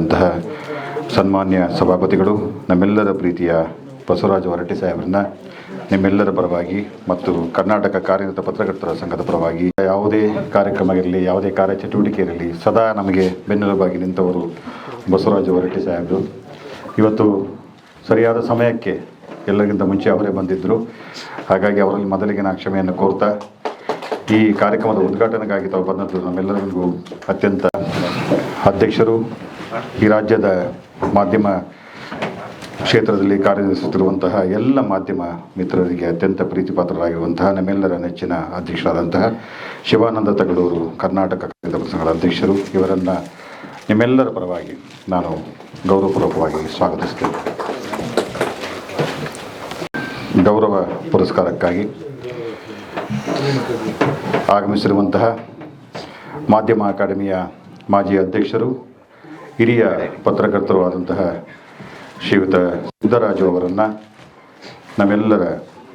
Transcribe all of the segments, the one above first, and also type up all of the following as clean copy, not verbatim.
ಅಧ್ಯಕ್ಷರಾದಂತಹ ಸನ್ಮಾನ್ಯ ಸಭಾಪತಿಗಳು, ನಮ್ಮೆಲ್ಲರ ಪ್ರೀತಿಯ ಬಸವರಾಜ ಹೊರಟ್ಟಿ ಸಾಹೇಬ್ರನ್ನ ನಿಮ್ಮೆಲ್ಲರ ಪರವಾಗಿ ಮತ್ತು ಕರ್ನಾಟಕ ಕಾರ್ಯನಿರತ ಪತ್ರಕರ್ತರ ಸಂಘದ ಪರವಾಗಿ ಯಾವುದೇ ಕಾರ್ಯಕ್ರಮ ಇರಲಿ, ಯಾವುದೇ ಕಾರ್ಯಚಟುವಟಿಕೆ ಇರಲಿ, ಸದಾ ನಮಗೆ ಬೆನ್ನೆಲುಬಾಗಿ ನಿಂತವರು ಬಸವರಾಜ ಹೊರಟ್ಟಿ ಸಾಹೇಬರು. ಇವತ್ತು ಸರಿಯಾದ ಸಮಯಕ್ಕೆ ಎಲ್ಲರಿಗಿಂತ ಮುಂಚೆ ಅವರೇ ಬಂದಿದ್ದರು. ಹಾಗಾಗಿ ಅವರಲ್ಲಿ ಮೊದಲಿಗೆ ನಾನು ಕ್ಷಮೆಯನ್ನು ಕೋರ್ತಾ ಈ ಕಾರ್ಯಕ್ರಮದ ಉದ್ಘಾಟನೆಗಾಗಿ ತಾವು ಬಂದದ್ದು ನಮ್ಮೆಲ್ಲರಿಗೂ ಅತ್ಯಂತ ಅಧ್ಯಕ್ಷರು, ಈ ರಾಜ್ಯದ ಮಾಧ್ಯಮ ಕ್ಷೇತ್ರದಲ್ಲಿ ಕಾರ್ಯನಿರ್ವಹಿಸುತ್ತಿರುವಂತಹ ಎಲ್ಲ ಮಾಧ್ಯಮ ಮಿತ್ರರಿಗೆ ಅತ್ಯಂತ ಪ್ರೀತಿಪಾತ್ರರಾಗಿರುವಂತಹ ನಮ್ಮೆಲ್ಲರ ನೆಚ್ಚಿನ ಅಧ್ಯಕ್ಷರಾದಂತಹ ಶಿವಾನಂದ ತಗಡೂರು ಕರ್ನಾಟಕ ಕಾರ್ಯನಿರತ ಸಂಘದ ಅಧ್ಯಕ್ಷರು, ಇವರನ್ನು ನಿಮ್ಮೆಲ್ಲರ ಪರವಾಗಿ ನಾನು ಗೌರವಪೂರ್ವಕವಾಗಿ ಸ್ವಾಗತಿಸ್ತೇನೆ. ಗೌರವ ಪುರಸ್ಕಾರಕ್ಕಾಗಿ ಆಗಮಿಸಿರುವಂತಹ ಮಾಧ್ಯಮ ಅಕಾಡೆಮಿಯ ಮಾಜಿ ಅಧ್ಯಕ್ಷರು, ಹಿರಿಯ ಪತ್ರಕರ್ತರು ಆದಂತಹ ಶ್ರೀಯುತ ಸಿದ್ದರಾಜು ಅವರನ್ನು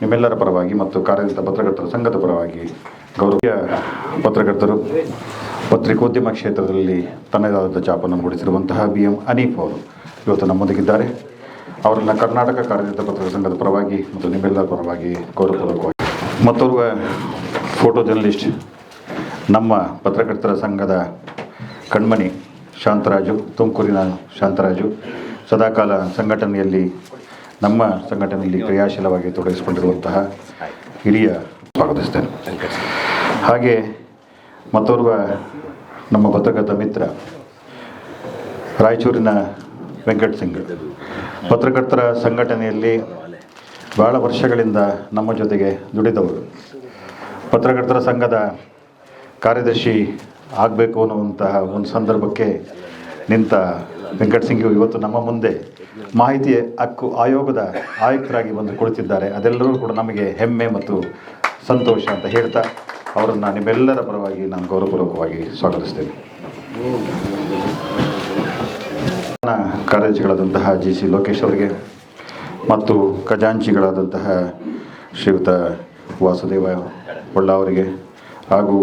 ನಿಮ್ಮೆಲ್ಲರ ಪರವಾಗಿ ಮತ್ತು ಕಾರ್ಯನಿರತ ಪತ್ರಕರ್ತರ ಸಂಘದ ಪರವಾಗಿ ಗೌರವ. ಪತ್ರಕರ್ತರು, ಪತ್ರಿಕೋದ್ಯಮ ಕ್ಷೇತ್ರದಲ್ಲಿ ತನ್ನದಾದ ಛಾಪನ್ನು ಮೂಡಿಸಿರುವಂತಹ BM ಹನೀಫ್ ಅವರು ಇವತ್ತು ನಮ್ಮೊಂದಿಗಿದ್ದಾರೆ. ಅವರನ್ನು ಕರ್ನಾಟಕ ಕಾರ್ಯನಿರತ ಪತ್ರಕರ್ತರ ಸಂಘದ ಪರವಾಗಿ ಮತ್ತು ನಿಮ್ಮೆಲ್ಲರ ಪರವಾಗಿ ಗೌರವಪೂರ್ವಕವಾಗಿ. ಮತ್ತೋರ್ವ ಫೋಟೋ ಜರ್ನಲಿಸ್ಟ್, ನಮ್ಮ ಪತ್ರಕರ್ತರ ಸಂಘದ ಕಣ್ಮಣಿ ಶಾಂತರಾಜು, ತುಮಕೂರಿನ ಶಾಂತರಾಜು, ಸದಾಕಾಲ ನಮ್ಮ ಸಂಘಟನೆಯಲ್ಲಿ ಕ್ರಿಯಾಶೀಲವಾಗಿ ತೊಡಗಿಸಿಕೊಂಡಿರುವಂತಹ ಹಿರಿಯ ಸ್ವಾಗತಿಸ್ತೇನೆ. ಹಾಗೆ ಮತ್ತೋರ್ವ ನಮ್ಮ ಪತ್ರಕರ್ತ ಮಿತ್ರ ರಾಯಚೂರಿನ ವೆಂಕಟ್ ಸಿಂಗ್, ಪತ್ರಕರ್ತರ ಸಂಘಟನೆಯಲ್ಲಿ ಬಹಳ ವರ್ಷಗಳಿಂದ ನಮ್ಮ ಜೊತೆಗೆ ದುಡಿದವರು. ಪತ್ರಕರ್ತರ ಸಂಘದ ಕಾರ್ಯದರ್ಶಿ ಆಗಬೇಕು ಅನ್ನುವಂತಹ ಒಂದು ಸಂದರ್ಭಕ್ಕೆ ನಿಂತ ವೆಂಕಟ್ ಸಿಂಗ್ ಇವತ್ತು ನಮ್ಮ ಮುಂದೆ ಮಾಹಿತಿ ಹಕ್ಕು ಆಯೋಗದ ಆಯುಕ್ತರಾಗಿ ಬಂದು ಕುಳಿತಿದ್ದಾರೆ. ಅದೆಲ್ಲರೂ ಕೂಡ ನಮಗೆ ಹೆಮ್ಮೆ ಮತ್ತು ಸಂತೋಷ ಅಂತ ಹೇಳ್ತಾ ಅವರನ್ನು ನಿಮ್ಮೆಲ್ಲರ ಪರವಾಗಿ ನಾನು ಗೌರವಪೂರ್ವಕವಾಗಿ ಸ್ವಾಗತಿಸ್ತೇನೆ. ಕಾರ್ಯದರ್ಶಿಗಳಾದಂತಹ GC ಲೋಕೇಶ್ ಅವರಿಗೆ ಮತ್ತು ಖಜಾಂಚಿಗಳಾದಂತಹ ಶ್ರೀಯುತ ವಾಸುದೇವ ಒಳ್ಳ ಅವರಿಗೆ ಹಾಗೂ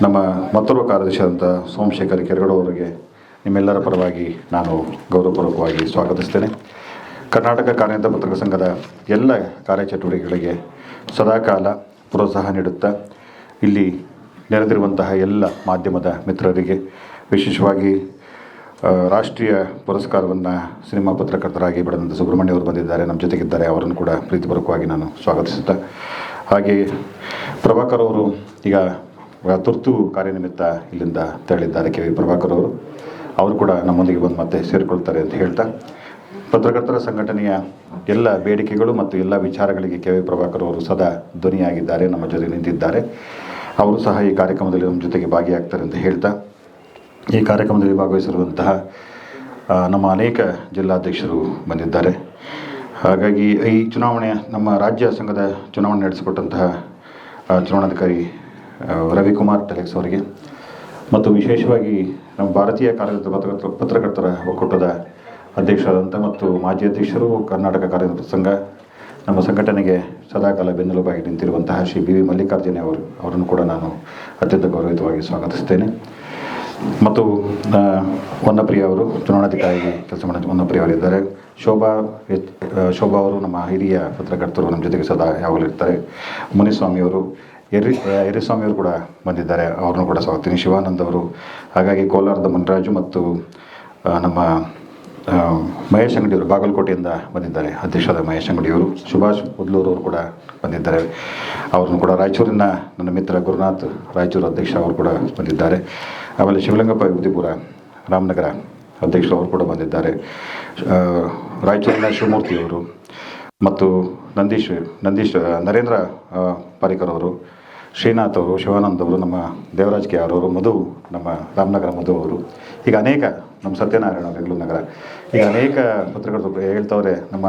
ನಮ್ಮ ಮತ್ತೊಬ್ಬ ಕಾರ್ಯದರ್ಶಿಯಾದಂಥ ಸೋಮಶೇಖರ್ ಕೆರಗಡ ಅವರಿಗೆ ನಿಮ್ಮೆಲ್ಲರ ಪರವಾಗಿ ನಾನು ಗೌರವಪೂರ್ವಕವಾಗಿ ಸ್ವಾಗತಿಸ್ತೇನೆ. ಕರ್ನಾಟಕ ಕಾರ್ಯನಿರತ ಪತ್ರಕರ್ತರ ಸಂಘದ ಎಲ್ಲ ಕಾರ್ಯಚಟುವಟಿಕೆಗಳಿಗೆ ಸದಾಕಾಲ ಪ್ರೋತ್ಸಾಹ ನೀಡುತ್ತಾ ಇಲ್ಲಿ ನೆರೆದಿರುವಂತಹ ಎಲ್ಲ ಮಾಧ್ಯಮದ ಮಿತ್ರರಿಗೆ, ವಿಶೇಷವಾಗಿ ರಾಷ್ಟ್ರೀಯ ಪುರಸ್ಕಾರವನ್ನು ಸಿನಿಮಾ ಪತ್ರಕರ್ತರಾಗಿ ಪಡೆದಂಥ ಸುಬ್ರಹ್ಮಣ್ಯ ಅವರು ಬಂದಿದ್ದಾರೆ, ನಮ್ಮ ಜೊತೆಗಿದ್ದಾರೆ. ಅವರನ್ನು ಕೂಡ ಪ್ರೀತಿಪೂರ್ವಕವಾಗಿ ನಾನು ಸ್ವಾಗತಿಸುತ್ತಾ, ಹಾಗೆ ಪ್ರಭಾಕರ್ ಅವರು ಈಗ ತುರ್ತು ಕಾರ್ಯನಿಮಿತ್ತ ಇಲ್ಲಿಂದ ತೆರಳಿದ್ದಾರೆ. KV ಪ್ರಭಾಕರ್ ಅವರು ಕೂಡ ನಮ್ಮೊಂದಿಗೆ ಬಂದು ಮತ್ತೆ ಸೇರಿಕೊಳ್ತಾರೆ ಅಂತ ಹೇಳ್ತಾ, ಪತ್ರಕರ್ತರ ಸಂಘಟನೆಯ ಎಲ್ಲ ಬೇಡಿಕೆಗಳು ಮತ್ತು ಎಲ್ಲ ವಿಚಾರಗಳಿಗೆ KV ಪ್ರಭಾಕರ್ ಅವರು ಸದಾ ಧ್ವನಿಯಾಗಿದ್ದಾರೆ, ನಮ್ಮ ಜೊತೆ ನಿಂತಿದ್ದಾರೆ. ಅವರು ಸಹ ಈ ಕಾರ್ಯಕ್ರಮದಲ್ಲಿ ನಮ್ಮ ಜೊತೆಗೆ ಭಾಗಿಯಾಗ್ತಾರೆ ಅಂತ ಹೇಳ್ತಾ, ಈ ಕಾರ್ಯಕ್ರಮದಲ್ಲಿ ಭಾಗವಹಿಸಿರುವಂತಹ ನಮ್ಮ ಅನೇಕ ಜಿಲ್ಲಾಧ್ಯಕ್ಷರು ಬಂದಿದ್ದಾರೆ. ಹಾಗಾಗಿ ಈ ಚುನಾವಣೆ, ನಮ್ಮ ರಾಜ್ಯ ಸಂಘದ ಚುನಾವಣೆ ನಡೆಸಿಕೊಟ್ಟಂತಹ ಚುನಾವಣಾಧಿಕಾರಿ ರವಿಕುಮಾರ್ ಟೆಲೆಕ್ಸ್ ಅವರಿಗೆ ಮತ್ತು ವಿಶೇಷವಾಗಿ ನಮ್ಮ ಭಾರತೀಯ ಕಾರ್ಯನಿರತ ಪತ್ರಕರ್ತರ ಒಕ್ಕೂಟದ ಅಧ್ಯಕ್ಷರಾದಂಥ ಮತ್ತು ಮಾಜಿ ಅಧ್ಯಕ್ಷರು, ಕರ್ನಾಟಕ ಕಾರ್ಯನಿರತ ಸಂಘ, ನಮ್ಮ ಸಂಘಟನೆಗೆ ಸದಾಕಾಲ ಬೆನ್ನೆಲುಬಾಗಿ ನಿಂತಿರುವಂತಹ ಶ್ರೀ BV ಮಲ್ಲಿಕಾರ್ಜುನ ಅವರನ್ನು ಕೂಡ ನಾನು ಅತ್ಯಂತ ಗೌರವಿತವಾಗಿ ಸ್ವಾಗತಿಸ್ತೇನೆ. ಮತ್ತು ಹೊನ್ನಪ್ರಿಯ ಅವರು ಚುನಾವಣಾಧಿಕಾರಿ ಕೆಲಸ ಮಾಡಿದ ಹೊನ್ನಪ್ರಿಯ ಅವರಿದ್ದಾರೆ. ಶೋಭಾ ಅವರು ನಮ್ಮ ಹಿರಿಯ ಪತ್ರಕರ್ತರು, ನಮ್ಮ ಜೊತೆಗೆ ಸದಾ ಯಾವಾಗಲೂ ಇರ್ತಾರೆ. ಮುನಿಸ್ವಾಮಿಯವರು, ಯರಿಸ್ವಾಮಿಯವರು ಕೂಡ ಬಂದಿದ್ದಾರೆ, ಅವ್ರನ್ನೂ ಕೂಡ ಸ್ವಾಗತಿಸ್ತೀನಿ. ಶಿವಾನಂದ್ ಅವರು, ಹಾಗಾಗಿ ಕೋಲಾರದ ಮುನ್ರಾಜು ಮತ್ತು ನಮ್ಮ ಮಹೇಶ್ ಅಂಗಡಿಯವರು ಬಾಗಲಕೋಟೆಯಿಂದ ಬಂದಿದ್ದಾರೆ, ಅಧ್ಯಕ್ಷರಾದ ಮಹೇಶ್ ಅಂಗಡಿಯವರು. ಸುಭಾಷ್ ಉದ್ಲೂರು ಅವರು ಕೂಡ ಬಂದಿದ್ದಾರೆ, ಅವ್ರನ್ನು ಕೂಡ. ರಾಯಚೂರಿನ ನನ್ನ ಮಿತ್ರ ಗುರುನಾಥ್, ರಾಯಚೂರು ಅಧ್ಯಕ್ಷ, ಅವರು ಕೂಡ ಬಂದಿದ್ದಾರೆ. ಆಮೇಲೆ ಶಿವಲಿಂಗಪ್ಪ ಉದಿಪುರ ರಾಮನಗರ ಅಧ್ಯಕ್ಷರು, ಅವರು ಕೂಡ ಬಂದಿದ್ದಾರೆ. ರಾಯಚೂರಿನ ಶಿವಮೂರ್ತಿಯವರು ಮತ್ತು ನಂದೀಶ್ ನರೇಂದ್ರ ಪಾರಿಕರ್ ಅವರು, ಶ್ರೀನಾಥ್ ಅವರು, ಶಿವಾನಂದ್ ಅವರು, ನಮ್ಮ ದೇವರಾಜ್ ಕೆ ಅವರು, ಮಧು, ನಮ್ಮ ರಾಮನಗರ ಮಧು ಅವರು, ಈಗ ಅನೇಕ, ನಮ್ಮ ಸತ್ಯನಾರಾಯಣ ಬೆಂಗಳೂರು ನಗರ, ಈಗ ಅನೇಕ ಪತ್ರಕರ್ತರು ಹೇಳ್ತವ್ರೆ. ನಮ್ಮ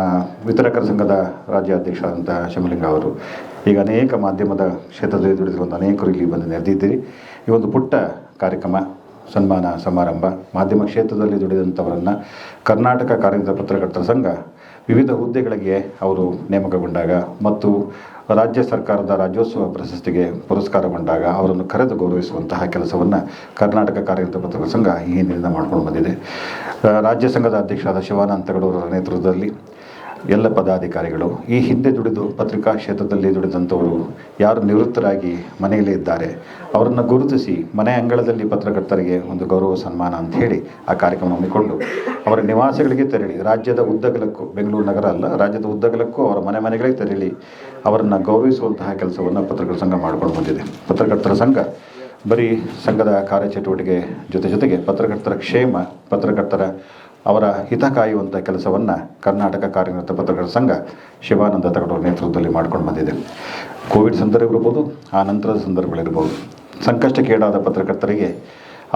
ವಿತರಕರ ಸಂಘದ ರಾಜ್ಯ ಅಧ್ಯಕ್ಷರಾದಂಥ ಶಿವಲಿಂಗ ಅವರು, ಈಗ ಅನೇಕ ಮಾಧ್ಯಮದ ಕ್ಷೇತ್ರದಲ್ಲಿ ದುಡಿದಿರುವಂಥ ಅನೇಕರು ಇಲ್ಲಿ ಬಂದು ನೆರೆದಿದ್ದೀರಿ. ಈ ಒಂದು ಪುಟ್ಟ ಕಾರ್ಯಕ್ರಮ, ಸನ್ಮಾನ ಸಮಾರಂಭ, ಮಾಧ್ಯಮ ಕ್ಷೇತ್ರದಲ್ಲಿ ದುಡಿದಂಥವರನ್ನು ಕರ್ನಾಟಕ ಕಾರ್ಯನಿರತ ಪತ್ರಕರ್ತರ ಸಂಘ ವಿವಿಧ ಹುದ್ದೆಗಳಿಗೆ ಅವರು ನೇಮಕಗೊಂಡಾಗ ಮತ್ತು ರಾಜ್ಯ ಸರ್ಕಾರದ ರಾಜ್ಯೋತ್ಸವ ಪ್ರಶಸ್ತಿಗೆ ಪುರಸ್ಕಾರಗೊಂಡಾಗ ಅವರನ್ನು ಕರೆದು ಗೌರವಿಸುವಂತಹ ಕೆಲಸವನ್ನು ಕರ್ನಾಟಕ ಕಾರ್ಯಕರ್ತರ ಪತ್ರಕರ್ತರ ಸಂಘ ಈ ಹಿಂದಿನಿಂದ ಮಾಡ್ಕೊಂಡು ಬಂದಿದೆ. ರಾಜ್ಯ ಸಂಘದ ಅಧ್ಯಕ್ಷರಾದ ಶಿವಾನಂದ ತಗಡೂರರ ನೇತೃತ್ವದಲ್ಲಿ ಎಲ್ಲ ಪದಾಧಿಕಾರಿಗಳು ಈ ಹಿಂದೆ ದುಡಿದು ಪತ್ರಿಕಾ ಕ್ಷೇತ್ರದಲ್ಲಿ ದುಡಿದಂಥವರು ಯಾರು ನಿವೃತ್ತರಾಗಿ ಮನೆಯಲ್ಲೇ ಇದ್ದಾರೆ ಅವರನ್ನು ಗುರುತಿಸಿ ಮನೆ ಅಂಗಳದಲ್ಲಿ ಪತ್ರಕರ್ತರಿಗೆ ಒಂದು ಗೌರವ ಸನ್ಮಾನ ಅಂತ ಹೇಳಿ ಆ ಕಾರ್ಯಕ್ರಮ ಹಮ್ಮಿಕೊಂಡು ಅವರ ನಿವಾಸಗಳಿಗೆ ತೆರಳಿ ರಾಜ್ಯದ ಉದ್ದಗಲಕ್ಕೂ, ಬೆಂಗಳೂರು ನಗರ ಅಲ್ಲ, ರಾಜ್ಯದ ಉದ್ದಗಲಕ್ಕೂ ಅವರ ಮನೆಗಳಿಗೆ ತೆರಳಿ ಅವರನ್ನು ಗೌರವಿಸುವಂತಹ ಕೆಲಸವನ್ನು ಪತ್ರಕರ್ತರ ಸಂಘ ಮಾಡ್ಕೊಂಡು ಬಂದಿದೆ. ಪತ್ರಕರ್ತರ ಸಂಘ ಬರೀ ಸಂಘದ ಕಾರ್ಯಚಟುವಟಿಕೆ ಜೊತೆಗೆ ಪತ್ರಕರ್ತರ ಕ್ಷೇಮ, ಪತ್ರಕರ್ತರ ಅವರ ಹಿತ ಕಾಯುವಂಥ ಕೆಲಸವನ್ನು ಕರ್ನಾಟಕ ಕಾರ್ಯನಿರತ ಪತ್ರಕರ್ತರ ಸಂಘ ಶಿವಾನಂದ ತಗಡೂರ ನೇತೃತ್ವದಲ್ಲಿ ಮಾಡ್ಕೊಂಡು ಬಂದಿದೆ. ಕೋವಿಡ್ ಸಂದರ್ಭ ಇರ್ಬೋದು, ಆ ನಂತರದ ಸಂದರ್ಭಗಳಿರ್ಬೋದು, ಸಂಕಷ್ಟಕ್ಕೀಡಾದ ಪತ್ರಕರ್ತರಿಗೆ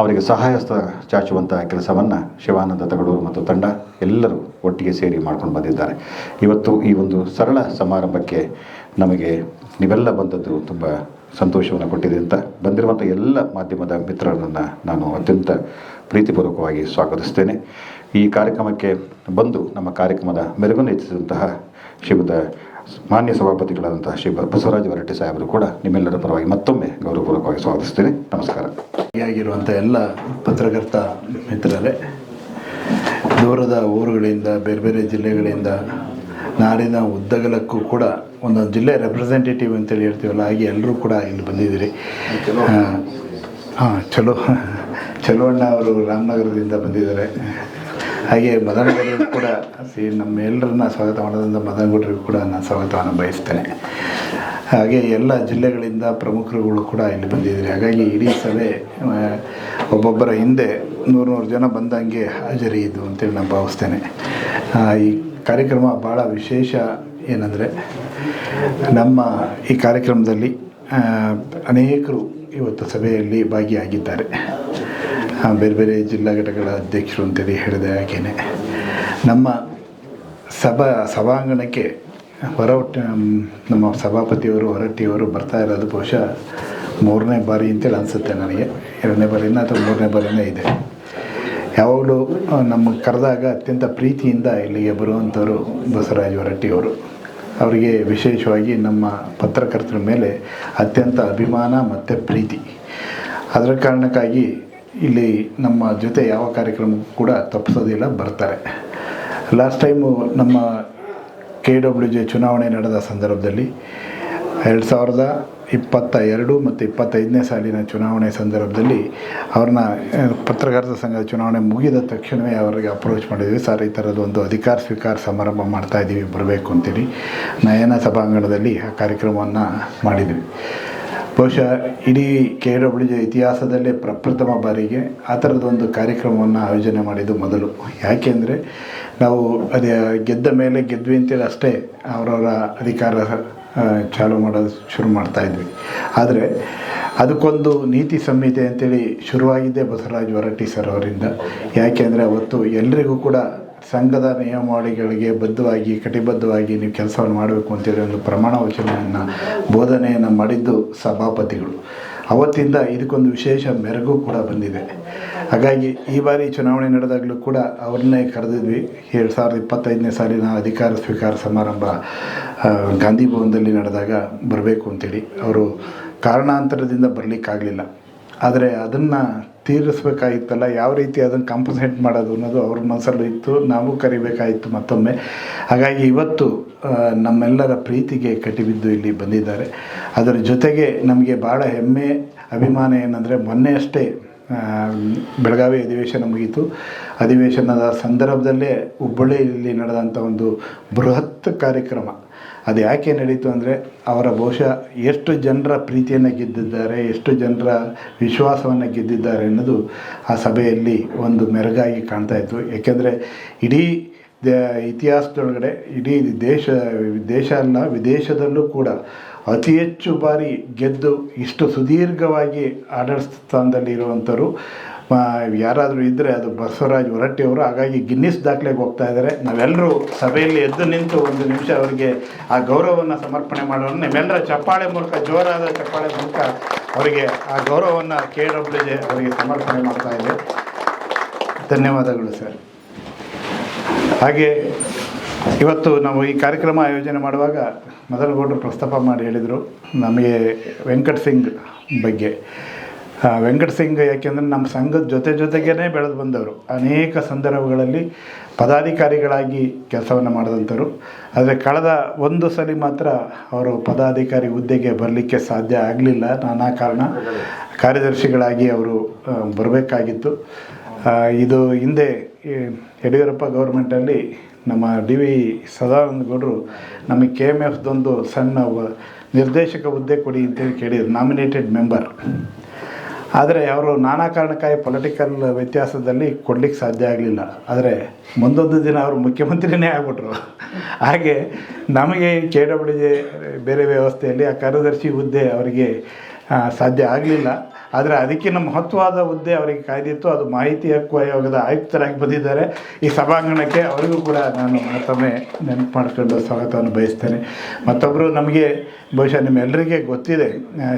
ಅವರಿಗೆ ಸಹಾಯಹಸ್ತ ಚಾಚುವಂಥ ಕೆಲಸವನ್ನು ಶಿವಾನಂದ ತಗಡೂರು ಮತ್ತು ತಂಡ ಎಲ್ಲರೂ ಒಟ್ಟಿಗೆ ಸೇರಿ ಮಾಡ್ಕೊಂಡು ಬಂದಿದ್ದಾರೆ. ಇವತ್ತು ಈ ಒಂದು ಸರಳ ಸಮಾರಂಭಕ್ಕೆ ನಮಗೆ ನೀವೆಲ್ಲ ಬಂದದ್ದು ತುಂಬ ಸಂತೋಷವನ್ನು ಕೊಟ್ಟಿದೆ ಅಂತ ಬಂದಿರುವಂಥ ಎಲ್ಲ ಮಾಧ್ಯಮದ ಮಿತ್ರರನ್ನು ನಾನು ಅತ್ಯಂತ ಪ್ರೀತಿಪೂರ್ವಕವಾಗಿ ಸ್ವಾಗತಿಸ್ತೇನೆ. ಈ ಕಾರ್ಯಕ್ರಮಕ್ಕೆ ಬಂದು ನಮ್ಮ ಕಾರ್ಯಕ್ರಮದ ಮೆರುಗನ್ನು ಹೆಚ್ಚಿಸಿದಂತಹ ಶ್ರೀಯುತ ಮಾನ್ಯ ಸಭಾಪತಿಗಳಾದಂತಹ ಶ್ರೀ ಬಸವರಾಜ ಹೊರಟ್ಟಿ ಸಾಹೇಬರು ಕೂಡ ನಿಮ್ಮೆಲ್ಲರ ಪರವಾಗಿ ಮತ್ತೊಮ್ಮೆ ಗೌರವಪೂರ್ವಕವಾಗಿ ಸ್ವಾಗತಿಸ್ತೇನೆ. ನಮಸ್ಕಾರ. ಆಗಿರುವಂಥ ಎಲ್ಲ ಪತ್ರಕರ್ತ ಮಿತ್ರರೇ, ದೂರದ ಊರುಗಳಿಂದ, ಬೇರೆ ಬೇರೆ ಜಿಲ್ಲೆಗಳಿಂದ, ನಾಡಿನ ಉದ್ದಗಲಕ್ಕೂ ಕೂಡ ಒಂದೊಂದು ಜಿಲ್ಲೆ ರೆಪ್ರೆಸೆಂಟೇಟಿವ್ ಅಂತೇಳಿ ಹೇಳ್ತೀವಲ್ಲ, ಹಾಗೆ ಎಲ್ಲರೂ ಕೂಡ ಇಲ್ಲಿ ಬಂದಿದ್ದೀರಿ. ಚಲುವಣ್ಣ ಅವರು ರಾಮನಗರದಿಂದ ಬಂದಿದ್ದಾರೆ. ಹಾಗೆ ಮದನಗೌಡರಿಗೂ ಕೂಡ ನಮ್ಮ ಎಲ್ಲರನ್ನ ಸ್ವಾಗತ ಮಾಡೋದ್ರಿಂದ ಮದನಗೌಡರಿಗೂ ಕೂಡ ನಾನು ಸ್ವಾಗತವನ್ನು ಬಯಸ್ತೇನೆ. ಹಾಗೆ ಎಲ್ಲ ಜಿಲ್ಲೆಗಳಿಂದ ಪ್ರಮುಖರುಗಳು ಕೂಡ ಇಲ್ಲಿ ಬಂದಿದ್ದಾರೆ. ಹಾಗಾಗಿ ಇಡೀ ಸಭೆ ಒಬ್ಬೊಬ್ಬರ ಹಿಂದೆ 100 ಜನ ಬಂದಂಗೆ ಹಾಜರಿ ಇದು ಅಂತೇಳಿ ನಾನು ಭಾವಿಸ್ತೇನೆ. ಈ ಕಾರ್ಯಕ್ರಮ ಭಾಳ ವಿಶೇಷ ಏನಂದರೆ, ನಮ್ಮ ಈ ಕಾರ್ಯಕ್ರಮದಲ್ಲಿ ಅನೇಕರು ಇವತ್ತು ಸಭೆಯಲ್ಲಿ ಭಾಗಿಯಾಗಿದ್ದಾರೆ. ಬೇರೆ ಬೇರೆ ಜಿಲ್ಲಾ ಘಟಕಗಳ ಅಧ್ಯಕ್ಷರು ಅಂತೇಳಿ ಹೇಳಿದೆ. ಹಾಗೆಯೇ ನಮ್ಮ ಸಭಾಂಗಣಕ್ಕೆ ನಮ್ಮ ಸಭಾಪತಿಯವರು ಹೊರಟ್ಟಿಯವರು ಬರ್ತಾ ಇರೋದು ಬಹುಶಃ 3ನೇ ಬಾರಿ ಅಂತೇಳಿ ಅನಿಸುತ್ತೆ ನನಗೆ. 2ನೇ ಬಾರಿನ ಅಥವಾ 3ನೇ ಬಾರಿನೇ ಇದೆ. ಯಾವಾಗಲೂ ನಮಗೆ ಕರೆದಾಗ ಅತ್ಯಂತ ಪ್ರೀತಿಯಿಂದ ಇಲ್ಲಿಗೆ ಬರುವಂಥವರು ಬಸವರಾಜ ಹೊರಟ್ಟಿಯವರು. ಅವರಿಗೆ ವಿಶೇಷವಾಗಿ ನಮ್ಮ ಪತ್ರಕರ್ತರ ಮೇಲೆ ಅತ್ಯಂತ ಅಭಿಮಾನ ಮತ್ತು ಪ್ರೀತಿ. ಅದರ ಕಾರಣಕ್ಕಾಗಿ ಇಲ್ಲಿ ನಮ್ಮ ಜೊತೆ ಯಾವ ಕಾರ್ಯಕ್ರಮಕ್ಕೂ ಕೂಡ ತಪ್ಪಿಸೋದಿಲ್ಲ, ಬರ್ತಾರೆ. ಲಾಸ್ಟ್ ಟೈಮು ನಮ್ಮ KWJ ಚುನಾವಣೆ ನಡೆದ ಸಂದರ್ಭದಲ್ಲಿ 2022 ಮತ್ತು 25ನೇ ಸಾಲಿನ ಚುನಾವಣೆ ಸಂದರ್ಭದಲ್ಲಿ ಅವ್ರನ್ನ ಪತ್ರಕರ್ತರ ಸಂಘದ ಚುನಾವಣೆ ಮುಗಿದ ತಕ್ಷಣವೇ ಅವರಿಗೆ ಅಪ್ರೋಚ್ ಮಾಡಿದ್ವಿ. ಸರ್, ಈ ಥರದ್ದು ಒಂದು ಅಧಿಕಾರ ಸ್ವೀಕಾರ ಸಮಾರಂಭ ಮಾಡ್ತಾಯಿದ್ದೀವಿ, ಬರಬೇಕು ಅಂತೇಳಿ ನಯನ ಸಭಾಂಗಣದಲ್ಲಿ ಆ ಕಾರ್ಯಕ್ರಮವನ್ನು ಮಾಡಿದ್ವಿ. ಬಹುಶಃ ಇಡೀ KWJ ಇತಿಹಾಸದಲ್ಲೇ ಪ್ರಪ್ರಥಮ ಬಾರಿಗೆ ಆ ಥರದೊಂದು ಕಾರ್ಯಕ್ರಮವನ್ನು ಆಯೋಜನೆ ಮಾಡಿದ್ದು ಮೊದಲು. ಯಾಕೆಂದರೆ ನಾವು ಅದೇ ಗೆದ್ದ ಮೇಲೆ ಗೆದ್ವಿ ಅಂತೇಳಿ ಅಷ್ಟೇ ಅವರವರ ಅಧಿಕಾರ ಚಾಲು ಮಾಡೋದು ಶುರು ಮಾಡ್ತಾಯಿದ್ವಿ. ಆದರೆ ಅದಕ್ಕೊಂದು ನೀತಿ ಸಂಹಿತೆ ಅಂತೇಳಿ ಶುರುವಾಗಿದ್ದೇ ಬಸವರಾಜ ಹೊರಟ್ಟಿ ಸರ್ ಅವರಿಂದ. ಯಾಕೆಂದರೆ ಅವತ್ತು ಎಲ್ರಿಗೂ ಕೂಡ ಸಂಘದ ನಿಯಮಾವಳಿಗಳಿಗೆ ಬದ್ಧವಾಗಿ, ಕಟಿಬದ್ಧವಾಗಿ ನೀವು ಕೆಲಸವನ್ನು ಮಾಡಬೇಕು ಅಂತೇಳಿ ಒಂದು ಪ್ರಮಾಣ ವಚನೆಯನ್ನು, ಬೋಧನೆಯನ್ನು ಮಾಡಿದ್ದು ಸಭಾಪತಿಗಳು. ಅವತ್ತಿಂದ ಇದಕ್ಕೊಂದು ವಿಶೇಷ ಮೆರುಗು ಕೂಡ ಬಂದಿದೆ. ಹಾಗಾಗಿ ಈ ಬಾರಿ ಚುನಾವಣೆ ನಡೆದಾಗಲೂ ಕೂಡ ಅವ್ರನ್ನೇ ಕರೆದಿದ್ವಿ. 2025ನೇ ಸಾಲಿನ ಅಧಿಕಾರ ಸ್ವೀಕಾರ ಸಮಾರಂಭ ಗಾಂಧಿ ಭವನದಲ್ಲಿ ನಡೆದಾಗ ಬರಬೇಕು ಅಂತೇಳಿ. ಅವರು ಕಾರಣಾಂತರದಿಂದ ಬರಲಿಕ್ಕಾಗಲಿಲ್ಲ. ಆದರೆ ಅದನ್ನು ತೀರಿಸ್ಬೇಕಾಗಿತ್ತಲ್ಲ, ಯಾವ ರೀತಿ ಅದನ್ನು ಕಾಂಪನ್ಸೇಟ್ ಮಾಡೋದು ಅನ್ನೋದು ಅವ್ರ ಮನಸ್ಸಲ್ಲೂ ಇತ್ತು. ನಾವು ಕರಿಬೇಕಾಯಿತು ಮತ್ತೊಮ್ಮೆ. ಹಾಗಾಗಿ ಇವತ್ತು ನಮ್ಮೆಲ್ಲರ ಪ್ರೀತಿಗೆ ಕಟ್ಟಿಬಿದ್ದು ಇಲ್ಲಿ ಬಂದಿದ್ದಾರೆ. ಅದರ ಜೊತೆಗೆ ನಮಗೆ ಭಾಳ ಹೆಮ್ಮೆ, ಅಭಿಮಾನ ಏನಂದರೆ, ಮೊನ್ನೆ ಅಷ್ಟೇ ಬೆಳಗಾವಿ ಅಧಿವೇಶನ ಮುಗೀತು. ಅಧಿವೇಶನದ ಸಂದರ್ಭದಲ್ಲೇ ಹುಬ್ಬಳ್ಳಿಯಲ್ಲಿ ನಡೆದಂಥ ಒಂದು ಬೃಹತ್ ಕಾರ್ಯಕ್ರಮ. ಅದು ಯಾಕೆ ನಡೀತು ಅಂದರೆ, ಅವರ ಬಹುಶಃ ಎಷ್ಟು ಜನರ ಪ್ರೀತಿಯನ್ನು ಗೆದ್ದಿದ್ದಾರೆ, ಎಷ್ಟು ಜನರ ವಿಶ್ವಾಸವನ್ನು ಗೆದ್ದಿದ್ದಾರೆ ಅನ್ನೋದು ಆ ಸಭೆಯಲ್ಲಿ ಒಂದು ಮೆರುಗಾಗಿ ಕಾಣ್ತಾಯಿತ್ತು. ಏಕೆಂದರೆ ಇಡೀ ಇತಿಹಾಸದೊಳಗಡೆ ಇಡೀ ದೇಶ ಅಲ್ಲ, ವಿದೇಶದಲ್ಲೂ ಕೂಡ ಅತಿ ಹೆಚ್ಚು ಬಾರಿ ಗೆದ್ದು ಇಷ್ಟು ಸುದೀರ್ಘವಾಗಿ ಆಡಳಿತ ಸ್ಥಾನದಲ್ಲಿ ಇರುವಂಥವ್ರು ಯಾರಾದರೂ ಇದ್ದರೆ ಅದು ಬಸವರಾಜ ಹೊರಟ್ಟಿಯವರು. ಹಾಗಾಗಿ ಗಿನ್ನಿಸ್ ದಾಖಲೆಗೆ ಹೋಗ್ತಾ ಇದ್ದಾರೆ. ನಾವೆಲ್ಲರೂ ಸಭೆಯಲ್ಲಿ ಎದ್ದು ನಿಂತು 1 ನಿಮಿಷ ಅವರಿಗೆ ಆ ಗೌರವವನ್ನು ಸಮರ್ಪಣೆ ಮಾಡೋಣ. ನಿಮ್ಮೆಲ್ಲರ ಚಪ್ಪಾಳೆ ಮೂಲಕ, ಜೋರಾದ ಚಪ್ಪಾಳೆ ಮೂಲಕ ಅವರಿಗೆ ಆ ಗೌರವವನ್ನು KWJ ಅವರಿಗೆ ಸಮರ್ಪಣೆ ಮಾಡ್ತಾ ಇದೆ. ಧನ್ಯವಾದಗಳು ಸರ್. ಹಾಗೆ ಇವತ್ತು ನಾವು ಈ ಕಾರ್ಯಕ್ರಮ ಆಯೋಜನೆ ಮಾಡುವಾಗ ಮದನಗೌಡರು ಪ್ರಸ್ತಾಪ ಮಾಡಿ ಹೇಳಿದರು ನಮಗೆ ವೆಂಕಟ್ ಸಿಂಗ್ ಬಗ್ಗೆ. ವೆಂಕಟ್ ಸಿಂಗ್ ಯಾಕೆಂದರೆ ನಮ್ಮ ಸಂಘದ ಜೊತೆಗೇ ಬೆಳೆದು ಬಂದವರು. ಅನೇಕ ಸಂದರ್ಭಗಳಲ್ಲಿ ಪದಾಧಿಕಾರಿಗಳಾಗಿ ಕೆಲಸವನ್ನು ಮಾಡಿದಂಥವ್ರು. ಆದರೆ ಕಳೆದ ಒಂದು ಸಲ ಮಾತ್ರ ಅವರು ಪದಾಧಿಕಾರಿ ಹುದ್ದೆಗೆ ಬರಲಿಕ್ಕೆ ಸಾಧ್ಯ ಆಗಲಿಲ್ಲ. ನಾನಾ ಕಾರಣ ಕಾರ್ಯದರ್ಶಿಗಳಾಗಿ ಅವರು ಬರಬೇಕಾಗಿತ್ತು. ಇದು ಹಿಂದೆ ಯಡಿಯೂರಪ್ಪ ಗೌರ್ಮೆಂಟಲ್ಲಿ ನಮ್ಮ ಡಿ.ವಿ. ಸದಾನಂದ ಗೌಡರು ನಮಗೆ KMFದೊಂದು ಸಣ್ಣ ನಿರ್ದೇಶಕ ಹುದ್ದೆ ಕೊಡಿ ಅಂತೇಳಿ ಕೇಳಿದ್ರು, ನಾಮಿನೇಟೆಡ್ ಮೆಂಬರ್. ಆದರೆ ಅವರು ನಾನಾ ಕಾರಣಕ್ಕಾಗಿ ಪೊಲಿಟಿಕಲ್ ವ್ಯತ್ಯಾಸದಲ್ಲಿ ಕೊಡಲಿಕ್ಕೆ ಸಾಧ್ಯ ಆಗಲಿಲ್ಲ. ಆದರೆ ಮುಂದೊಂದು ದಿನ ಅವರು ಮುಖ್ಯಮಂತ್ರಿನೇ ಆಗ್ಬಿಟ್ರು. ಹಾಗೆ ನಮಗೆ KWJ ಬೇರೆ ವ್ಯವಸ್ಥೆಯಲ್ಲಿ ಆ ಕಾರ್ಯದರ್ಶಿ ಹುದ್ದೆ ಅವರಿಗೆ ಸಾಧ್ಯ ಆಗಲಿಲ್ಲ. ಆದರೆ ಅದಕ್ಕಿಂತ ಮಹತ್ವವಾದ ಹುದ್ದೆ ಅವರಿಗೆ ಕಾಯ್ದಿತ್ತು. ಅದು ಮಾಹಿತಿ ಹಕ್ಕು ಆಯೋಗದ ಆಯುಕ್ತರಾಗಿ ಬಂದಿದ್ದಾರೆ. ಈ ಸಭಾಂಗಣಕ್ಕೆ ಅವರಿಗೂ ಕೂಡ ನಾನು ಮತ್ತೊಮ್ಮೆ ನೆನಪು ಮಾಡಿಕೊಂಡು ಸ್ವಾಗತವನ್ನು ಬಯಸ್ತೇನೆ. ಮತ್ತೊಬ್ಬರು ನಮಗೆ ಬಹುಶಃ ನಿಮ್ಮೆಲ್ಲರಿಗೆ ಗೊತ್ತಿದೆ,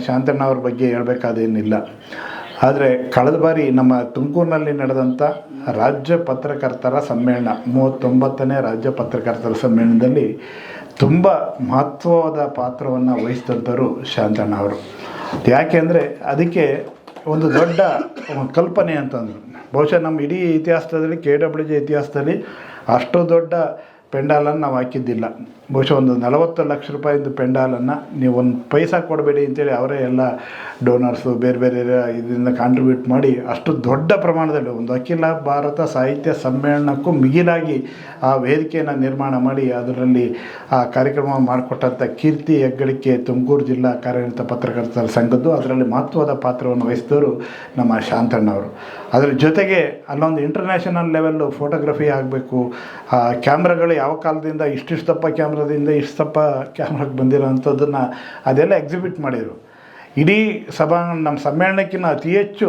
ಶಾಂತಣ್ಣ ಅವ್ರ ಬಗ್ಗೆ ಹೇಳಬೇಕಾದೇನಿಲ್ಲ. ಆದರೆ ಕಳೆದ ಬಾರಿ ನಮ್ಮ ತುಮಕೂರಿನಲ್ಲಿ ನಡೆದಂಥ ರಾಜ್ಯ ಪತ್ರಕರ್ತರ ಸಮ್ಮೇಳನ, 39ನೇ ರಾಜ್ಯ ಪತ್ರಕರ್ತರ ಸಮ್ಮೇಳನದಲ್ಲಿ ತುಂಬ ಮಹತ್ವವಾದ ಪಾತ್ರವನ್ನು ವಹಿಸಿದಂಥವರು ಶಾಂತಣ್ಣ ಅವರು. ಯಾಕೆಂದರೆ ಅದಕ್ಕೆ ಒಂದು ದೊಡ್ಡ ಕಲ್ಪನೆ ಅಂತಂದರು. ಬಹುಶಃ ನಮ್ಮ ಇಡೀ ಇತಿಹಾಸದಲ್ಲಿ KWJ ಇತಿಹಾಸದಲ್ಲಿ ಅಷ್ಟು ದೊಡ್ಡ ಪೆಂಡಾಲನ್ನು ನಾವು ಹಾಕಿದ್ದಿಲ್ಲ. ಬಹುಶಃ ಒಂದು 40 ಲಕ್ಷ ರೂಪಾಯಿದು ಪೆಂಡಾಲನ್ನು ನೀವು ಒಂದು ಪೈಸಾ ಕೊಡಬೇಡಿ ಅಂತೇಳಿ ಅವರೇ ಎಲ್ಲ ಡೋನರ್ಸು ಬೇರೆ ಬೇರೆ ಇದರಿಂದ ಕಾಂಟ್ರಿಬ್ಯೂಟ್ ಮಾಡಿ ಅಷ್ಟು ದೊಡ್ಡ ಪ್ರಮಾಣದಲ್ಲಿ ಒಂದು ಅಖಿಲ ಭಾರತ ಸಾಹಿತ್ಯ ಸಮ್ಮೇಳನಕ್ಕೂ ಮಿಗಿಲಾಗಿ ಆ ವೇದಿಕೆಯನ್ನು ನಿರ್ಮಾಣ ಮಾಡಿ ಅದರಲ್ಲಿ ಆ ಕಾರ್ಯಕ್ರಮ ಮಾಡಿಕೊಟ್ಟಂಥ ಕೀರ್ತಿ ಹೆಗ್ಗಳಿಕೆ ತುಮಕೂರು ಜಿಲ್ಲಾ ಕಾರ್ಯನಿರತ ಪತ್ರಕರ್ತರ ಸಂಘದ್ದು. ಅದರಲ್ಲಿ ಮಹತ್ವದ ಪಾತ್ರವನ್ನು ವಹಿಸಿದವರು ನಮ್ಮ ಶಾಂತಣ್ಣವರು. ಅದರ ಜೊತೆಗೆ ಅಲ್ಲೊಂದು ಇಂಟರ್ನ್ಯಾಷನಲ್ ಲೆವೆಲ್ಲು ಫೋಟೋಗ್ರಫಿ ಆಗಬೇಕು. ಕ್ಯಾಮ್ರಾಗಳು ಯಾವ ಕಾಲದಿಂದ ಇಷ್ಟಿಷ್ಟಪ್ಪ ಕ್ಯಾಮ್ರಾದಿಂದ ಇಷ್ಟಪ್ಪ ಕ್ಯಾಮ್ರಾಗೆ ಬಂದಿರೋ ಅಂಥದ್ದನ್ನು ಅದೆಲ್ಲ ಎಕ್ಸಿಬಿಟ್ ಮಾಡಿದರು. ಇಡೀ ನಮ್ಮ ಸಮ್ಮೇಳನಕ್ಕಿಂತ ಅತಿ ಹೆಚ್ಚು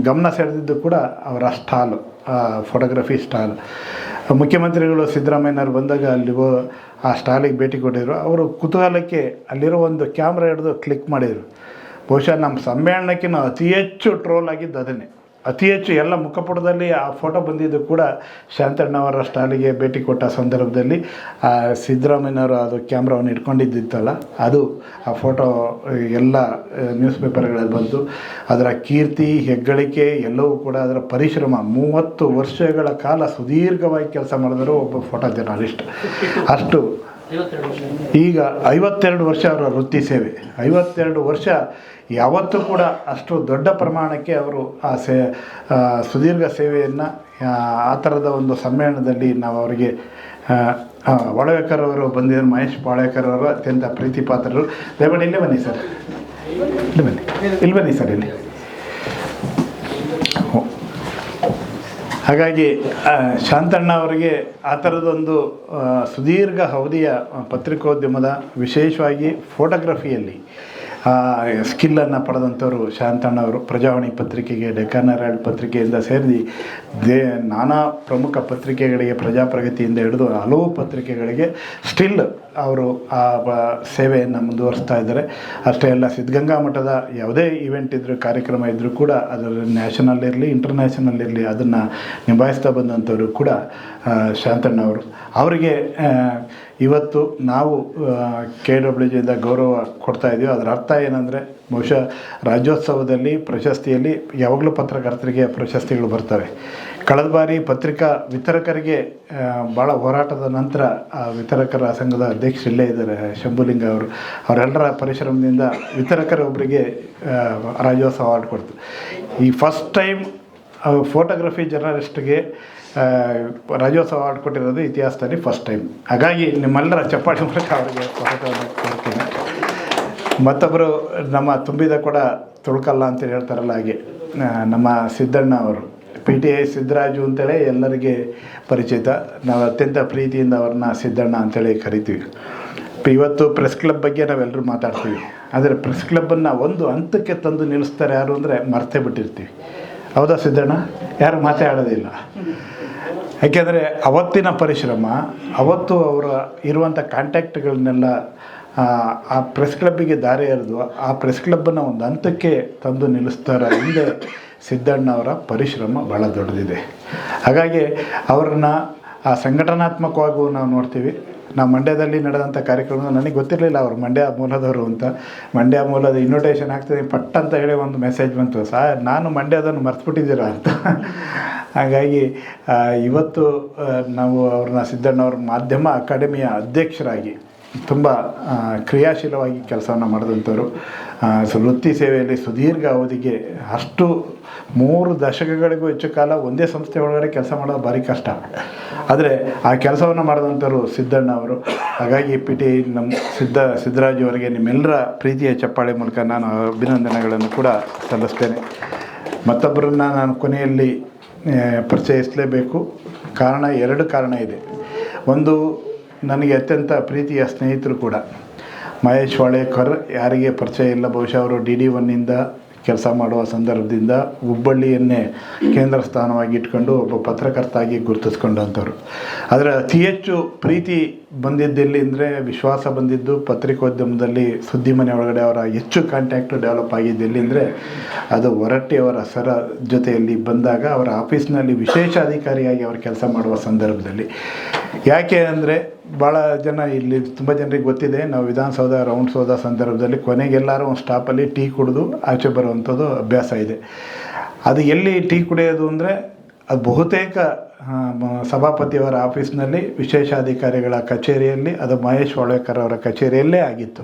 ಗಮನ ಸೆಳೆದಿದ್ದು ಕೂಡ ಅವರ ಸ್ಟಾಲು, ಫೋಟೋಗ್ರಫಿ ಸ್ಟಾಲ್. ಮುಖ್ಯಮಂತ್ರಿಗಳು ಸಿದ್ದರಾಮಯ್ಯನವರು ಬಂದಾಗ ಅಲ್ಲಿಗೋ ಆ ಸ್ಟಾಲಿಗೆ ಭೇಟಿ ಕೊಟ್ಟಿದ್ರು. ಅವರು ಕುತೂಹಲಕ್ಕೆ ಅಲ್ಲಿರೋ ಒಂದು ಕ್ಯಾಮ್ರಾ ಹಿಡಿದು ಕ್ಲಿಕ್ ಮಾಡಿದರು. ಬಹುಶಃ ನಮ್ಮ ಸಮ್ಮೇಳನಕ್ಕಿಂತ ಅತಿ ಹೆಚ್ಚು ಟ್ರೋಲ್ ಆಗಿದ್ದು ಅದನ್ನೇ. ಅತಿ ಹೆಚ್ಚು ಎಲ್ಲ ಮುಖಪುಟದಲ್ಲಿ ಆ ಫೋಟೋ ಬಂದಿದ್ದು ಕೂಡ ಶಾಂತಣ್ಣವರ ಸ್ಟಾಲಿಗೆ ಭೇಟಿ ಕೊಟ್ಟ ಸಂದರ್ಭದಲ್ಲಿ ಸಿದ್ದರಾಮಯ್ಯನವರು ಅದು ಕ್ಯಾಮ್ರಾವನ್ನು ಇಟ್ಕೊಂಡಿದ್ದಿತ್ತಲ್ಲ, ಅದು ಆ ಫೋಟೋ ಎಲ್ಲ ನ್ಯೂಸ್ ಪೇಪರ್ಗಳಲ್ಲಿ ಬಂತು. ಅದರ ಕೀರ್ತಿ ಹೆಗ್ಗಳಿಕೆ ಎಲ್ಲವೂ ಕೂಡ ಅದರ ಪರಿಶ್ರಮ. 30 ವರ್ಷಗಳ ಕಾಲ ಸುದೀರ್ಘವಾಗಿ ಕೆಲಸ ಮಾಡಿದ್ರು ಒಬ್ಬ ಫೋಟೋ ಜರ್ನಲಿಸ್ಟ್. ಅಷ್ಟು ಈಗ 52 ವರ್ಷ ಅವರ ವೃತ್ತಿ ಸೇವೆ. 52 ವರ್ಷ ಯಾವತ್ತೂ ಕೂಡ ಅಷ್ಟು ದೊಡ್ಡ ಪ್ರಮಾಣಕ್ಕೆ ಅವರು ಆ ಸುದೀರ್ಘ ಸೇವೆಯನ್ನು ಆ ಥರದ ಒಂದು ಸಮ್ಮೇಳನದಲ್ಲಿ ನಾವು ಅವರಿಗೆ ಹೊಳವೇಕರ್ ಅವರು ಬಂದಿದ್ದರು. ಮಹೇಶ್ ಪಾಳೇಕರ್ ಅವರು ಅತ್ಯಂತ ಪ್ರೀತಿ ಪಾತ್ರರು. ದಯಮಾಡಿ ಇಲ್ಲೇ ಬನ್ನಿ ಸರ್, ಇಲ್ಲಿ ಬನ್ನಿ ಸರ್, ಇಲ್ಲಿ. ಹಾಗಾಗಿ ಶಾಂತಣ್ಣ ಅವರಿಗೆ ಆ ಥರದೊಂದು ಸುದೀರ್ಘ ಅವಧಿಯ ಪತ್ರಿಕೋದ್ಯಮದ ವಿಶೇಷವಾಗಿ ಫೋಟೋಗ್ರಫಿಯಲ್ಲಿ ಸ್ಕಿಲ್ಲನ್ನು ಪಡೆದಂಥವರು ಶಾಂತಣ್ಣವರು. ಪ್ರಜಾವಾಣಿ ಪತ್ರಿಕೆಗೆ, ಡೆಕ್ಕನ್ ಹೆರಾಲ್ಡ್ ಪತ್ರಿಕೆಯಿಂದ ಸೇರಿ ನಾನಾ ಪ್ರಮುಖ ಪತ್ರಿಕೆಗಳಿಗೆ, ಪ್ರಜಾಪ್ರಗತಿಯಿಂದ ಹಿಡಿದು ಹಲವು ಪತ್ರಿಕೆಗಳಿಗೆ ಸ್ಟಿಲ್ ಅವರು ಆ ಸೇವೆಯನ್ನು ಮುಂದುವರಿಸ್ತಾ ಇದ್ದಾರೆ. ಅಷ್ಟೇ ಅಲ್ಲ, ಸಿದ್ಧಗಂಗಾ ಮಠದ ಯಾವುದೇ ಇವೆಂಟ್ ಇದ್ದರೂ, ಕಾರ್ಯಕ್ರಮ ಇದ್ದರೂ ಕೂಡ ಅದರ ನ್ಯಾಷನಲ್ ಇರಲಿ ಇಂಟರ್ನ್ಯಾಷನಲ್ ಇರಲಿ ಅದನ್ನು ನಿಭಾಯಿಸ್ತಾ ಬಂದಂಥವರು ಕೂಡ ಶಾಂತಣ್ಣವರು. ಅವರಿಗೆ ಇವತ್ತು ನಾವು KWJಯಿಂದ ಗೌರವ ಕೊಡ್ತಾಯಿದ್ದೀವಿ. ಅದರ ಅರ್ಥ ಏನಂದರೆ, ಬಹುಶಃ ರಾಜ್ಯೋತ್ಸವದಲ್ಲಿ ಪ್ರಶಸ್ತಿಯಲ್ಲಿ ಯಾವಾಗಲೂ ಪತ್ರಕರ್ತರಿಗೆ ಪ್ರಶಸ್ತಿಗಳು ಬರ್ತವೆ. ಕಳೆದ ಬಾರಿ ಪತ್ರಿಕಾ ವಿತರಕರಿಗೆ ಭಾಳ ಹೋರಾಟದ ನಂತರ ಆ ವಿತರಕರ ಸಂಘದ ಅಧ್ಯಕ್ಷರು ಇಲ್ಲೇ ಇದ್ದಾರೆ, ಶಂಭುಲಿಂಗ ಅವರು. ಅವರೆಲ್ಲರ ಪರಿಶ್ರಮದಿಂದ ವಿತರಕರೊಬ್ಬರಿಗೆ ರಾಜ್ಯೋತ್ಸವ ಅವಾರ್ಡ್ ಕೊಡ್ತು. ಈ ಫಸ್ಟ್ ಟೈಮ್ ಫೋಟೋಗ್ರಫಿ ಜರ್ನಲಿಸ್ಟ್ಗೆ ರಾಜ್ಯೋತ್ಸವ ಅವಾರ್ಡ್ ಕೊಟ್ಟಿರೋದು ಇತಿಹಾಸದಲ್ಲಿ ಫಸ್ಟ್ ಟೈಮ್. ಹಾಗಾಗಿ ನಿಮ್ಮೆಲ್ಲರ ಚಪ್ಪಾಳೆ ಮೂಲಕ ಅವರಿಗೆ ಸ್ವಾಗತವನ್ನು ಕೊಡ್ತೀನಿ. ಮತ್ತೊಬ್ಬರು ನಮ್ಮ ತುಂಬಿದ ಕೂಡ ತುಳ್ಕಲ್ಲ ಅಂತೇಳಿ ಹೇಳ್ತಾರಲ್ಲ, ಹಾಗೆ ನಮ್ಮ ಸಿದ್ದಣ್ಣ ಅವರು, PTI ಸಿದ್ದರಾಜು ಅಂತೇಳಿ ಎಲ್ಲರಿಗೆ ಪರಿಚಿತ. ನಾವು ಅತ್ಯಂತ ಪ್ರೀತಿಯಿಂದ ಅವ್ರನ್ನ ಸಿದ್ದಣ್ಣ ಅಂತೇಳಿ ಕರಿತೀವಿ. ಇವತ್ತು ಪ್ರೆಸ್ ಕ್ಲಬ್ ಬಗ್ಗೆ ನಾವೆಲ್ಲರೂ ಮಾತಾಡ್ತೀವಿ. ಆದರೆ ಪ್ರೆಸ್ ಕ್ಲಬ್ಬನ್ನು ಒಂದು ಹಂತಕ್ಕೆ ತಂದು ನಿಲ್ಲಿಸ್ತಾರೆ ಯಾರು ಅಂದರೆ ಮರ್ತೇ ಬಿಟ್ಟಿರ್ತೀವಿ. ಹೌದಾ ಸಿದ್ದಣ್ಣ? ಯಾರು ಮಾತಾಡೋದಿಲ್ಲ. ಯಾಕೆಂದರೆ ಅವತ್ತಿನ ಪರಿಶ್ರಮ, ಅವತ್ತು ಅವರ ಇರುವಂಥ ಕಾಂಟ್ಯಾಕ್ಟ್ಗಳನ್ನೆಲ್ಲ ಆ ಪ್ರೆಸ್ ಕ್ಲಬ್ಬಿಗೆ ದಾರಿ ಎರೆದು ಆ ಪ್ರೆಸ್ ಕ್ಲಬ್ಬನ್ನು ಒಂದು ಹಂತಕ್ಕೆ ತಂದು ನಿಲ್ಲಿಸ್ತಾರೆ. ಹಿಂದೆ ಸಿದ್ದಣ್ಣ ಅವರ ಪರಿಶ್ರಮ ಭಾಳ ದೊಡ್ಡದಿದೆ. ಹಾಗಾಗಿ ಅವರನ್ನು ಆ ಸಂಘಟನಾತ್ಮಕವಾಗೂ ನಾವು ನೋಡ್ತೀವಿ. ನಾವು ಮಂಡ್ಯದಲ್ಲಿ ನಡೆದಂಥ ಕಾರ್ಯಕ್ರಮ ನನಗೆ ಗೊತ್ತಿರಲಿಲ್ಲ ಅವರು ಮಂಡ್ಯ ಮೂಲದವರು ಅಂತ. ಮಂಡ್ಯ ಮೂಲದ ಇನ್ವಿಟೇಷನ್ ಹಾಕ್ತೀನಿ ಪಟ್ ಅಂತ ಹೇಳಿ ಒಂದು ಮೆಸೇಜ್ ಬಂತು, ನಾನು ಮಂಡ್ಯದನ್ನು ಮರ್ತ್ಬಿಟ್ಟಿದ್ದೀರಾ ಅಂತ. ಹಾಗಾಗಿ ಇವತ್ತು ನಾವು ಅವ್ರನ್ನ ಸಿದ್ದಣ್ಣವ್ರ ಮಾಧ್ಯಮ ಅಕಾಡೆಮಿಯ ಅಧ್ಯಕ್ಷರಾಗಿ ತುಂಬ ಕ್ರಿಯಾಶೀಲವಾಗಿ ಕೆಲಸವನ್ನು ಮಾಡಿದಂಥವ್ರು. ವೃತ್ತಿ ಸೇವೆಯಲ್ಲಿ ಸುದೀರ್ಘ ಅವಧಿಗೆ ಅಷ್ಟು 3 ದಶಕಗಳಿಗೂ ಹೆಚ್ಚು ಕಾಲ ಒಂದೇ ಸಂಸ್ಥೆ ಒಳಗಡೆ ಕೆಲಸ ಮಾಡೋದು ಭಾರಿ ಕಷ್ಟ. ಆದರೆ ಆ ಕೆಲಸವನ್ನು ಮಾಡಿದಂಥವ್ರು ಸಿದ್ದಣ್ಣ ಅವರು. ಹಾಗಾಗಿ ನಮ್ಮ ಸಿದ್ದರಾಜು ಅವರಿಗೆ ನಿಮ್ಮೆಲ್ಲರ ಪ್ರೀತಿಯ ಚಪ್ಪಾಳೆ ಮೂಲಕ ನಾನು ಅಭಿನಂದನೆಗಳನ್ನು ಕೂಡ ಸಲ್ಲಿಸ್ತೇನೆ. ಮತ್ತೊಬ್ಬರನ್ನು ನಾನು ಕೊನೆಯಲ್ಲಿ ಪರಿಚಯಿಸಲೇಬೇಕು. ಕಾರಣ 2 ಕಾರಣ ಇದೆ. ಒಂದು, ನನಗೆ ಅತ್ಯಂತ ಪ್ರೀತಿಯ ಸ್ನೇಹಿತರು ಕೂಡ ಮಹೇಶ್ ಹೊಳೇಕರ್. ಯಾರಿಗೆ ಪರಿಚಯ ಇಲ್ಲ, ಬಹುಶಃ ಅವರು DD1 ಕೆಲಸ ಮಾಡುವ ಸಂದರ್ಭದಿಂದ ಹುಬ್ಬಳ್ಳಿಯನ್ನೇ ಕೇಂದ್ರ ಸ್ಥಾನವಾಗಿ ಇಟ್ಕೊಂಡು ಒಬ್ಬ ಪತ್ರಕರ್ತಾಗಿ ಗುರುತಿಸ್ಕೊಂಡಂಥವ್ರು. ಆದರೆ ಅತಿ ಹೆಚ್ಚು ಪ್ರೀತಿ ಬಂದಿದ್ದೆಲ್ಲಿ ಅಂದರೆ, ವಿಶ್ವಾಸ ಬಂದಿದ್ದು ಪತ್ರಿಕೋದ್ಯಮದಲ್ಲಿ ಸುದ್ದಿ ಮನೆ ಒಳಗಡೆ ಅವರ ಹೆಚ್ಚು ಕಾಂಟ್ಯಾಕ್ಟು ಡೆವಲಪ್ ಆಗಿದ್ದೆಲ್ಲಿ ಅಂದರೆ, ಅದು ಹೊರಟ್ಟಿಯವರ ಸರ ಜೊತೆಯಲ್ಲಿ ಬಂದಾಗ ಅವರ ಆಫೀಸ್ನಲ್ಲಿ ವಿಶೇಷ ಅಧಿಕಾರಿಯಾಗಿ ಅವರು ಕೆಲಸ ಮಾಡುವ ಸಂದರ್ಭದಲ್ಲಿ. ಯಾಕೆ ಅಂದರೆ, ಭಾಳ ಜನ ಇಲ್ಲಿ ತುಂಬ ಜನರಿಗೆ ಗೊತ್ತಿದೆ, ನಾವು ವಿಧಾನಸೌಧ ರೌಂಡ್ಸ್ ಹೋದ ಸಂದರ್ಭದಲ್ಲಿ ಕೊನೆಗೆಲ್ಲರೂ ಒಂದು ಸ್ಟಾಪಲ್ಲಿ ಟೀ ಕುಡಿದು ಆಚೆ ಬರುವಂಥದ್ದು ಅಭ್ಯಾಸ ಇದೆ. ಅದು ಎಲ್ಲಿ ಟೀ ಕುಡಿಯೋದು ಅಂದರೆ, ಅದು ಬಹುತೇಕ ಸಭಾಪತಿಯವರ ಆಫೀಸ್ನಲ್ಲಿ ವಿಶೇಷ ಅಧಿಕಾರಿಗಳ ಕಚೇರಿಯಲ್ಲಿ, ಅದು ಮಹೇಶ್ ಹೊಳೇಕರ್ ಅವರ ಕಚೇರಿಯಲ್ಲೇ ಆಗಿತ್ತು.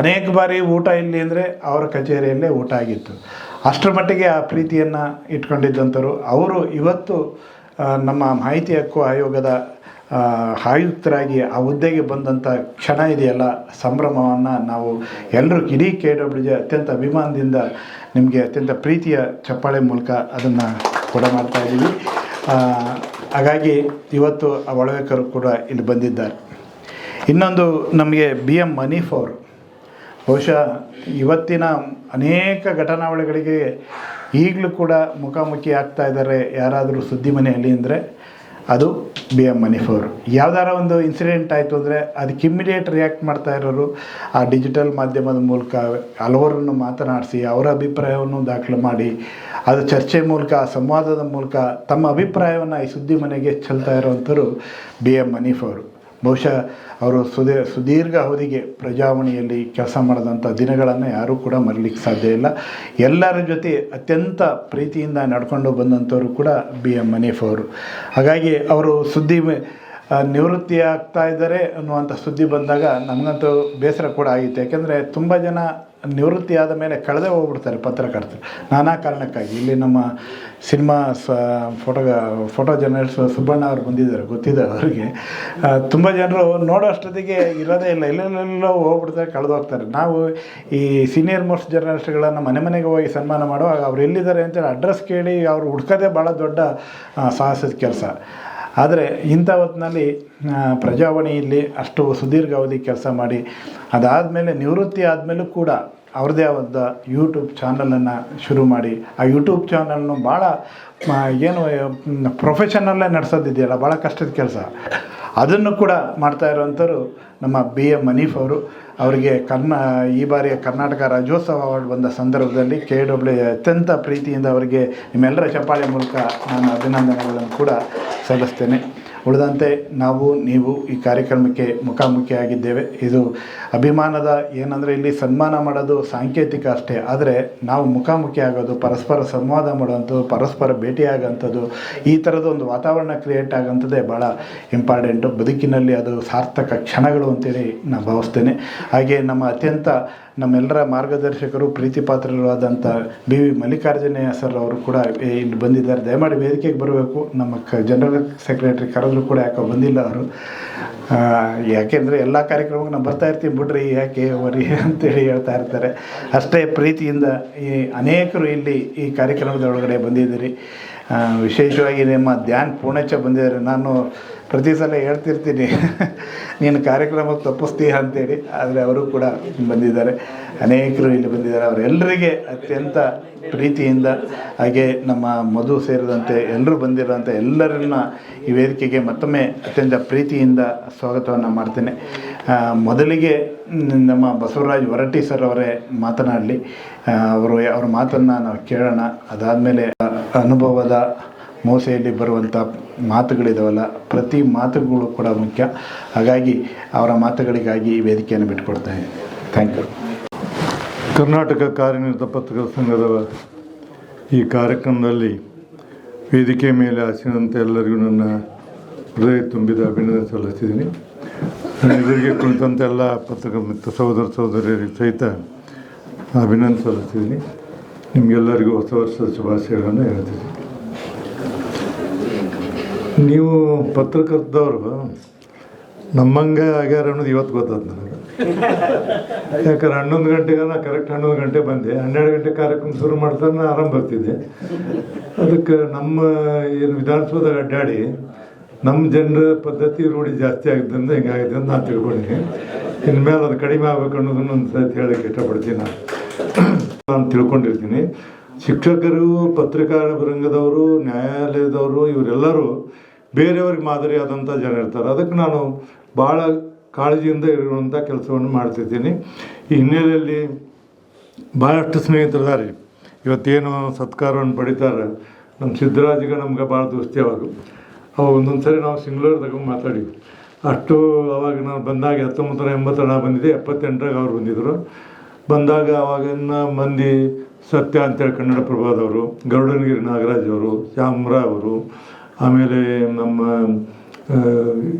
ಅನೇಕ ಬಾರಿ ಊಟ ಇಲ್ಲಿ ಅಂದರೆ ಅವರ ಕಚೇರಿಯಲ್ಲೇ ಊಟ ಆಗಿತ್ತು. ಅಷ್ಟರ ಮಟ್ಟಿಗೆ ಆ ಪ್ರೀತಿಯನ್ನು ಇಟ್ಕೊಂಡಿದ್ದಂಥವ್ರು ಅವರು. ಇವತ್ತು ನಮ್ಮ ಮಾಹಿತಿ ಹಕ್ಕು ಆಯೋಗದ ಆಯುಕ್ತರಾಗಿ ಆ ಹುದ್ದೆಗೆ ಬಂದಂಥ ಕ್ಷಣ ಇದೆಯಲ್ಲ, ಸಂಭ್ರಮವನ್ನು ನಾವು ಎಲ್ಲರೂ ಇಡೀ KWJ ಅತ್ಯಂತ ಅಭಿಮಾನದಿಂದ ನಿಮಗೆ ಅತ್ಯಂತ ಪ್ರೀತಿಯ ಚಪ್ಪಾಳೆ ಮೂಲಕ ಅದನ್ನು ಕೂಡ ಮಾಡ್ತಾಯಿದ್ದೀವಿ. ಹಾಗಾಗಿ ಇವತ್ತು ಆ ಹೊಳೇಕರ್ ಕೂಡ ಇಲ್ಲಿ ಬಂದಿದ್ದಾರೆ. ಇನ್ನೊಂದು, ನಮಗೆ BM ಮನೀಫ್ ಅವರು ಬಹುಶಃ ಇವತ್ತಿನ ಅನೇಕ ಘಟನಾವಳಿಗಳಿಗೆ ಈಗಲೂ ಕೂಡ ಮುಖಾಮುಖಿ ಆಗ್ತಾ ಇದ್ದಾರೆ ಯಾರಾದರೂ ಸುದ್ದಿ ಮನೆಯಲ್ಲಿ ಅಂದರೆ ಅದು BM ಮನೀಫ್ ಅವರು. ಯಾವುದಾರ ಒಂದು ಇನ್ಸಿಡೆಂಟ್ ಆಯಿತು ಅಂದರೆ ಅದಕ್ಕೆ ಇಮ್ಮಿಡಿಯೇಟ್ ರಿಯಾಕ್ಟ್ ಮಾಡ್ತಾ ಇರೋರು. ಆ ಡಿಜಿಟಲ್ ಮಾಧ್ಯಮದ ಮೂಲಕ ಹಲವರನ್ನು ಮಾತನಾಡಿಸಿ ಅವರ ಅಭಿಪ್ರಾಯವನ್ನು ದಾಖಲು ಮಾಡಿ, ಅದು ಚರ್ಚೆ ಮೂಲಕ, ಸಂವಾದದ ಮೂಲಕ ತಮ್ಮ ಅಭಿಪ್ರಾಯವನ್ನು ಈ ಸುದ್ದಿ ಮನೆಗೆ ಚೆಲ್ತಾ ಇರೋವಂಥವ್ರು BM ಮನೀಫ್ ಅವರು. ಬಹುಶಃ ಅವರು ಸುದೀರ್ಘ ಅವಧಿಗೆ ಪ್ರಜಾವಾಣಿಯಲ್ಲಿ ಕೆಲಸ ಮಾಡಿದಂಥ ದಿನಗಳನ್ನು ಯಾರೂ ಕೂಡ ಮರೀಲಿಕ್ಕೆ ಸಾಧ್ಯ ಇಲ್ಲ. ಎಲ್ಲರ ಜೊತೆ ಅತ್ಯಂತ ಪ್ರೀತಿಯಿಂದ ನಡ್ಕೊಂಡು ಬಂದಂಥವರು ಕೂಡ BM ಮನೀಫ್ ಅವರು. ಹಾಗಾಗಿ ಅವರು ನಿವೃತ್ತಿ ಆಗ್ತಾ ಇದ್ದಾರೆ ಅನ್ನುವಂಥ ಸುದ್ದಿ ಬಂದಾಗ ನಮಗಂತೂ ಬೇಸರ ಕೂಡ ಆಗಿತ್ತು. ಯಾಕೆಂದರೆ ತುಂಬ ಜನ ನಿವೃತ್ತಿ ಆದ ಮೇಲೆ ಕಳೆದೇ ಹೋಗ್ಬಿಡ್ತಾರೆ ಪತ್ರಕರ್ತರು, ನಾನಾ ಕಾರಣಕ್ಕಾಗಿ. ಇಲ್ಲಿ ನಮ್ಮ ಸಿನಿಮಾ ಫೋಟೋ ಜರ್ನಲಿಸ್ಟ್ ಸುಬ್ಬಣ್ಣ ಅವರು ಬಂದಿದ್ದಾರೆ, ಗೊತ್ತಿದೆ ಅವರಿಗೆ. ತುಂಬ ಜನರು ನೋಡೋ ಅಷ್ಟೊತ್ತಿಗೆ ಇರೋದೇ ಇಲ್ಲ, ಎಲ್ಲೆಲ್ಲೆಲ್ಲೋ ಹೋಗ್ಬಿಡ್ತಾರೆ, ಕಳೆದು ಹೋಗ್ತಾರೆ. ನಾವು ಈ ಸೀನಿಯರ್ ಮೋಸ್ಟ್ ಜರ್ನಲಿಸ್ಟ್ಗಳನ್ನು ಮನೆಗೆ ಹೋಗಿ ಸನ್ಮಾನ ಮಾಡುವಾಗ ಅವ್ರು ಎಲ್ಲಿದ್ದಾರೆ ಅಂತೇಳಿ ಅಡ್ರೆಸ್ ಕೇಳಿ ಅವ್ರು ಹುಡ್ಕೋದೇ ಭಾಳ ದೊಡ್ಡ ಸಾಹಸದ ಕೆಲಸ. ಆದರೆ ಇಂಥ ಹೊತ್ತಿನಲ್ಲಿ ಪ್ರಜಾವಾಣಿಯಲ್ಲಿ ಅಷ್ಟು ಸುದೀರ್ಘ ಅವಧಿ ಕೆಲಸ ಮಾಡಿ, ಅದಾದಮೇಲೆ ನಿವೃತ್ತಿ ಆದಮೇಲೂ ಕೂಡ ಅವ್ರದ್ದೇ ಆದ ಯೂಟ್ಯೂಬ್ ಚಾನಲನ್ನು ಶುರು ಮಾಡಿ, ಆ ಯೂಟ್ಯೂಬ್ ಚಾನಲ್ನು ಭಾಳ ಏನು ಪ್ರೊಫೆಷನಲ್ಲೇ ನಡೆಸೋದಿದೆಯಲ್ಲ, ಭಾಳ ಕಷ್ಟದ ಕೆಲಸ. ಅದನ್ನು ಕೂಡ ಮಾಡ್ತಾ ಇರೋವಂಥವ್ರು ನಮ್ಮ BM ಮನೀಫ್ ಅವರು. ಅವರಿಗೆ ಈ ಬಾರಿಯ ಕರ್ನಾಟಕ ರಾಜ್ಯೋತ್ಸವ ಅವಾರ್ಡ್ ಬಂದ ಸಂದರ್ಭದಲ್ಲಿ KWJ ಅತ್ಯಂತ ಪ್ರೀತಿಯಿಂದ ಅವರಿಗೆ ನಿಮ್ಮೆಲ್ಲರ ಚಪ್ಪಾಳೆ ಮೂಲಕ ನಾನು ಅಭಿನಂದನೆಗಳನ್ನು ಕೂಡ ಸಲ್ಲಿಸ್ತೇನೆ. ಉಳಿದಂತೆ ನೀವು ಈ ಕಾರ್ಯಕ್ರಮಕ್ಕೆ ಮುಖಾಮುಖಿಯಾಗಿದ್ದೇವೆ. ಇದು ಅಭಿಮಾನದ ಏನಂದರೆ, ಇಲ್ಲಿ ಸನ್ಮಾನ ಮಾಡೋದು ಸಾಂಕೇತಿಕ ಅಷ್ಟೇ, ಆದರೆ ನಾವು ಮುಖಾಮುಖಿ ಆಗೋದು, ಪರಸ್ಪರ ಸಂವಾದ ಮಾಡೋವಂಥದ್ದು, ಪರಸ್ಪರ ಭೇಟಿಯಾಗೋಂಥದ್ದು, ಈ ಥರದ ಒಂದು ವಾತಾವರಣ ಕ್ರಿಯೇಟ್ ಆಗೋಂಥದ್ದೇ ಭಾಳ ಇಂಪಾರ್ಟೆಂಟು. ಬದುಕಿನಲ್ಲಿ ಅದು ಸಾರ್ಥಕ ಕ್ಷಣಗಳು ಅಂತೇಳಿ ನಾನು ಭಾವಿಸ್ತೇನೆ. ಹಾಗೆ ನಮ್ಮೆಲ್ಲರ ಮಾರ್ಗದರ್ಶಕರು, ಪ್ರೀತಿ ಪಾತ್ರರಾದಂಥ BV ಮಲ್ಲಿಕಾರ್ಜುನಯ್ಯ ಸರ್ ಅವರು ಕೂಡ ಇಲ್ಲಿ ಬಂದಿದ್ದಾರೆ. ದಯಮಾಡಿ ವೇದಿಕೆಗೆ ಬರಬೇಕು. ನಮ್ಮ ಜನರಲ್ ಸೆಕ್ರೆಟರಿ ಕರೆದ್ರು ಕೂಡ ಯಾಕೋ ಬಂದಿಲ್ಲ ಅವರು. ಯಾಕೆಂದರೆ ಎಲ್ಲ ಕಾರ್ಯಕ್ರಮಕ್ಕೆ ನಾವು ಬರ್ತಾಯಿರ್ತೀವಿ ಬಿಡ್ರಿ, ಯಾಕೆ ವರಿ ಅಂತೇಳಿ ಹೇಳ್ತಾ ಇರ್ತಾರೆ. ಅಷ್ಟೇ ಪ್ರೀತಿಯಿಂದ ಈ ಅನೇಕರು ಇಲ್ಲಿ ಈ ಕಾರ್ಯಕ್ರಮದ ಒಳಗಡೆ ಬಂದಿದ್ದೀರಿ. ವಿಶೇಷವಾಗಿ ನಿಮ್ಮ ಧ್ಯಾನ್ ಪೂರ್ಣಚ್ಚ ಬಂದಿದ್ದಾರೆ. ನಾನು ಪ್ರತಿ ಸಲ ಹೇಳ್ತಿರ್ತೀನಿ ನೀನು ಕಾರ್ಯಕ್ರಮಕ್ಕೆ ತಪ್ಪಿಸ್ತೀಯ ಅಂತೇಳಿ, ಆದರೆ ಅವರು ಕೂಡ ಬಂದಿದ್ದಾರೆ. ಅನೇಕರು ಇಲ್ಲಿ ಬಂದಿದ್ದಾರೆ. ಅವರೆಲ್ಲರಿಗೆ ಅತ್ಯಂತ ಪ್ರೀತಿಯಿಂದ, ಹಾಗೆ ನಮ್ಮ ಮಧು ಸೇರಿದಂತೆ ಎಲ್ಲರೂ ಬಂದಿರೋಂಥ ಎಲ್ಲರನ್ನ ಈ ವೇದಿಕೆಗೆ ಮತ್ತೊಮ್ಮೆ ಅತ್ಯಂತ ಪ್ರೀತಿಯಿಂದ ಸ್ವಾಗತವನ್ನು ಮಾಡ್ತೇನೆ. ಮೊದಲಿಗೆ ನಮ್ಮ ಬಸವರಾಜ್ ಹೊರಟ್ಟಿ ಸರ್ ಅವರೇ ಮಾತನಾಡಲಿ. ಅವ್ರ ಮಾತನ್ನು ನಾವು ಕೇಳೋಣ. ಅದಾದಮೇಲೆ ಅನುಭವದ ಮೋಸೆಯಲ್ಲಿ ಬರುವಂಥ ಮಾತುಗಳಿದಾವಲ್ಲ, ಪ್ರತಿ ಮಾತುಗಳು ಕೂಡ ಮುಖ್ಯ. ಹಾಗಾಗಿ ಅವರ ಮಾತುಗಳಿಗಾಗಿ ಈ ವೇದಿಕೆಯನ್ನು ಬಿಟ್ಟುಕೊಡ್ತಾ ಇದ್ದೀನಿ. Thank you. ಕರ್ನಾಟಕ ಕಾರ್ಯನಿರತ ಪತ್ರಕರ್ತರ ಸಂಘದ ಈ ಕಾರ್ಯಕ್ರಮದಲ್ಲಿ ವೇದಿಕೆ ಮೇಲೆ ಆಸೀನಂತ ಎಲ್ಲರಿಗೂ ನನ್ನ ಹೃದಯ ತುಂಬಿದ ಅಭಿನಂದನೆ ಸಲ್ಲಿಸ್ತಿದ್ದೀನಿ. ನನ್ನ ಎದುರಿಗೆ ಕುಳಿತಂಥ ಎಲ್ಲ ಪತ್ರಕರ್ತ ಮಿತ್ರ ಸಹೋದರ ಸಹೋದರಿಯರಿಗೆ ಸಹಿತ ಅಭಿನಂದನೆ ಸಲ್ಲಿಸ್ತಿದ್ದೀನಿ. ನಿಮಗೆಲ್ಲರಿಗೂ ಹೊಸ ವರ್ಷದ ಶುಭಾಶಯಗಳನ್ನು ಹೇಳ್ತಿದ್ದೀನಿ. ನೀವು ಪತ್ರಕರ್ತದವರು ನಮ್ಮಂಗೆ ಆಗ್ಯಾರ ಅನ್ನೋದು ಇವತ್ತು ಗೊತ್ತಾದ ನನಗೆ. ಯಾಕಂದ್ರೆ 11 ಗಂಟೆಗೆ ನಾ ಕರೆಕ್ಟ್ 11 ಗಂಟೆ ಬಂದೆ. 12 ಗಂಟೆ ಕಾರ್ಯಕ್ರಮ ಶುರು ಮಾಡ್ತಾರೆ, ನಾನು ಆರಂಭ ಬರ್ತಿದ್ದೆ. ಅದಕ್ಕೆ ನಮ್ಮ ಏನು ವಿಧಾನಸೌಧದಾಗ ಅಡ್ಡಾಡಿ ನಮ್ಮ ಜನರ ಪದ್ಧತಿ ರೂಢಿ ಜಾಸ್ತಿ ಆಗಿದ್ದರಿಂದ ಹಿಂಗಾಗಿದೆ ಅಂತ ನಾನು ತಿಳ್ಕೊಂಡಿದ್ದೀನಿ. ಇನ್ಮೇಲೆ ಅದು ಕಡಿಮೆ ಆಗ್ಬೇಕು ಅನ್ನೋದನ್ನು ಒಂದು ಸತಿ ಹೇಳೋಕ್ಕೆ ಇಷ್ಟಪಡ್ತೀನಿ. ನಾನು ತಿಳ್ಕೊಂಡಿರ್ತೀನಿ, ಶಿಕ್ಷಕರು, ಪತ್ರಿಕಾರಂಗದವರು, ರಂಗದವರು, ನ್ಯಾಯಾಲಯದವರು ಇವರೆಲ್ಲರೂ ಬೇರೆಯವ್ರಿಗೆ ಮಾದರಿಯಾದಂಥ ಜನ ಇರ್ತಾರೆ. ಅದಕ್ಕೆ ನಾನು ಭಾಳ ಕಾಳಜಿಯಿಂದ ಇರುವಂಥ ಕೆಲಸವನ್ನು ಮಾಡ್ತಿದ್ದೀನಿ. ಈ ಹಿನ್ನೆಲೆಯಲ್ಲಿ ಭಾಳಷ್ಟು ಸ್ನೇಹಿತರಿದ್ದಾರೆ. ಇವತ್ತೇನು ಸತ್ಕಾರವನ್ನು ಪಡಿತಾರೆ, ನಮ್ಮ ಸಿದ್ದರಾಜಿಗೆ ನಮ್ಗೆ ಭಾಳ ದೋಸ್ತಿ ಅವಾಗ. ಅವಾಗ ಒಂದೊಂದು ಸರಿ ನಾವು ಸಿಂಗ್ಳೂರ್ದಾಗ ಮಾತಾಡಿದ್ವಿ. ಅಷ್ಟು ಅವಾಗ ನಾನು ಬಂದಾಗ 1980 ನಾ ಬಂದಿದ್ದೆ, 78ರಾಗ ಅವ್ರು ಬಂದಿದ್ದರು. ಬಂದಾಗ ಅವಾಗಿನ ಮಂದಿ ಸತ್ಯ ಅಂತೇಳಿ ಕನ್ನಡ ಪ್ರಭಾದವರು, ಗರುಡನಗಿರಿ ನಾಗರಾಜ್ ಅವರು, ಶ್ಯಾಮರಾವ್ ಅವರು, ಆಮೇಲೆ ನಮ್ಮ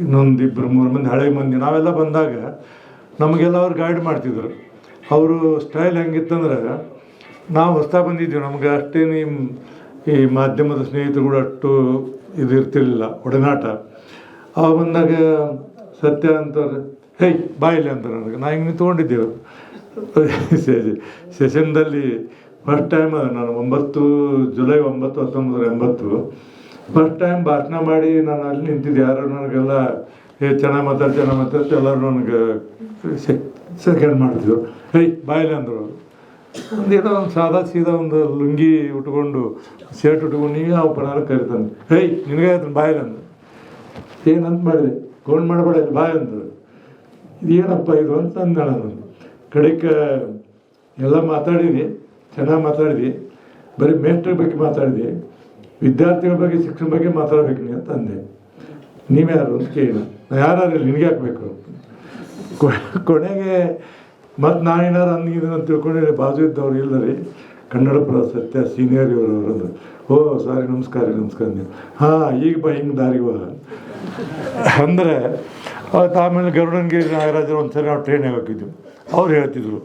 ಇನ್ನೊಂದು 2-3 ಮಂದಿ ಹಳೆ ಮಂದಿ ನಾವೆಲ್ಲ ಬಂದಾಗ ನಮಗೆಲ್ಲ ಅವ್ರು ಗೈಡ್ ಮಾಡ್ತಿದ್ರು. ಅವರು ಸ್ಟೈಲ್ ಹೆಂಗಿತ್ತಂದ್ರೆ, ನಾವು ಹೊಸ್ತಾ ಬಂದಿದ್ದೀವಿ, ನಮ್ಗೆ ಅಷ್ಟೇನು ಈ ಮಾಧ್ಯಮದ ಸ್ನೇಹಿತರುಗಳು ಅಷ್ಟು ಇದು ಇರ್ತಿರ್ಲಿಲ್ಲ, ಒಡನಾಟ. ಅವಾಗ ಬಂದಾಗ ಸತ್ಯ ಅಂತಾರೆ, ಹೇಯ್ ಬಾಯಿಲೆ ಅಂತ ನನಗೆ. ನಾ ಹಿಂಗೆ ತೊಗೊಂಡಿದ್ದೇವೆ ಸೆಷನ್ದಲ್ಲಿ ಫಸ್ಟ್ ಟೈಮ್. ನಾನು 9 ಜುಲೈ 9, 1980 ಫಸ್ಟ್ ಟೈಮ್ ಭಾಷಣ ಮಾಡಿ ನಾನು ಅಲ್ಲಿ ನಿಂತಿದ್ದೆ. ಯಾರು ನನಗೆಲ್ಲ ಚೆನ್ನಾಗಿ ಮಾತಾಡ್ತು ಎಲ್ಲರೂ ನನಗೆ ಸೆಕೆಂಡ್ ಮಾಡ್ತಿದ್ರು. ಹೇಯ್ ಬಾಯಿಲೆ ಅಂದರು. ಒಂದೇನೋ ಒಂದು ಸಾದಾ ಸೀದಾ ಒಂದು ಲುಂಗಿ ಉಟ್ಕೊಂಡು ಶರ್ಟ್ ಉಟ್ಕೊಂಡು ನೀವೇ ಯಾವ ಪಣಾರ ಕರಿತಾನೆ. ಹೇಯ್ ನಿನಗೆ ಆಯ್ತು ಬಾಯಿಲೆ ಅಂದರು. ಏನಂತ ಮಾಡಿದೆ, ಗೋಣ್ ಮಾಡಬೇಡ ಇಲ್ಲಿ ಬಾಯ್ ಅಂದರು. ಇದೇನಪ್ಪ ಇದು ಅಂತ ಅಂದ. ನಾನು ಕಡೆಗೆ ಎಲ್ಲ ಮಾತಾಡಿದ್ವಿ, ಚೆನ್ನಾಗಿ ಮಾತಾಡಿದ್ವಿ. ಬರೀ ಮೇಸ್ಟ್ರ ಬಗ್ಗೆ ಮಾತಾಡಿದ್ವಿ, ವಿದ್ಯಾರ್ಥಿಗಳ ಬಗ್ಗೆ, ಶಿಕ್ಷಣ ಬಗ್ಗೆ ಮಾತಾಡಬೇಕು ನೀ ಅಂತ ಅಂದೆ. ನೀವ್ಯಾರು ಅಂತ ಕೇಳಿದ. ನಾ ಯಾರು ನಿನಗೆ ಹಾಕಬೇಕು. ಕೊನೆಗೆ ಮತ್ತು ನಾನೇನಾರು ಅಂದಿದ್ದೀನಿ ತಿಳ್ಕೊಂಡಿದ್ದೆ. ಬಾಜು ಇದ್ದವ್ರು ಇಲ್ಲ ರೀ, ಕನ್ನಡಪುರ ಸತ್ಯ ಸೀನಿಯರ್ ಇವರವರು. ಓ ಸಾರಿ, ನಮಸ್ಕಾರ ನೀವು. ಹಾಂ ಈಗ ಬಾ, ಹಿಂಗೆ ದಾರಿವ ಅಂದರೆ ಅವತ್ತು. ಆಮೇಲೆ ಗರುಡನಗಿರಿ ನಾಗರಾಜರು ಒಂದು ಸರಿ ನಾವು ಟ್ರೈನಿಗೆ ಹೋಗಿದ್ವಿ. ಅವ್ರು ಹೇಳ್ತಿದ್ರು,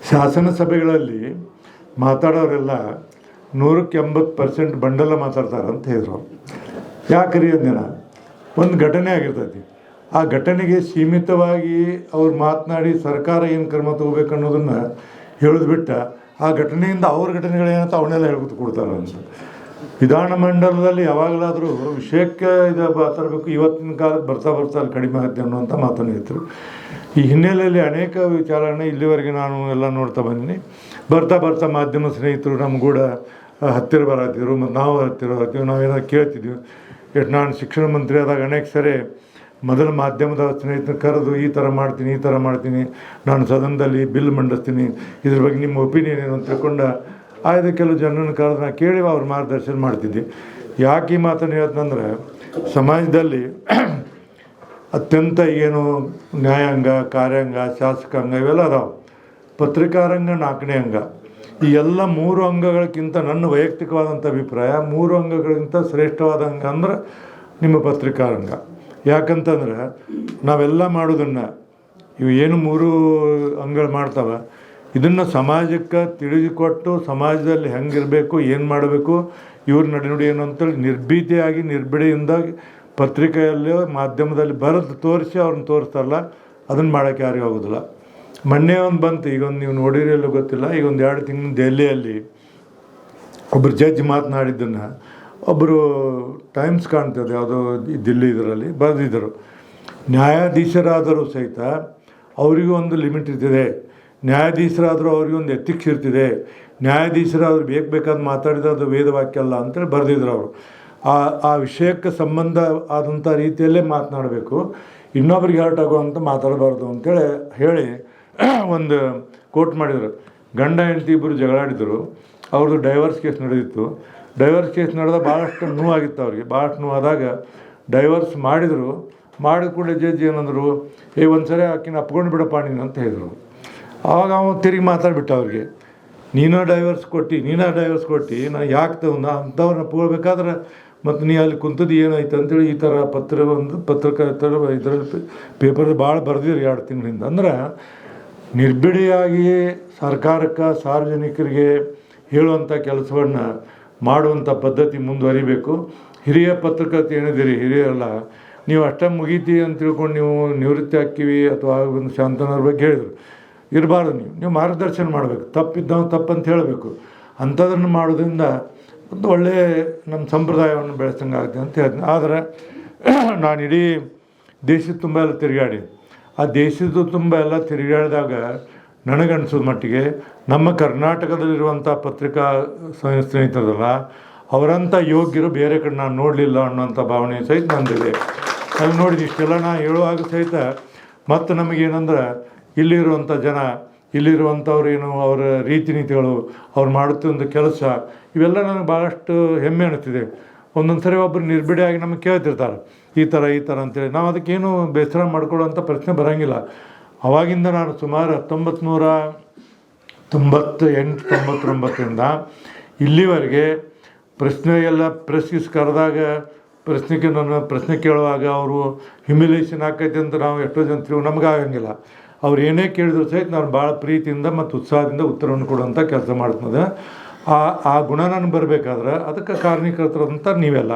ಶಾಸನ ಸಭೆಗಳಲ್ಲಿ ಮಾತಾಡೋರೆಲ್ಲ 100% ಬಂಡಲ ಮಾತಾಡ್ತಾರೆ ಅಂತ ಹೇಳಿದ್ರು. ಯಾಕ್ರಿ ಅಂದಿನ, ಒಂದು ಘಟನೆ ಆಗಿರ್ತೈತಿ, ಆ ಘಟನೆಗೆ ಸೀಮಿತವಾಗಿ ಅವ್ರು ಮಾತನಾಡಿ ಸರ್ಕಾರ ಏನು ಕ್ರಮ ತಗೋಬೇಕು ಅನ್ನೋದನ್ನು ಹೇಳೋದು ಬಿಟ್ಟ, ಆ ಘಟನೆಯಿಂದ ಅವ್ರ ಘಟನೆಗಳೇನಂತ ಅವನ್ನೆಲ್ಲ ಹೇಳ್ಕೊತ ಕೊಡ್ತಾರೆ ಅಂತ. ವಿಧಾನಮಂಡಲದಲ್ಲಿ ಯಾವಾಗಲಾದರೂ ವಿಷಯಕ್ಕೆ ಇದು ಮಾತಾಡಬೇಕು. ಇವತ್ತಿನ ಕಾಲಕ್ಕೆ ಬರ್ತಾ ಅಲ್ಲಿ ಕಡಿಮೆ ಆಗುತ್ತೆ ಅನ್ನುವಂಥ ಮಾತನ್ನು ಹೇಳ್ತಾರೆ. ಈ ಹಿನ್ನೆಲೆಯಲ್ಲಿ ಅನೇಕ ವಿಚಾರಗಳನ್ನ ಇಲ್ಲಿವರೆಗೆ ನಾನು ಎಲ್ಲ ನೋಡ್ತಾ ಬಂದೀನಿ. ಬರ್ತಾ ಮಾಧ್ಯಮ ಸ್ನೇಹಿತರು ನಮ್ಗೂಡ ಹತ್ತಿರ ಬರತ್ತಿದ್ರು, ಮತ್ತು ನಾವು ಹತ್ತಿರ ಬರ್ತೀವಿ. ನಾವೇನಾದ್ರು ಕೇಳ್ತಿದ್ವಿ. ನಾನು ಶಿಕ್ಷಣ ಮಂತ್ರಿ ಆದಾಗ ಅನೇಕ ಸರಿ ಮೊದಲು ಮಾಧ್ಯಮದ ಸ್ನೇಹಿತರು ಕರೆದು ಈ ಥರ ಮಾಡ್ತೀನಿ, ನಾನು ಸದನದಲ್ಲಿ ಬಿಲ್ ಮಂಡಿಸ್ತೀನಿ, ಇದ್ರ ಬಗ್ಗೆ ನಿಮ್ಮ ಒಪಿನಿಯನ್ ಏನು ಅಂತ ತಿಳ್ಕೊಂಡು ಆಯ್ದು ಕೆಲವು ಜನರನ್ನು ಕರೆದು ನಾನು ಕೇಳಿ ಅವ್ರ ಮಾರ್ಗದರ್ಶನ ಮಾಡ್ತಿದ್ದೆ. ಯಾಕೆ ಈ ಮಾತನ್ನು ಹೇಳ್ತಂದ್ರೆ, ಸಮಾಜದಲ್ಲಿ ಅತ್ಯಂತ ಏನು ನ್ಯಾಯಾಂಗ, ಕಾರ್ಯಾಂಗ, ಶಾಸಕಾಂಗ ಇವೆಲ್ಲ ಅದಾವೆ. ಪತ್ರಿಕಾರಂಗ 4ನೇ ಅಂಗ. ಈ ಎಲ್ಲ 3 ಅಂಗಗಳಕ್ಕಿಂತ ನನ್ನ ವೈಯಕ್ತಿಕವಾದಂಥ ಅಭಿಪ್ರಾಯ, 3 ಅಂಗಗಳಿಗಿಂತ ಶ್ರೇಷ್ಠವಾದ ಅಂಗ ಅಂದ್ರೆ ನಿಮ್ಮ ಪತ್ರಿಕಾರಂಗ. ಯಾಕಂತಂದ್ರೆ ನಾವೆಲ್ಲ ಮಾಡೋದನ್ನು, ಇವು ಏನು 3 ಅಂಗಗಳು ಮಾಡ್ತಾವೆ, ಇದನ್ನು ಸಮಾಜಕ್ಕೆ ತಿಳಿದುಕೊಟ್ಟು ಸಮಾಜದಲ್ಲಿ ಹೆಂಗಿರಬೇಕು, ಏನು ಮಾಡಬೇಕು, ಇವ್ರ ನಡೆನುಡಿ ಏನು ಅಂತೇಳಿ ನಿರ್ಭೀತಿಯಾಗಿ ನಿರ್ಬಿಡಿಯಿಂದ ಪತ್ರಿಕೆಯಲ್ಲಿ ಮಾಧ್ಯಮದಲ್ಲಿ ಬರೆದು ತೋರಿಸಿ ಅವ್ರನ್ನ ತೋರಿಸ್ತಾರಲ್ಲ, ಅದನ್ನು ಮಾಡೋಕ್ಕೆ ಯಾರಿಗೂ ಆಗೋದಿಲ್ಲ. ಮೊನ್ನೆ ಒಂದು ಬಂತು, ಈಗ ಒಂದು ನೀವು ನೋಡಿರಲ್ಲ ಗೊತ್ತಿಲ್ಲ, ಈಗ ಒಂದು 2 ತಿಂಗಳು ದೆಹಲಿಯಲ್ಲಿ ಒಬ್ಬರು ಜಡ್ಜ್ ಮಾತನಾಡಿದ್ದನ್ನು ಒಬ್ಬರು ಟೈಮ್ಸ್ ಕಾಣ್ತದೆ, ಯಾವುದೋ ದಿಲ್ಲಿ ಇದರಲ್ಲಿ ಬರೆದಿದ್ದರು. ನ್ಯಾಯಾಧೀಶರಾದರೂ ಸಹಿತ ಅವರಿಗೂ ಒಂದು ಲಿಮಿಟ್ ಇರ್ತದೆ, ನ್ಯಾಯಾಧೀಶರಾದರೂ ಅವ್ರಿಗೆ ಒಂದು ಎಥಿಕ್ಸ್ ಇರ್ತಿದೆ, ನ್ಯಾಯಾಧೀಶರಾದ್ರು ಬೇಕಾದ ಮಾತಾಡಿದ್ರೆ ಅದು ವೇದವಾಕ್ಯ ಅಲ್ಲ ಅಂತೇಳಿ ಬರೆದಿದ್ರು ಅವರು. ಆ ವಿಷಯಕ್ಕೆ ಸಂಬಂಧ ಆದಂಥ ರೀತಿಯಲ್ಲೇ ಮಾತನಾಡಬೇಕು, ಇನ್ನೊಬ್ರಿಗೆ ಹರ್ಟ್ ಆಗುವಂಥ ಮಾತಾಡಬಾರ್ದು ಅಂತೇಳಿ ಹೇಳಿ ಒಂದು ಕೋಟ್ ಮಾಡಿದರು. ಗಂಡ ಹೆಂಡತಿ ಇಬ್ಬರು ಜಗಳಾಡಿದರು, ಅವ್ರದ್ದು ಡೈವರ್ಸ್ ಕೇಸ್ ನಡೆದಿತ್ತು. ಡೈವರ್ಸ್ ಕೇಸ್ ನಡೆದ ಭಾಳಷ್ಟು ನೋವಾಗಿತ್ತು ಅವ್ರಿಗೆ. ಭಾಳಷ್ಟು ನೋವಾದಾಗ ಡೈವರ್ಸ್ ಮಾಡಿದರು. ಮಾಡಿದ ಕೂಡಲೇ ಜಡ್ಜ್ ಏನಂದರು, ಒಂದು ಸರಿ ಆಕಿನ ಅಪ್ಕೊಂಡು ಬಿಡಪ್ಪ ನೀನು ಅಂತ ಹೇಳಿದರು. ಆವಾಗ ಅವನು ತಿರುಗಿ ಮಾತಾಡ್ಬಿಟ್ಟ ಅವ್ರಿಗೆ, ನೀನು ಡೈವರ್ಸ್ ಕೊಟ್ಟು ನಾನು ಯಾಕೆ ತಗೊಂಡ ಅಂಥವ್ರನ್ನ ಪೂಳ್ಬೇಕಾದ್ರೆ ಮತ್ತು ನೀ ಅಲ್ಲಿ ಕುಂತದ್ದು ಏನಾಯ್ತು ಅಂತೇಳಿ ಈ ಥರ ಇದರಲ್ಲಿ ಪೇಪರ್ ಭಾಳ ಬರೆದಿರಿ 2 ತಿಂಗಳಿಂದ. ಅಂದ್ರೆ ನಿರ್ಬಿಡಿಯಾಗಿ ಸರ್ಕಾರಕ್ಕೆ ಸಾರ್ವಜನಿಕರಿಗೆ ಹೇಳುವಂಥ ಕೆಲಸವನ್ನು ಮಾಡುವಂಥ ಪದ್ಧತಿ ಮುಂದುವರಿಬೇಕು. ಹಿರಿಯ ಪತ್ರಕರ್ತೆ ಏನಿದ್ದೀರಿ, ಹಿರಿಯರಲ್ಲ, ನೀವು ಅಷ್ಟೇ ಮುಗೀತಿ ಅಂತ ತಿಳ್ಕೊಂಡು ನೀವು ನಿವೃತ್ತಿ ಹಾಕಿವಿ ಅಥವಾ ಒಂದು ಶಾಂತನವ್ರ ಬಗ್ಗೆ ಹೇಳಿದರು ಇರಬಾರ್ದು. ನೀವು ಮಾರ್ಗದರ್ಶನ ಮಾಡಬೇಕು, ತಪ್ಪಿದ್ದವ ತಪ್ಪಂತ ಹೇಳಬೇಕು. ಅಂಥದನ್ನು ಮಾಡೋದ್ರಿಂದ ಒಂದು ಒಳ್ಳೆಯ ನಮ್ಮ ಸಂಪ್ರದಾಯವನ್ನು ಬೆಳೆಸಂಗೆ ಆಗುತ್ತೆ ಅಂತ ಹೇಳ್ತೀನಿ. ಆದರೆ ನಾನು ಇಡೀ ದೇಶದ ತುಂಬ ಎಲ್ಲ ತಿರುಗಾಡಿ, ಆ ದೇಶದ ತುಂಬ ಎಲ್ಲ ತಿರುಗಾಡಿದಾಗ ನನಗನ್ಸೋದ ಮಟ್ಟಿಗೆ ನಮ್ಮ ಕರ್ನಾಟಕದಲ್ಲಿರುವಂಥ ಪತ್ರಿಕಾ ಸ್ನೇಹಿತರಲ್ಲ, ಅವರಂಥ ಯೋಗ್ಯರು ಬೇರೆ ಕಡೆ ನಾನು ನೋಡಲಿಲ್ಲ ಅನ್ನೋಂಥ ಭಾವನೆ ಸಹಿತ ನಂದಿದೆ. ಅಲ್ಲಿ ನೋಡಿದ ಇಷ್ಟೆಲ್ಲ ನಾನು ಹೇಳುವಾಗ ಸಹಿತ ಮತ್ತು ನಮಗೇನಂದ್ರೆ ಇಲ್ಲಿರುವಂಥ ಜನ, ಇಲ್ಲಿರುವಂಥವ್ರೇನು ಅವರ ರೀತಿ ನೀತಿಗಳು, ಅವ್ರು ಮಾಡುತ್ತಿದ್ದ ಕೆಲಸ, ಇವೆಲ್ಲ ನನಗೆ ಭಾಳಷ್ಟು ಹೆಮ್ಮೆ ಅನ್ನಿಸ್ತಿದೆ. ಒಂದೊಂದು ಸರಿ ಒಬ್ಬರು ನಿರ್ಬಿಡಿಯಾಗಿ ನಮಗೆ ಕೇಳ್ತಿರ್ತಾರೆ ಈ ಥರ ಅಂತೇಳಿ. ನಾವು ಅದಕ್ಕೇನು ಬೇಸರ ಮಾಡ್ಕೊಳ್ಳೋಂಥ ಪ್ರಶ್ನೆ ಬರೋಂಗಿಲ್ಲ. ಅವಾಗಿಂದ ನಾನು ಸುಮಾರು 1998-99ರಿಂದ ಇಲ್ಲಿವರೆಗೆ ಪ್ರಶ್ನೆಗೆಲ್ಲ ಪ್ರೆಸ್ ಕರೆದಾಗ ಪ್ರಶ್ನೆ ಕೇಳುವಾಗ ಅವರು ಹ್ಯುಮಿಲೇಷನ್ ಆಕೈತೆ ಅಂತ ನಾವು ಎಷ್ಟೋ ಜನ ನಮ್ಗೆ ಆಗಂಗಿಲ್ಲ. ಅವ್ರು ಏನೇ ಕೇಳಿದ್ರು ಸಹಿತ ನಾನು ಭಾಳ ಪ್ರೀತಿಯಿಂದ ಮತ್ತು ಉತ್ಸಾಹದಿಂದ ಉತ್ತರವನ್ನು ಕೊಡುವಂಥ ಕೆಲಸ ಮಾಡ್ತದೆ. ಆ ಗುಣ ನನಗೆ ಬರಬೇಕಾದ್ರೆ ಅದಕ್ಕೆ ಕಾರಣೀಕರ್ತರಂತ ನೀವೆಲ್ಲ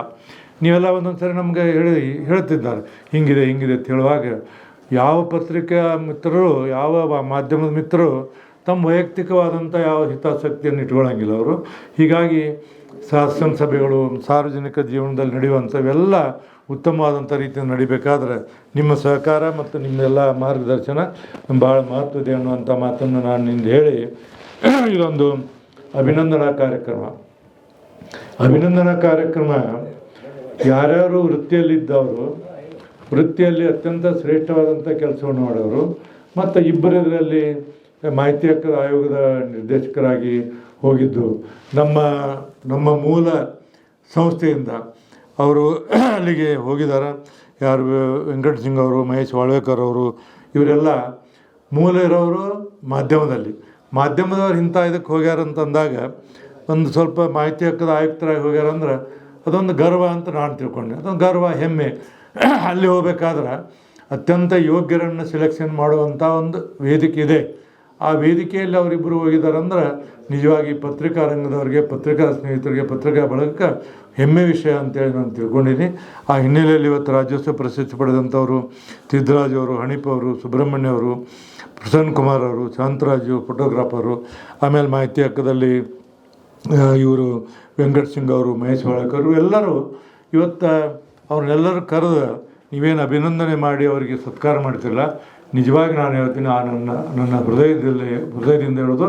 ಒಂದೊಂದು ಸರಿ ನಮಗೆ ಹೇಳ್ತಿದ್ದಾರೆ ಹಿಂಗಿದೆ ಅಂತ ಹೇಳುವಾಗ ಯಾವ ಪತ್ರಿಕಾ ಮಿತ್ರರು, ಯಾವ ಮಾಧ್ಯಮದ ಮಿತ್ರರು ತಮ್ಮ ವೈಯಕ್ತಿಕವಾದಂಥ ಯಾವ ಹಿತಾಸಕ್ತಿಯನ್ನು ಇಟ್ಕೊಳ್ಳೋಂಗಿಲ್ಲ ಅವರು. ಹೀಗಾಗಿ ಶಾಸನ ಸಭೆಗಳು ಸಾರ್ವಜನಿಕ ಜೀವನದಲ್ಲಿ ನಡೆಯುವಂಥವೆಲ್ಲ ಉತ್ತಮವಾದಂಥ ರೀತಿಯಲ್ಲಿ ನಡಿಬೇಕಾದ್ರೆ ನಿಮ್ಮ ಸಹಕಾರ ಮತ್ತು ನಿಮ್ಮೆಲ್ಲ ಮಾರ್ಗದರ್ಶನ ಭಾಳ ಮಹತ್ವದೆ ಅನ್ನುವಂಥ ಮಾತನ್ನು ನಾನು ನಿಂದು ಹೇಳಿ, ಇದೊಂದು ಅಭಿನಂದನಾ ಕಾರ್ಯಕ್ರಮ ಯಾರ್ಯಾರು ವೃತ್ತಿಯಲ್ಲಿದ್ದವರು, ವೃತ್ತಿಯಲ್ಲಿ ಅತ್ಯಂತ ಶ್ರೇಷ್ಠವಾದಂಥ ಕೆಲಸವನ್ನು ಮಾಡೋರು ಮತ್ತು ಇಬ್ಬರದರಲ್ಲಿ ಮಾಹಿತಿ ಹಕ್ಕುಗಳ ಆಯೋಗದ ನಿರ್ದೇಶಕರಾಗಿ ಹೋಗಿದ್ದು ನಮ್ಮ ಮೂಲ ಸಂಸ್ಥೆಯಿಂದ ಅವರು ಅಲ್ಲಿಗೆ ಹೋಗಿದ್ದಾರೆ. ಯಾರು ವೆಂಕಟ ಸಿಂಗ್ ಅವರು, ಮಹೇಶ್ ವಾಳ್ವೇಕರ್ ಅವರು, ಇವರೆಲ್ಲ ಮೂಲ ಇರೋರು ಮಾಧ್ಯಮದವ್ರು ಇಂಥ ಇದಕ್ಕೆ ಹೋಗ್ಯಾರಂತಂದಾಗ ಒಂದು ಸ್ವಲ್ಪ ಮಾಹಿತಿ ಹಕ್ಕದ ಆಯುಕ್ತರಾಗಿ ಹೋಗ್ಯಾರಂದ್ರೆ ಅದೊಂದು ಗರ್ವ ಅಂತ ನಾನು ತಿಳ್ಕೊಂಡೆ. ಅದೊಂದು ಗರ್ವ, ಹೆಮ್ಮೆ. ಅಲ್ಲಿ ಹೋಗ್ಬೇಕಾದ್ರೆ ಅತ್ಯಂತ ಯೋಗ್ಯರನ್ನು ಸೆಲೆಕ್ಷನ್ ಮಾಡುವಂಥ ಒಂದು ವೇದಿಕೆ ಇದೆ. ಆ ವೇದಿಕೆಯಲ್ಲಿ ಅವರಿಬ್ಬರು ಹೋಗಿದ್ದಾರಂದ್ರೆ ನಿಜವಾಗಿ ಪತ್ರಿಕಾ ರಂಗದವ್ರಿಗೆ, ಪತ್ರಿಕಾ ಸ್ನೇಹಿತರಿಗೆ, ಪತ್ರಿಕಾ ಬಳಗಕ್ಕೆ ಹೆಮ್ಮೆ ವಿಷಯ ಅಂತೇಳಿ ನಾನು ತಿಳ್ಕೊಂಡಿದ್ದೀನಿ. ಆ ಹಿನ್ನೆಲೆಯಲ್ಲಿ ಇವತ್ತು ರಾಜ್ಯೋತ್ಸವ ಪ್ರಶಸ್ತಿ ಪಡೆದಂಥವರು ಸಿದ್ದರಾಜ್ ಅವರು, ಹಣೀಪ್ ಅವರು, ಸುಬ್ರಹ್ಮಣ್ಯ ಅವರು, ಪ್ರಸನ್ನ ಕುಮಾರ್ ಅವರು, ಶಾಂತರಾಜು ಫೋಟೋಗ್ರಾಫರು, ಆಮೇಲೆ ಮಾಹಿತಿ ಹಕ್ಕದಲ್ಲಿ ಇವರು ವೆಂಕಟ ಸಿಂಗ್ ಅವರು, ಮಹೇಶ್ ವಾಳ್ವೇಕರ್ ಎಲ್ಲರೂ ಇವತ್ತು ಅವ್ರನ್ನೆಲ್ಲರೂ ಕರೆದು ನೀವೇನು ಅಭಿನಂದನೆ ಮಾಡಿ ಅವರಿಗೆ ಸತ್ಕಾರ ಮಾಡ್ತಿರಲ್ಲ, ನಿಜವಾಗಿ ನಾನು ಹೇಳ್ತೀನಿ, ನನ್ನ ಹೃದಯದಿಂದ ಹೇಳೋದು,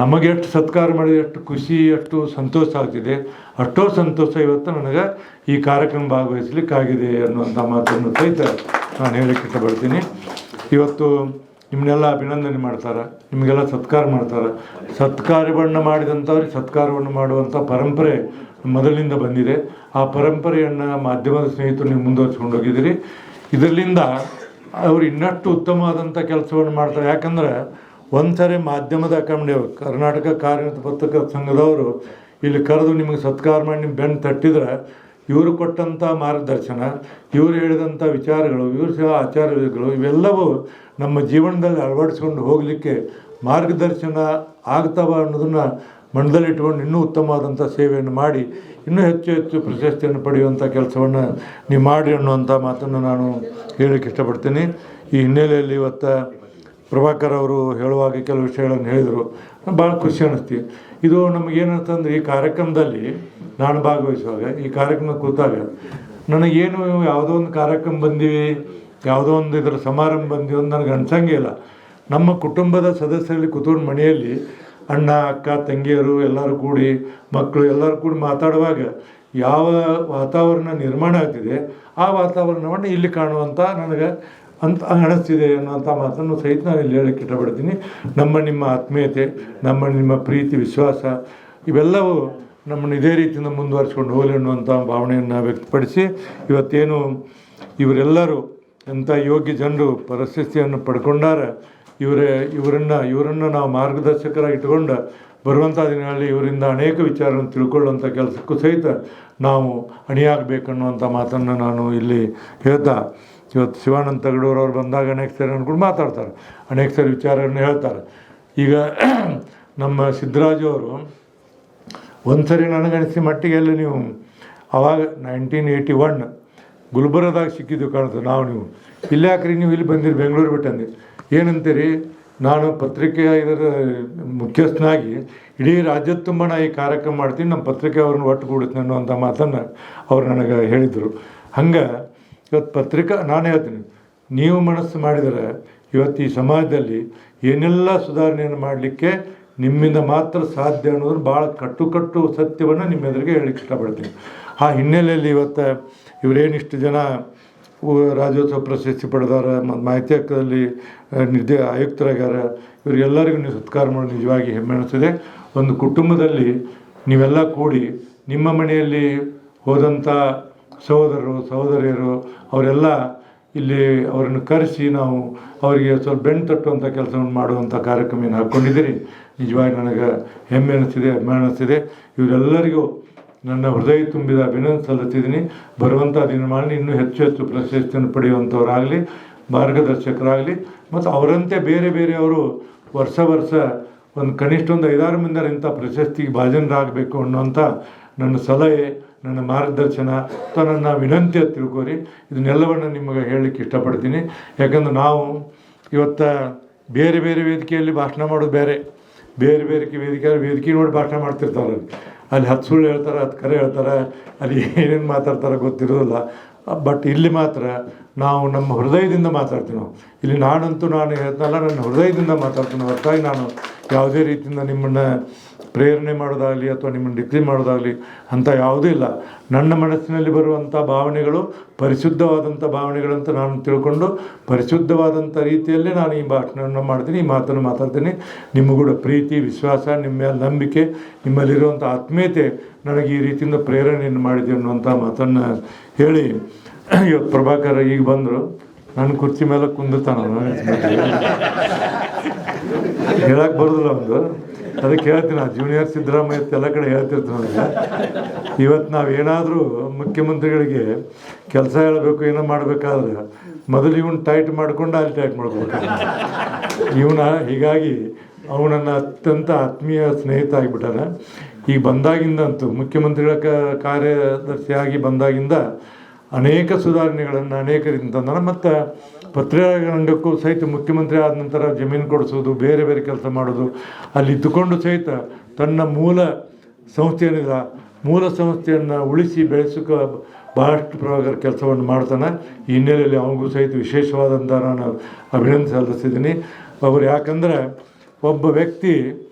ನಮಗೆ ಎಷ್ಟು ಸತ್ಕಾರ ಮಾಡಿದರೆ ಎಷ್ಟು ಖುಷಿ, ಎಷ್ಟು ಸಂತೋಷ ಆಗ್ತಿದೆ, ಅಷ್ಟೋ ಸಂತೋಷ ಇವತ್ತು ನನಗೆ ಈ ಕಾರ್ಯಕ್ರಮ ಭಾಗವಹಿಸಲಿಕ್ಕಾಗಿದೆ ಅನ್ನುವಂಥ ಮಾತನ್ನು ಸಹಿತ ನಾನು ಹೇಳಕ್ಕೆ ಇಷ್ಟಪಡ್ತೀನಿ. ಇವತ್ತು ನಿಮ್ಮನ್ನೆಲ್ಲ ಅಭಿನಂದನೆ ಮಾಡ್ತಾರೆ, ನಿಮಗೆಲ್ಲ ಸತ್ಕಾರ ಮಾಡ್ತಾರೆ. ಸತ್ಕಾರವನ್ನು ಮಾಡಿದಂಥವ್ರಿಗೆ ಸತ್ಕಾರವನ್ನು ಮಾಡುವಂಥ ಪರಂಪರೆ ಮೊದಲಿನಿಂದ ಬಂದಿದೆ. ಆ ಪರಂಪರೆಯನ್ನು ಮಾಧ್ಯಮದ ಸ್ನೇಹಿತರು ನೀವು ಮುಂದುವರ್ಸ್ಕೊಂಡು ಹೋಗಿದ್ದೀರಿ. ಇದರಿಂದ ಅವರು ಇನ್ನಷ್ಟು ಉತ್ತಮವಾದಂಥ ಕೆಲಸವನ್ನು ಮಾಡ್ತಾರೆ. ಯಾಕಂದ್ರೆ ಒಂದು ಸಾರಿ ಮಾಧ್ಯಮದ ಅಕಾಡೆಮಿ, ಕರ್ನಾಟಕ ಕಾರ್ಯನಿರತ ಪತ್ರಕರ್ತರ ಸಂಘದವರು ಇಲ್ಲಿ ಕರೆದು ನಿಮಗೆ ಸತ್ಕಾರ ಮಾಡಿ ನಿಮ್ಮ ಬೆನ್ನು ತಟ್ಟಿದ್ರೆ ಇವರು ಕೊಟ್ಟಂಥ ಮಾರ್ಗದರ್ಶನ, ಇವರು ಹೇಳಿದಂಥ ವಿಚಾರಗಳು, ಇವರು ಆಚಾರಗಳು ಇವೆಲ್ಲವೂ ನಮ್ಮ ಜೀವನದಲ್ಲಿ ಅಳವಡಿಸ್ಕೊಂಡು ಹೋಗಲಿಕ್ಕೆ ಮಾರ್ಗದರ್ಶನ ಆಗ್ತಾವ ಅನ್ನೋದನ್ನು ಮನದಲ್ಲಿಟ್ಕೊಂಡು ಇನ್ನೂ ಉತ್ತಮವಾದಂಥ ಸೇವೆಯನ್ನು ಮಾಡಿ ಇನ್ನೂ ಹೆಚ್ಚು ಪ್ರಶಸ್ತಿಯನ್ನು ಪಡೆಯುವಂಥ ಕೆಲಸವನ್ನು ನೀವು ಮಾಡಿ ಅನ್ನುವಂಥ ಮಾತನ್ನು ನಾನು ಹೇಳಕ್ಕೆ ಇಷ್ಟಪಡ್ತೀನಿ. ಈ ಹಿನ್ನೆಲೆಯಲ್ಲಿ ಇವತ್ತು ಪ್ರಭಾಕರ್ ಅವರು ಹೇಳುವಾಗ ಕೆಲವು ವಿಷಯಗಳನ್ನು ಹೇಳಿದರು, ಭಾಳ ಖುಷಿ ಅನ್ನಿಸ್ತೀವಿ. ಇದು ನಮಗೇನಂತಂದ್ರೆ ಈ ಕಾರ್ಯಕ್ರಮದಲ್ಲಿ ನಾನು ಭಾಗವಹಿಸುವಾಗ, ಈ ಕಾರ್ಯಕ್ರಮ ಕೂತಾಗ ನನಗೇನು ಯಾವುದೋ ಒಂದು ಕಾರ್ಯಕ್ರಮ ಬಂದೀವಿ, ಯಾವುದೋ ಒಂದು ಇದರ ಸಮಾರಂಭ ಬಂದೀವಿ ಅಂತ ನನಗೆ ಅನ್ಸಂಗೇ ಇಲ್ಲ. ನಮ್ಮ ಕುಟುಂಬದ ಸದಸ್ಯರಲ್ಲಿ ಕೂತ್ಕೊಂಡು ಮನೆಯಲ್ಲಿ ಅಣ್ಣ, ಅಕ್ಕ, ತಂಗಿಯರು ಎಲ್ಲರೂ ಕೂಡಿ, ಮಕ್ಕಳು ಎಲ್ಲರೂ ಕೂಡಿ ಮಾತಾಡುವಾಗ ಯಾವ ವಾತಾವರಣ ನಿರ್ಮಾಣ ಆಗ್ತಿದೆ ಆ ವಾತಾವರಣವನ್ನು ಇಲ್ಲಿ ಕಾಣುವಂಥ ನನಗೆ ಅಂತ ಅನಿಸ್ತಿದೆ ಅನ್ನೋಂಥ ಮಾತನ್ನು ಸಹಿತ ನಾನು ಇಲ್ಲಿ ಹೇಳಕ್ಕೆ ಇಷ್ಟಪಡ್ತೀನಿ. ನಿಮ್ಮ ಆತ್ಮೀಯತೆ, ನಿಮ್ಮ ಪ್ರೀತಿ, ವಿಶ್ವಾಸ ಇವೆಲ್ಲವೂ ನಮ್ಮನ್ನು ಇದೇ ರೀತಿಯಿಂದ ಮುಂದುವರಿಸ್ಕೊಂಡು ಹೋಗಲಿ ಅನ್ನುವಂಥ ಭಾವನೆಯನ್ನು ವ್ಯಕ್ತಪಡಿಸಿ ಇವತ್ತೇನು ಇವರೆಲ್ಲರೂ ಎಂಥ ಯೋಗ್ಯ ಜನರು ಪ್ರಶಸ್ತಿಯನ್ನು ಪಡ್ಕೊಂಡಾರ ಇವರನ್ನು ನಾವು ಮಾರ್ಗದರ್ಶಕರಾಗಿ ಇಟ್ಕೊಂಡು ಬರುವಂಥ ದಿನಗಳಲ್ಲಿ ಇವರಿಂದ ಅನೇಕ ವಿಚಾರವನ್ನು ತಿಳ್ಕೊಳ್ಳುವಂಥ ಕೆಲಸಕ್ಕೂ ಸಹಿತ ನಾವು ಅಣಿಯಾಗಬೇಕನ್ನುವಂಥ ಮಾತನ್ನು ನಾನು ಇಲ್ಲಿ ಹೇಳ್ತಾ, ಇವತ್ತು ಶಿವಾನಂದ ತಗಡೂರವ್ರು ಬಂದಾಗ ಅನೇಕ ಸರಿ ಅನ್ಕೊಂಡು ಮಾತಾಡ್ತಾರೆ, ಅನೇಕ ಸರಿ ವಿಚಾರಗಳನ್ನು ಹೇಳ್ತಾರೆ. ಈಗ ನಮ್ಮ ಸಿದ್ದರಾಜು ಅವರು ಒಂದು ಸರಿ ನನಗನಿಸಿ ಮಟ್ಟಿಗೆ ಎಲ್ಲ ನೀವು ಆವಾಗ 1981 ಗುಲ್ಬರ್ಗದಾಗ ಸಿಕ್ಕಿದ್ದು ಕಾಣ್ತದೆ. ನೀವು ಇಲ್ಲಿ ಯಾಕ್ರಿ ನೀವು ಇಲ್ಲಿ ಬಂದಿರಿ ಬೆಂಗಳೂರು ಬಿಟ್ಟಂದು ಏನಂತೀರಿ? ನಾನು ಪತ್ರಿಕೆಯ ಇದರ ಮುಖ್ಯಸ್ಥನಾಗಿ ಇಡೀ ರಾಜ್ಯದ ತುಂಬ ನಾ ಈ ಕಾರ್ಯಕ್ರಮ ಮಾಡ್ತೀನಿ, ನಮ್ಮ ಪತ್ರಿಕೆ ಅವ್ರನ್ನ ಒಟ್ಟುಗೂಡುತ್ತೆ ಅನ್ನುವಂಥ ಮಾತನ್ನು ಅವ್ರು ನನಗೆ ಹೇಳಿದರು. ಹಂಗೆ ಇವತ್ತು ಪತ್ರಿಕಾ ನಾನು ಹೇಳ್ತೀನಿ, ನೀವು ಮನಸ್ಸು ಮಾಡಿದರೆ ಇವತ್ತು ಈ ಸಮಾಜದಲ್ಲಿ ಏನೆಲ್ಲ ಸುಧಾರಣೆಯನ್ನು ಮಾಡಲಿಕ್ಕೆ ನಿಮ್ಮಿಂದ ಮಾತ್ರ ಸಾಧ್ಯ ಅನ್ನೋದನ್ನು ಭಾಳ ಕಟ್ಟು ಸತ್ಯವನ್ನು ನಿಮ್ಮ ಎದುರಿಗೆ ಹೇಳಲಿಕ್ಕೆ ಇಷ್ಟಪಡ್ತೀನಿ. ಆ ಹಿನ್ನೆಲೆಯಲ್ಲಿ ಇವತ್ತು ಇವರೇನಿಷ್ಟು ಜನ ರಾಜ್ಯೋತ್ಸವ ಪ್ರಶಸ್ತಿ ಪಡೆದಾರ, ಮಾಹಿತಿ ಹಕ್ಕದಲ್ಲಿ ಆಯುಕ್ತರಾಗ್ಯಾರ, ಇವರಿಗೆಲ್ಲರಿಗೂ ನೀವು ಸತ್ಕಾರ ಮಾಡೋದು ನಿಜವಾಗಿ ಹೆಮ್ಮೆ ಅನಿಸ್ತದೆ. ಒಂದು ಕುಟುಂಬದಲ್ಲಿ ನೀವೆಲ್ಲ ಕೂಡಿ ನಿಮ್ಮ ಮನೆಯಲ್ಲಿ ಹೋದಂಥ ಸಹೋದರಿಯರು ಅವರೆಲ್ಲ ಇಲ್ಲಿ ಅವರನ್ನು ಕರೆಸಿ ನಾವು ಅವರಿಗೆ ಸ್ವಲ್ಪ ಬೆನ್ನು ತಟ್ಟುವಂಥ ಕೆಲಸವನ್ನು ಮಾಡುವಂಥ ಕಾರ್ಯಕ್ರಮ ಏನು ಹಾಕ್ಕೊಂಡಿದ್ದೀರಿ, ನಿಜವಾಗಿ ನನಗೆ ಹೆಮ್ಮೆ ಅನಿಸ್ತಿದೆ, ಅಭಿಮಾನ ಅನಿಸ್ತಿದೆ. ಇವರೆಲ್ಲರಿಗೂ ನನ್ನ ಹೃದಯ ತುಂಬಿದ ಅಭಿನಂದನೆ ಸಲ್ಲಿಸ್ತಿದ್ದೀನಿ. ಬರುವಂಥ ದಿನಮಾನ ಇನ್ನೂ ಹೆಚ್ಚು ಪ್ರಶಸ್ತಿಯನ್ನು ಪಡೆಯುವಂಥವರಾಗಲಿ, ಮಾರ್ಗದರ್ಶಕರಾಗಲಿ, ಮತ್ತು ಅವರಂತೆ ಬೇರೆಯವರು ವರ್ಷ ಒಂದು ಕನಿಷ್ಠ ಒಂದು 5-6 ಮಂದಿ ಇಂಥ ಪ್ರಶಸ್ತಿಗೆ ಭಾಜನರಾಗಬೇಕು ಅನ್ನೋಂಥ ನನ್ನ ಸಲಹೆ, ನನ್ನ ಮಾರ್ಗದರ್ಶನ ಅಥವಾ ನನ್ನ ವಿನಂತಿ ಅಂತ ತಿಳ್ಕೊರಿ. ಇದನ್ನೆಲ್ಲವನ್ನು ನಿಮಗೆ ಹೇಳಲಿಕ್ಕೆ ಇಷ್ಟಪಡ್ತೀನಿ. ಯಾಕಂದ್ರೆ ನಾವು ಇವತ್ತು ಬೇರೆ ವೇದಿಕೆಯಲ್ಲಿ ಭಾಷಣ ಮಾಡೋದು ಬೇರೆ ವೇದಿಕೆ ನೋಡಿ ಭಾಷಣ ಮಾಡ್ತಿರ್ತಾರೆ. ಅಲ್ಲಿ 10 ಸುಳ್ಳು ಹೇಳ್ತಾರೆ, 10 ಕರೆ ಹೇಳ್ತಾರೆ, ಅಲ್ಲಿ ಏನೇನು ಮಾತಾಡ್ತಾರೆ ಗೊತ್ತಿರೋದಿಲ್ಲ. ಬಟ್ ಇಲ್ಲಿ ಮಾತ್ರ ನಾವು ನಮ್ಮ ಹೃದಯದಿಂದ ಮಾತಾಡ್ತೀವಿ. ನಾವು ಇಲ್ಲಿ ನಾನು ಹೇಳ್ತನಲ್ಲ, ನನ್ನ ಹೃದಯದಿಂದ ಮಾತಾಡ್ತೀನಿ. ಹೊರತಾಗಿ ನಾನು ಯಾವುದೇ ರೀತಿಯಿಂದ ನಿಮ್ಮನ್ನು ಪ್ರೇರಣೆ ಮಾಡೋದಾಗಲಿ ಅಥವಾ ನಿಮ್ಮನ್ನು ಡಿಗ್ರಿ ಮಾಡೋದಾಗಲಿ ಅಂಥ ಯಾವುದೂ ಇಲ್ಲ. ನನ್ನ ಮನಸ್ಸಿನಲ್ಲಿ ಬರುವಂಥ ಭಾವನೆಗಳು ಪರಿಶುದ್ಧವಾದಂಥ ಭಾವನೆಗಳಂತ ನಾನು ತಿಳ್ಕೊಂಡು ಪರಿಶುದ್ಧವಾದಂಥ ರೀತಿಯಲ್ಲೇ ನಾನು ಈ ಭಾಷಣವನ್ನು ಮಾಡ್ತೀನಿ, ಈ ಮಾತನ್ನು ಮಾತಾಡ್ತೀನಿ. ನಿಮಗೂ ಪ್ರೀತಿ, ವಿಶ್ವಾಸ, ನಿಮ್ಮ ಮೇಲೆ ನಂಬಿಕೆ, ನಿಮ್ಮಲ್ಲಿರುವಂಥ ಆತ್ಮೀಯತೆ ನನಗೆ ಈ ರೀತಿಯಿಂದ ಪ್ರೇರಣೆಯನ್ನು ಮಾಡಿದೆ ಅನ್ನುವಂಥ ಮಾತನ್ನು ಹೇಳಿ, ಇವತ್ತು ಪ್ರಭಾಕರ್ ಈಗ ಬಂದರು, ನನ್ನ ಕುರ್ಚಿ ಮೇಲೆ ಕುಂದಿರ್ತಾನ, ಹೇಳಕ್ಕೆ ಬರೋದಿಲ್ಲ ಒಂದು. ಅದಕ್ಕೆ ಹೇಳ್ತೀನಿ, ಜೂನಿಯರ್ ಸಿದ್ದರಾಮಯ್ಯ ಎಲ್ಲ ಕಡೆ ಹೇಳ್ತಿರ್ತೀನಿ ನನಗೆ. ಇವತ್ತು ನಾವೇನಾದರೂ ಮುಖ್ಯಮಂತ್ರಿಗಳಿಗೆ ಕೆಲಸ ಹೇಳಬೇಕು, ಏನೋ ಮಾಡಬೇಕಾದ್ರೆ ಮೊದಲು ಇವನು ಟೈಟ್ ಮಾಡ್ಕೊಂಡು ಅಲ್ಲಿ ಟೈಟ್ ಮಾಡ್ಕೋಬೇಕು ಹೀಗಾಗಿ ಅವನನ್ನು ಅತ್ಯಂತ ಆತ್ಮೀಯ ಸ್ನೇಹಿತ ಆಗಿಬಿಟ್ಟಾರೆ. ಈಗ ಬಂದಾಗಿಂದಂತೂ ಮುಖ್ಯಮಂತ್ರಿಗಳ ಕಾರ್ಯದರ್ಶಿಯಾಗಿ ಬಂದಾಗಿಂದ ಅನೇಕ ಸುಧಾರಣೆಗಳನ್ನು ಅನೇಕ ರೀತಿ ತಂದಾನೆ. ಮತ್ತು ಪತ್ರಿಕಾರಂಗಕ್ಕೂ ಸಹಿತ ಮುಖ್ಯಮಂತ್ರಿ ಆದ ನಂತರ ಜಮೀನು ಕೊಡಿಸೋದು, ಬೇರೆ ಕೆಲಸ ಮಾಡೋದು, ಅಲ್ಲಿ ಇದ್ದುಕೊಂಡು ಸಹಿತ ತನ್ನ ಮೂಲ ಸಂಸ್ಥೆಯನ್ನು ಉಳಿಸಿ ಬೆಳೆಸೋಕೆ ಭಾಳಷ್ಟು ಪ್ರಭಾಕರ ಕೆಲಸವನ್ನು ಮಾಡ್ತಾನೆ. ಈ ಹಿನ್ನೆಲೆಯಲ್ಲಿ ಅವನಿಗೂ ಸಹಿತ ವಿಶೇಷವಾದಂಥ ನಾನು ಅಭಿನಂದನೆ ಸಲ್ಲಿಸ್ತಿದ್ದೀನಿ. ಅವರು ಯಾಕಂದರೆ ಒಬ್ಬ ವ್ಯಕ್ತಿ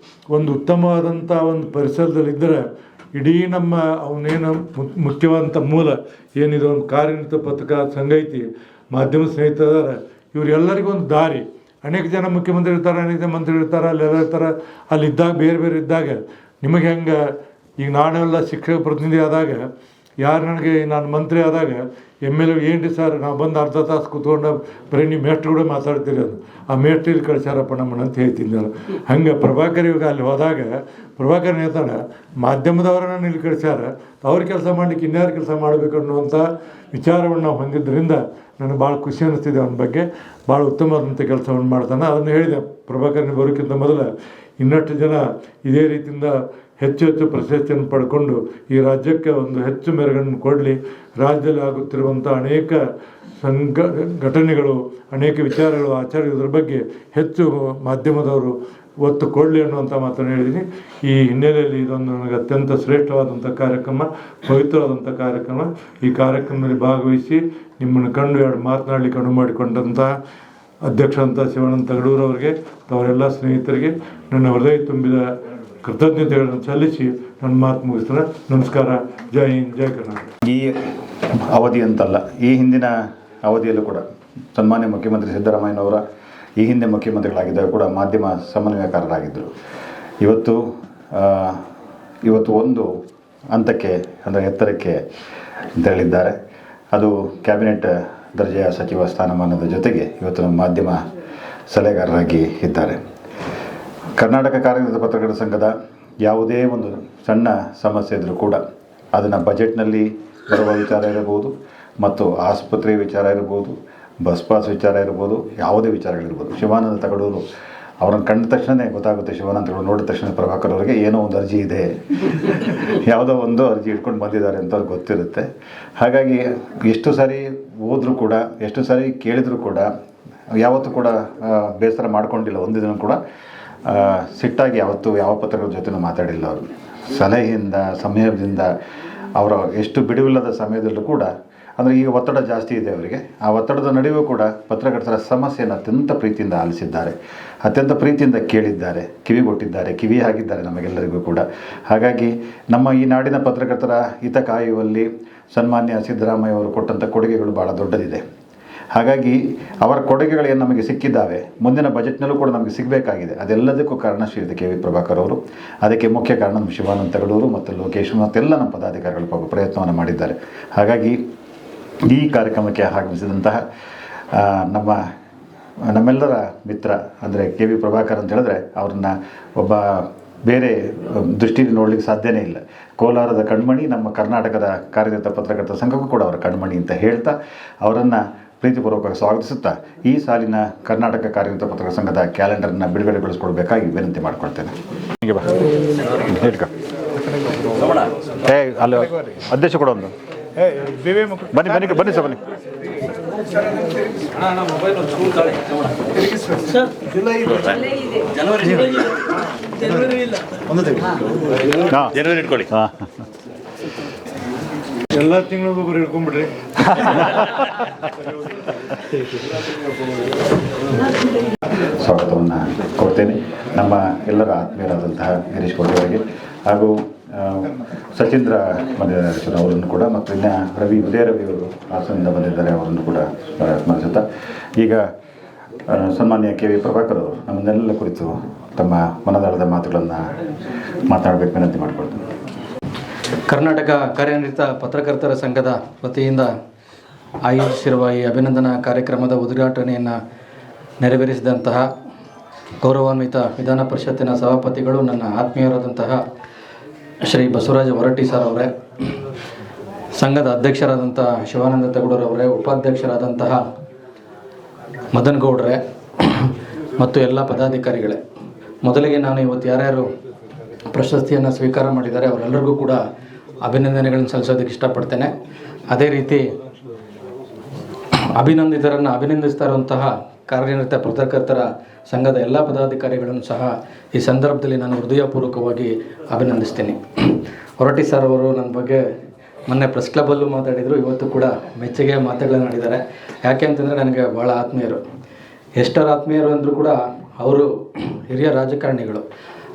ಒಂದು ಉತ್ತಮವಾದಂಥ ಒಂದು ಪರಿಸರದಲ್ಲಿದ್ದರೆ ಇಡೀ ನಮ್ಮ ಅವನೇನು ಮುಖ್ಯವಾದಂಥ ಮೂಲ ಏನಿದೆ, ಒಂದು ಕಾರ್ಯನಿರತ ಪತ್ರಕರ್ತರ ಸಂಘ ಐತಿ, ಮಾಧ್ಯಮ ಸ್ನೇಹಿತರಾರೆ, ಇವರೆಲ್ಲರಿಗೂ ಒಂದು ದಾರಿ. ಅನೇಕ ಜನ ಮುಖ್ಯಮಂತ್ರಿ ಇರ್ತಾರೆ, ಅನೇಕ ಜನ ಮಂತ್ರಿ ಇರ್ತಾರೆ, ಅಲ್ಲೆಲ್ಲ ಇರ್ತಾರೆ. ಅಲ್ಲಿದ್ದಾಗ ಬೇರೆ ಇದ್ದಾಗ ನಿಮಗೆ ಹೆಂಗೆ, ಈಗ ನಾನೆಲ್ಲ ಶಿಕ್ಷಕ ಪ್ರತಿನಿಧಿ ಆದಾಗ ನಾನು ಮಂತ್ರಿ ಆದಾಗ MLA ಏನು ಸರ್ ನಾವು ಬಂದು ಅರ್ಧ ತಾಸು ಕೂತ್ಕೊಂಡು ಬರೀ ನೀವು ಮೇಷ್ಟ್ರು ಕೂಡ ಮಾತಾಡ್ತೀರಿ, ಅದು ಆ ಮೇಷ್ಟ್ರು ಇಲ್ಲಿ ಕಳಿಸ್ಯಾರಪ್ಪ ನಮ್ಮನ್ನು ಅಂತ ಹೇಳ್ತೀನಿ ನಾನು. ಹಂಗೆ ಪ್ರಭಾಕರ್ ಇವಾಗ ಅಲ್ಲಿ ಹೋದಾಗ ಪ್ರಭಾಕರ್ ಹೇಳ್ತಾನೆ, ಮಾಧ್ಯಮದವರನ್ನು ಇಲ್ಲಿ ಕಳಿಸ್ಯಾರ, ಅವ್ರ ಕೆಲಸ ಮಾಡಲಿಕ್ಕೆ ಇನ್ಯಾರು ಕೆಲಸ ಮಾಡಬೇಕು ಅನ್ನುವಂಥ ವಿಚಾರವನ್ನು ನಾವು ಹೊಂದಿದ್ದರಿಂದ ನನಗೆ ಭಾಳ ಖುಷಿ ಅನ್ನಿಸ್ತಿದೆ. ಅವನ ಬಗ್ಗೆ ಭಾಳ ಉತ್ತಮವಾದಂಥ ಕೆಲಸವನ್ನು ಮಾಡ್ತಾನೆ. ಅದನ್ನು ಹೇಳಿದೆ, ಪ್ರಭಾಕರ್ನ ಬರೋಕ್ಕಿಂತ ಮೊದಲು ಇನ್ನಷ್ಟು ಜನ ಇದೇ ರೀತಿಯಿಂದ ಹೆಚ್ಚು ಪ್ರಶಸ್ತಿಯನ್ನು ಪಡ್ಕೊಂಡು ಈ ರಾಜ್ಯಕ್ಕೆ ಒಂದು ಹೆಚ್ಚು ಮೆರುಗನ್ನು ಕೊಡಲಿ. ರಾಜ್ಯದಲ್ಲಿ ಆಗುತ್ತಿರುವಂಥ ಅನೇಕ ಘಟನೆಗಳು, ಅನೇಕ ವಿಚಾರಗಳು, ಆಚಾರ್ಯರ ಬಗ್ಗೆ ಹೆಚ್ಚು ಮಾಧ್ಯಮದವರು ಒತ್ತು ಕೊಡಲಿ ಅನ್ನುವಂಥ ಮಾತನ್ನು ಹೇಳಿದ್ದೀನಿ. ಈ ಹಿನ್ನೆಲೆಯಲ್ಲಿ ಇದೊಂದು ನನಗೆ ಅತ್ಯಂತ ಶ್ರೇಷ್ಠವಾದಂಥ ಕಾರ್ಯಕ್ರಮ, ಪವಿತ್ರವಾದಂಥ ಕಾರ್ಯಕ್ರಮ. ಈ ಕಾರ್ಯಕ್ರಮದಲ್ಲಿ ಭಾಗವಹಿಸಿ ನಿಮ್ಮನ್ನು ಕಂಡು ಮಾತನಾಡಲಿಕ್ಕೆ ಅನುವು ಮಾಡಿಕೊಂಡಂಥ ಅಧ್ಯಕ್ಷ ಅಂತ ಶಿವಾನಂದ ತಗಡೂರವರಿಗೆ, ಅವರೆಲ್ಲ ಸ್ನೇಹಿತರಿಗೆ ನನ್ನ ಹೃದಯ ತುಂಬಿದ ಕೃತಜ್ಞತೆಗಳನ್ನು ಸಲ್ಲಿಸಿ ನನ್ನ ಮಾತು ಮುಗಿಸ್ತಾರೆ. ನಮಸ್ಕಾರ. ಜೈ ಹಿಂದ್, ಜೈ ಕರ್ನಾಟಕ. ಈ ಅವಧಿ ಅಂತಲ್ಲ, ಈ ಹಿಂದಿನ ಅವಧಿಯಲ್ಲೂ ಕೂಡ ಸನ್ಮಾನ್ಯ ಮುಖ್ಯಮಂತ್ರಿ ಸಿದ್ದರಾಮಯ್ಯನವರ ಈ ಹಿಂದೆ ಮುಖ್ಯಮಂತ್ರಿಗಳಾಗಿದ್ದಾಗ ಕೂಡ ಮಾಧ್ಯಮ ಸಮನ್ವಯಕಾರರಾಗಿದ್ದರು. ಇವತ್ತು ಒಂದು ಹಂತಕ್ಕೆ ಅಂದರೆ ಎತ್ತರಕ್ಕೆ ತೆರಳಿದ್ದಾರೆ. ಅದು ಕ್ಯಾಬಿನೆಟ್ ದರ್ಜೆಯ ಸಚಿವ ಸ್ಥಾನಮಾನದ ಜೊತೆಗೆ ಇವತ್ತು ನಮ್ಮ ಮಾಧ್ಯಮ ಸಲಹೆಗಾರರಾಗಿ ಇದ್ದಾರೆ. ಕರ್ನಾಟಕ ಕಾರ್ಯನಿರತ ಪತ್ರಕರ್ತರ ಸಂಘದ ಯಾವುದೇ ಒಂದು ಸಣ್ಣ ಸಮಸ್ಯೆ ಇದ್ದರೂ ಕೂಡ ಅದನ್ನು ಬಜೆಟ್ನಲ್ಲಿ ಬರುವ ವಿಚಾರ ಇರಬಹುದು, ಮತ್ತು ಆಸ್ಪತ್ರೆ ವಿಚಾರ ಇರ್ಬೋದು, ಬಸ್ ಪಾಸ್ ವಿಚಾರ ಇರ್ಬೋದು, ಯಾವುದೇ ವಿಚಾರಗಳಿರ್ಬೋದು. ಶಿವಾನಂದ ತಗಡೂರು ಅವರನ್ನು ಕಂಡ ತಕ್ಷಣವೇ ಗೊತ್ತಾಗುತ್ತೆ, ಶಿವಾನಂದ ತಗಡೂರು ನೋಡಿದ ತಕ್ಷಣ ಪ್ರಭಾಕರ್ ಅವರಿಗೆ ಏನೋ ಒಂದು ಅರ್ಜಿ ಇದೆ, ಯಾವುದೋ ಒಂದು ಅರ್ಜಿ ಇಟ್ಕೊಂಡು ಬಂದಿದ್ದಾರೆ ಅಂತ ಅವ್ರಿಗೆ ಗೊತ್ತಿರುತ್ತೆ. ಹಾಗಾಗಿ ಎಷ್ಟು ಸಾರಿ ಹೋದರೂ ಕೂಡ, ಎಷ್ಟು ಸಾರಿ ಕೇಳಿದರೂ ಕೂಡ ಯಾವತ್ತೂ ಕೂಡ ಬೇಸರ ಮಾಡ್ಕೊಂಡಿಲ್ಲ. ಒಂದು ದಿನ ಕೂಡ ಸಿಟ್ಟಾಗಿ ಯಾವತ್ತೂ ಯಾವ ಪತ್ರಕರ್ತರ ಜೊತೆನೂ ಮಾತಾಡಿಲ್ಲ. ಅವರು ಸಲಹೆಯಿಂದ, ಸಮಯದಿಂದ, ಅವರ ಎಷ್ಟು ಬಿಡುವಿಲ್ಲದ ಸಮಯದಲ್ಲೂ ಕೂಡ, ಅಂದರೆ ಈಗ ಒತ್ತಡ ಜಾಸ್ತಿ ಇದೆ ಅವರಿಗೆ, ಆ ಒತ್ತಡದ ನಡುವೆಯೂ ಕೂಡ ಪತ್ರಕರ್ತರ ಸಮಸ್ಯೆಯನ್ನು ಅತ್ಯಂತ ಪ್ರೀತಿಯಿಂದ ಆಲಿಸಿದ್ದಾರೆ, ಅತ್ಯಂತ ಪ್ರೀತಿಯಿಂದ ಕೇಳಿದ್ದಾರೆ, ಕಿವಿಗೊಟ್ಟಿದ್ದಾರೆ, ಕಿವಿಯಾಗಿದ್ದಾರೆ ನಮಗೆಲ್ಲರಿಗೂ ಕೂಡ. ಹಾಗಾಗಿ ನಮ್ಮ ಈ ನಾಡಿನ ಪತ್ರಕರ್ತರ ಹಿತ ಕಾಯುವಲ್ಲಿ ಸನ್ಮಾನ್ಯ ಸಿದ್ದರಾಮಯ್ಯ ಅವರು ಕೊಟ್ಟಂಥ ಕೊಡುಗೆಗಳು ಭಾಳ ದೊಡ್ಡದಿದೆ. ಹಾಗಾಗಿ ಅವರ ಕೊಡುಗೆಗಳೇನು ನಮಗೆ ಸಿಕ್ಕಿದ್ದಾವೆ, ಮುಂದಿನ ಬಜೆಟ್ನಲ್ಲೂ ಕೂಡ ನಮಗೆ ಸಿಗಬೇಕಾಗಿದೆ. ಅದೆಲ್ಲದಕ್ಕೂ ಕಾರಣ ಶ್ರೀಯುತ ಕೆ ವಿ ಪ್ರಭಾಕರ್ ಅವರು. ಅದಕ್ಕೆ ಮುಖ್ಯ ಕಾರಣ ನಮ್ಮ ಶಿವಾನಂದ ತಗಡೂರು ಮತ್ತು ಲೋಕೇಶ್ ಮತ್ತೆಲ್ಲ ನಮ್ಮ ಪದಾಧಿಕಾರಿಗಳು ಪ್ರಯತ್ನವನ್ನು ಮಾಡಿದ್ದಾರೆ. ಹಾಗಾಗಿ ಈ ಕಾರ್ಯಕ್ರಮಕ್ಕೆ ಆಗಮಿಸಿದಂತಹ ನಮ್ಮೆಲ್ಲರ ಮಿತ್ರ ಅಂದರೆ ಕೆ ವಿ ಪ್ರಭಾಕರ್ ಅಂತ ಹೇಳಿದ್ರೆ ಅವ್ರನ್ನ ಒಬ್ಬ ಬೇರೆ ದೃಷ್ಟಿಯಲ್ಲಿ ನೋಡಲಿಕ್ಕೆ ಸಾಧ್ಯನೇ ಇಲ್ಲ. ಕೋಲಾರದ ಕಣ್ಮಣಿ, ನಮ್ಮ ಕರ್ನಾಟಕದ ಕಾರ್ಯನಿರತ ಪತ್ರಕರ್ತರ ಸಂಘಕ್ಕೂ ಕೂಡ ಅವರ ಕಣ್ಮಣಿ ಅಂತ ಹೇಳ್ತಾ ಅವರನ್ನು ಪ್ರೀತಿಪೂರ್ವಕವಾಗಿ ಸ್ವಾಗತಿಸುತ್ತಾ ಈ ಸಾಲಿನ ಕರ್ನಾಟಕ ಕಾರ್ಯನಿರತ ಪತ್ರಕರ್ತರ ಸಂಘದ ಕ್ಯಾಲೆಂಡರ್ನ ಬಿಡುಗಡೆಗೊಳಿಸ್ಕೊಡ್ಬೇಕಾಗಿ ವಿನಂತಿ ಮಾಡ್ಕೊಳ್ತೇನೆ. ಹೀಗೆ ಬಾ ಅಲ್ಲಿ ಅಧ್ಯಕ್ಷ ಕೂಡ ಒಂದು ಬನ್ನಿ ಬನ್ನಿ ಬನ್ನಿ ಸರ್, ಬನ್ನಿ. ಜನವರಿ ಇಟ್ಕೊಳ್ಳಿ. ಎಲ್ಲ ತಿಂಗಳಿಗೂ ಒಬ್ಬರು ಹಿಡ್ಕೊಂಡ್ಬಿಡ್ರಿ. ಸ್ವಾಗತವನ್ನು ಕೊಡ್ತೇನೆ ನಮ್ಮ ಎಲ್ಲರ ಆತ್ಮೀಯರಾದಂತಹ ಗಿರೀಶ್ ಕೋಟೆ ಅವರಿಗೆ, ಹಾಗೂ ಸಚೀಂದ್ರ ಬಂದಿದ್ದಾರೆ ಅವರನ್ನು ಕೂಡ, ಮತ್ತು ಇನ್ನು ಉದಯ ರವಿ ಅವರು ಹಾಸನದಿಂದ ಬಂದಿದ್ದಾರೆ, ಅವರನ್ನು ಕೂಡ ಸ್ಮರಿಸುತ್ತಾ ಈಗ ಸನ್ಮಾನ್ಯ ಕೆ ವಿ ಪ್ರಭಾಕರ್ ಅವರು ನಮ್ಮನ್ನೆಲ್ಲ ಕುರಿತು ತಮ್ಮ ಮನದಾಳದ ಮಾತುಗಳನ್ನು ಮಾತನಾಡಬೇಕು ವಿನಂತಿ ಮಾಡಿಕೊಳ್ತೇನೆ. ಕರ್ನಾಟಕ ಕಾರ್ಯನಿರತ ಪತ್ರಕರ್ತರ ಸಂಘದ ವತಿಯಿಂದ ಆಯೋಜಿಸಿರುವ ಈ ಅಭಿನಂದನಾ ಕಾರ್ಯಕ್ರಮದ ಉದ್ಘಾಟನೆಯನ್ನು ನೆರವೇರಿಸಿದಂತಹ ಗೌರವಾನ್ವಿತ ವಿಧಾನ ಪರಿಷತ್ತಿನ ಸಭಾಪತಿಗಳು, ನನ್ನ ಆತ್ಮೀಯರಾದಂತಹ ಶ್ರೀ ಬಸವರಾಜ ಹೊರಟ್ಟಿ ಸರ್ ಅವರೇ, ಸಂಘದ ಅಧ್ಯಕ್ಷರಾದಂತಹ ಶಿವಾನಂದ ತಗಡೂರವರೇ, ಉಪಾಧ್ಯಕ್ಷರಾದಂತಹ ಮದನ್ ಗೌಡ್ರೆ ಮತ್ತು ಎಲ್ಲ ಪದಾಧಿಕಾರಿಗಳೇ, ಮೊದಲಿಗೆ ನಾನು ಇವತ್ತು ಯಾರ್ಯಾರು ಪ್ರಶಸ್ತಿಯನ್ನು ಸ್ವೀಕಾರ ಮಾಡಿದ್ದಾರೆ ಅವರೆಲ್ಲರಿಗೂ ಕೂಡ ಅಭಿನಂದನೆಗಳನ್ನು ಸಲ್ಲಿಸೋದಕ್ಕೆ ಇಷ್ಟಪಡ್ತೇನೆ. ಅದೇ ರೀತಿ ಅಭಿನಂದಿತರನ್ನು ಅಭಿನಂದಿಸ್ತಾ ಇರುವಂತಹ ಕಾರ್ಯನಿರತ ಪತ್ರಕರ್ತರ ಸಂಘದ ಎಲ್ಲ ಪದಾಧಿಕಾರಿಗಳನ್ನು ಸಹ ಈ ಸಂದರ್ಭದಲ್ಲಿ ನಾನು ಹೃದಯಪೂರ್ವಕವಾಗಿ ಅಭಿನಂದಿಸ್ತೀನಿ. ಹೊರಟ್ಟಿ ಸರ್ ಅವರು ನನ್ನ ಬಗ್ಗೆ ಮೊನ್ನೆ ಪ್ರೆಸ್ ಕ್ಲಬ್ಬಲ್ಲೂ ಮಾತಾಡಿದರು, ಇವತ್ತು ಕೂಡ ಮೆಚ್ಚುಗೆ ಮಾತುಗಳನ್ನು ಆಡಿದ್ದಾರೆ. ಯಾಕೆ ಅಂತಂದರೆ ನನಗೆ ಭಾಳ ಆತ್ಮೀಯರು, ಎಷ್ಟರ ಆತ್ಮೀಯರು ಅಂದರೂ ಕೂಡ ಅವರು ಹಿರಿಯ ರಾಜಕಾರಣಿಗಳು,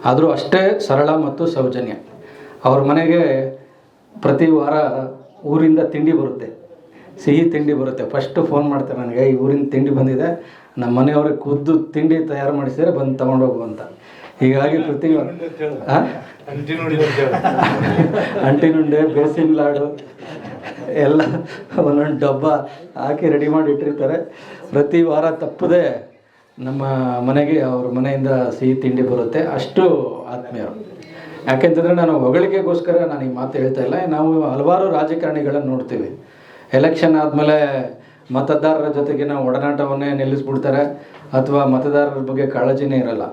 ಆದರೂ ಅಷ್ಟೇ ಸರಳ ಮತ್ತು ಸೌಜನ್ಯ. ಅವ್ರ ಮನೆಗೆ ಪ್ರತಿ ವಾರ ಊರಿಂದ ತಿಂಡಿ ಬರುತ್ತೆ, ಸಿಹಿ ತಿಂಡಿ ಬರುತ್ತೆ. ಫಸ್ಟು ಫೋನ್ ಮಾಡ್ತಾರೆ ನನಗೆ, ಈ ಊರಿಂದ ತಿಂಡಿ ಬಂದಿದೆ, ನಮ್ಮ ಮನೆಯವ್ರಿಗೆ ಖುದ್ದು ತಿಂಡಿ ತಯಾರು ಮಾಡಿಸಿದರೆ ಬಂದು ತೊಗೊಂಡೋಗು ಅಂತ. ಹೀಗಾಗಿ ಪ್ರತಿ ಅಂಟಿನುಂಡೆ, ಬೇಸಿನ್ ಲಾಡು ಎಲ್ಲ ಒಂದೊಂದು ಡಬ್ಬ ಹಾಕಿ ರೆಡಿ ಮಾಡಿ ಇಟ್ಟಿರ್ತಾರೆ. ಪ್ರತಿ ವಾರ ತಪ್ಪದೆ ನಮ್ಮ ಮನೆಗೆ ಅವ್ರ ಮನೆಯಿಂದ ಸಿಹಿ ತಿಂಡಿ ಬರುತ್ತೆ. ಅಷ್ಟು ಆತ್ಮೀಯರು. ಯಾಕೆಂತಂದರೆ ನಾನು ಹೊಗಳಿಕೆಗೋಸ್ಕರ ನಾನು ಈ ಮಾತು ಹೇಳ್ತಾ ಇಲ್ಲ. ನಾವು ಹಲವಾರು ರಾಜಕಾರಣಿಗಳನ್ನು ನೋಡ್ತೀವಿ, ಎಲೆಕ್ಷನ್ ಆದಮೇಲೆ ಮತದಾರರ ಜೊತೆಗಿನ ಒಡನಾಟವನ್ನೇ ನಿಲ್ಲಿಸ್ಬಿಡ್ತಾರೆ, ಅಥವಾ ಮತದಾರರ ಬಗ್ಗೆ ಕಾಳಜಿನೇ ಇರಲ್ಲ.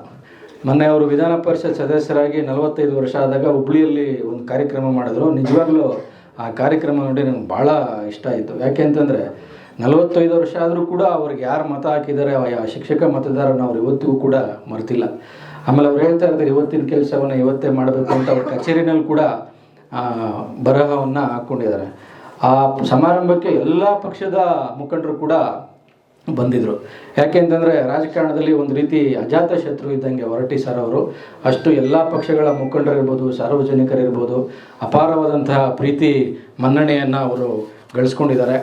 ಮೊನ್ನೆ ಅವರು ವಿಧಾನ ಪರಿಷತ್ ಸದಸ್ಯರಾಗಿ 45 ವರ್ಷ ಆದಾಗ ಹುಬ್ಳಿಯಲ್ಲಿ ಒಂದು ಕಾರ್ಯಕ್ರಮ ಮಾಡಿದ್ರು. ನಿಜವಾಗ್ಲೂ ಆ ಕಾರ್ಯಕ್ರಮ ನೋಡಿ ನನಗೆ ಭಾಳ ಇಷ್ಟ ಆಯಿತು. ಯಾಕೆ ಅಂತಂದರೆ 45 ವರ್ಷ ಆದರೂ ಕೂಡ ಅವ್ರಿಗೆ ಯಾರು ಮತ ಹಾಕಿದ್ದಾರೆ ಆ ಶಿಕ್ಷಕ ಮತದಾರನ ಅವ್ರು ಇವತ್ತಿಗೂ ಕೂಡ ಮರ್ತಿಲ್ಲ. ಆಮೇಲೆ ಅವ್ರು ಹೇಳ್ತಾ ಇರ್ತಾರೆ, ಇವತ್ತಿನ ಕೆಲಸವನ್ನು ಇವತ್ತೇ ಮಾಡಬೇಕು ಅಂತ ಅವ್ರ ಕಚೇರಿನಲ್ಲಿ ಕೂಡ ಬರಹವನ್ನು ಹಾಕ್ಕೊಂಡಿದ್ದಾರೆ. ಆ ಸಮಾರಂಭಕ್ಕೆ ಎಲ್ಲ ಪಕ್ಷದ ಮುಖಂಡರು ಕೂಡ ಬಂದಿದ್ದರು. ಯಾಕೆ ಅಂತಂದರೆ ರಾಜಕಾರಣದಲ್ಲಿ ಒಂದು ರೀತಿ ಅಜಾತ ಶತ್ರು ಇದ್ದಂಗೆ ಹೊರಟ್ಟಿ ಸರ್ ಅವರು. ಅಷ್ಟು ಎಲ್ಲ ಪಕ್ಷಗಳ ಮುಖಂಡರಿರ್ಬೋದು, ಸಾರ್ವಜನಿಕರಿರ್ಬೋದು, ಅಪಾರವಾದಂತಹ ಪ್ರೀತಿ ಮನ್ನಣೆಯನ್ನು ಅವರು ಗಳಿಸ್ಕೊಂಡಿದ್ದಾರೆ.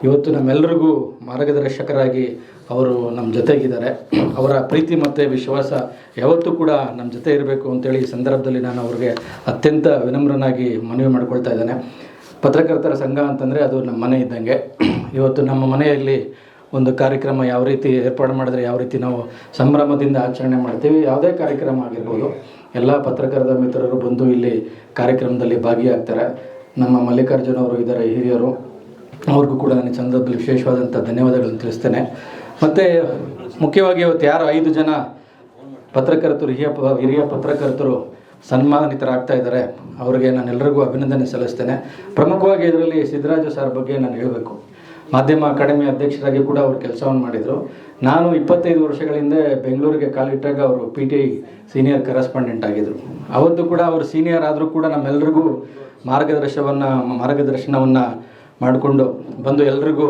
ಇವತ್ತು ನಮ್ಮೆಲ್ಲರಿಗೂ ಮಾರ್ಗದರ್ಶಕರಾಗಿ ಅವರು ನಮ್ಮ ಜೊತೆಗಿದ್ದಾರೆ. ಅವರ ಪ್ರೀತಿ ಮತ್ತು ವಿಶ್ವಾಸ ಯಾವತ್ತೂ ಕೂಡ ನಮ್ಮ ಜೊತೆ ಇರಬೇಕು ಅಂತೇಳಿ ಈ ಸಂದರ್ಭದಲ್ಲಿ ನಾನು ಅವ್ರಿಗೆ ಅತ್ಯಂತ ವಿನಮ್ರನಾಗಿ ಮನವಿ ಮಾಡ್ಕೊಳ್ತಾ ಇದ್ದೇನೆ. ಪತ್ರಕರ್ತರ ಸಂಘ ಅಂತಂದರೆ ಅದು ನಮ್ಮ ಮನೆ ಇದ್ದಂಗೆ. ಇವತ್ತು ನಮ್ಮ ಮನೆಯಲ್ಲಿ ಒಂದು ಕಾರ್ಯಕ್ರಮ ಯಾವ ರೀತಿ ಏರ್ಪಾಡು ಮಾಡಿದ್ರೆ ಯಾವ ರೀತಿ ನಾವು ಸಂಭ್ರಮದಿಂದ ಆಚರಣೆ ಮಾಡ್ತೀವಿ, ಯಾವುದೇ ಕಾರ್ಯಕ್ರಮ ಆಗಿರ್ಬೋದು, ಎಲ್ಲ ಪತ್ರಕರ್ತರ ಮಿತ್ರರು ಬಂದು ಇಲ್ಲಿ ಕಾರ್ಯಕ್ರಮದಲ್ಲಿ ಭಾಗಿಯಾಗ್ತಾರೆ. ನಮ್ಮ ಮಲ್ಲಿಕಾರ್ಜುನ ಅವರು ಇದ್ದಾರೆ, ಹಿರಿಯರು, ಅವ್ರಿಗೂ ಕೂಡ ನಾನು ಸಂದರ್ಭದಲ್ಲಿ ವಿಶೇಷವಾದಂಥ ಧನ್ಯವಾದಗಳನ್ನು ತಿಳಿಸ್ತೇನೆ. ಮತ್ತು ಮುಖ್ಯವಾಗಿ ಇವತ್ತು ಯಾರು 5 ಜನ ಪತ್ರಕರ್ತರು ಹಿರಿಯ ಪತ್ರಕರ್ತರು ಸನ್ಮಾನಿತರಾಗ್ತಾ ಇದ್ದಾರೆ, ಅವರಿಗೆ ನಾನೆಲ್ಲರಿಗೂ ಅಭಿನಂದನೆ ಸಲ್ಲಿಸ್ತೇನೆ. ಪ್ರಮುಖವಾಗಿ ಇದರಲ್ಲಿ ಸಿದ್ದರಾಜು ಸರ್ ಬಗ್ಗೆ ನಾನು ಹೇಳಬೇಕು. ಮಾಧ್ಯಮ ಅಕಾಡೆಮಿ ಅಧ್ಯಕ್ಷರಾಗಿ ಕೂಡ ಅವರು ಕೆಲಸವನ್ನು ಮಾಡಿದರು. ನಾನು 25 ವರ್ಷಗಳಿಂದ ಬೆಂಗಳೂರಿಗೆ ಕಾಲಿಟ್ಟಾಗ ಅವರು PTI ಸೀನಿಯರ್ ಕರೆಸ್ಪಾಂಡೆಂಟ್ ಆಗಿದ್ದರು. ಅವತ್ತು ಕೂಡ ಅವರು ಸೀನಿಯರ್ ಆದರೂ ಕೂಡ ನಮ್ಮೆಲ್ಲರಿಗೂ ಮಾರ್ಗದರ್ಶನವನ್ನು ಮಾಡಿಕೊಂಡು ಬಂದು ಎಲ್ರಿಗೂ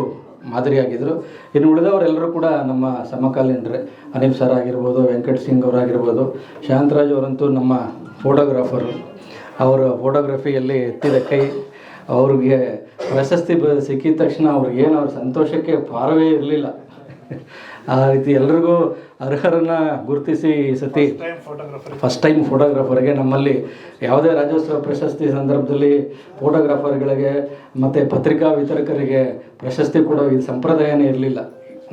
ಮಾದರಿಯಾಗಿದ್ದರು. ಇನ್ನು ಉಳಿದವರೆಲ್ಲರೂ ಕೂಡ ನಮ್ಮ ಸಮಕಾಲೀನರೇ. ಅನಿಲ್ ಸರ್ ಆಗಿರ್ಬೋದು, ವೆಂಕಟ್ ಸಿಂಗ್ ಅವರಾಗಿರ್ಬೋದು, ಶಾಂತರಾಜ್ ಅವರಂತೂ ನಮ್ಮ ಫೋಟೋಗ್ರಾಫರು. ಅವರ ಫೋಟೋಗ್ರಫಿಯಲ್ಲಿ ಎತ್ತಿದ ಕೈ. ಅವ್ರಿಗೆ ಪ್ರಶಸ್ತಿ ಸಿಕ್ಕಿದ ತಕ್ಷಣ ಅವ್ರಿಗೇನು ಅವ್ರ ಸಂತೋಷಕ್ಕೆ ಪಾರವೇ ಇರಲಿಲ್ಲ. ಆ ರೀತಿ ಎಲ್ರಿಗೂ ಅರ್ಹರನ್ನು ಗುರುತಿಸಿ ಈ ಸತಿ ಫಸ್ಟ್ ಟೈಮ್ ಫೋಟೋಗ್ರಾಫರ್ಗೆ ನಮ್ಮಲ್ಲಿ ಯಾವುದೇ ರಾಜ್ಯೋತ್ಸವ ಪ್ರಶಸ್ತಿ ಸಂದರ್ಭದಲ್ಲಿ ಫೋಟೋಗ್ರಾಫರ್ಗಳಿಗೆ ಮತ್ತು ಪತ್ರಿಕಾ ವಿತರಕರಿಗೆ ಪ್ರಶಸ್ತಿ ಕೊಡೋ ಇದು ಸಂಪ್ರದಾಯನೇ ಇರಲಿಲ್ಲ.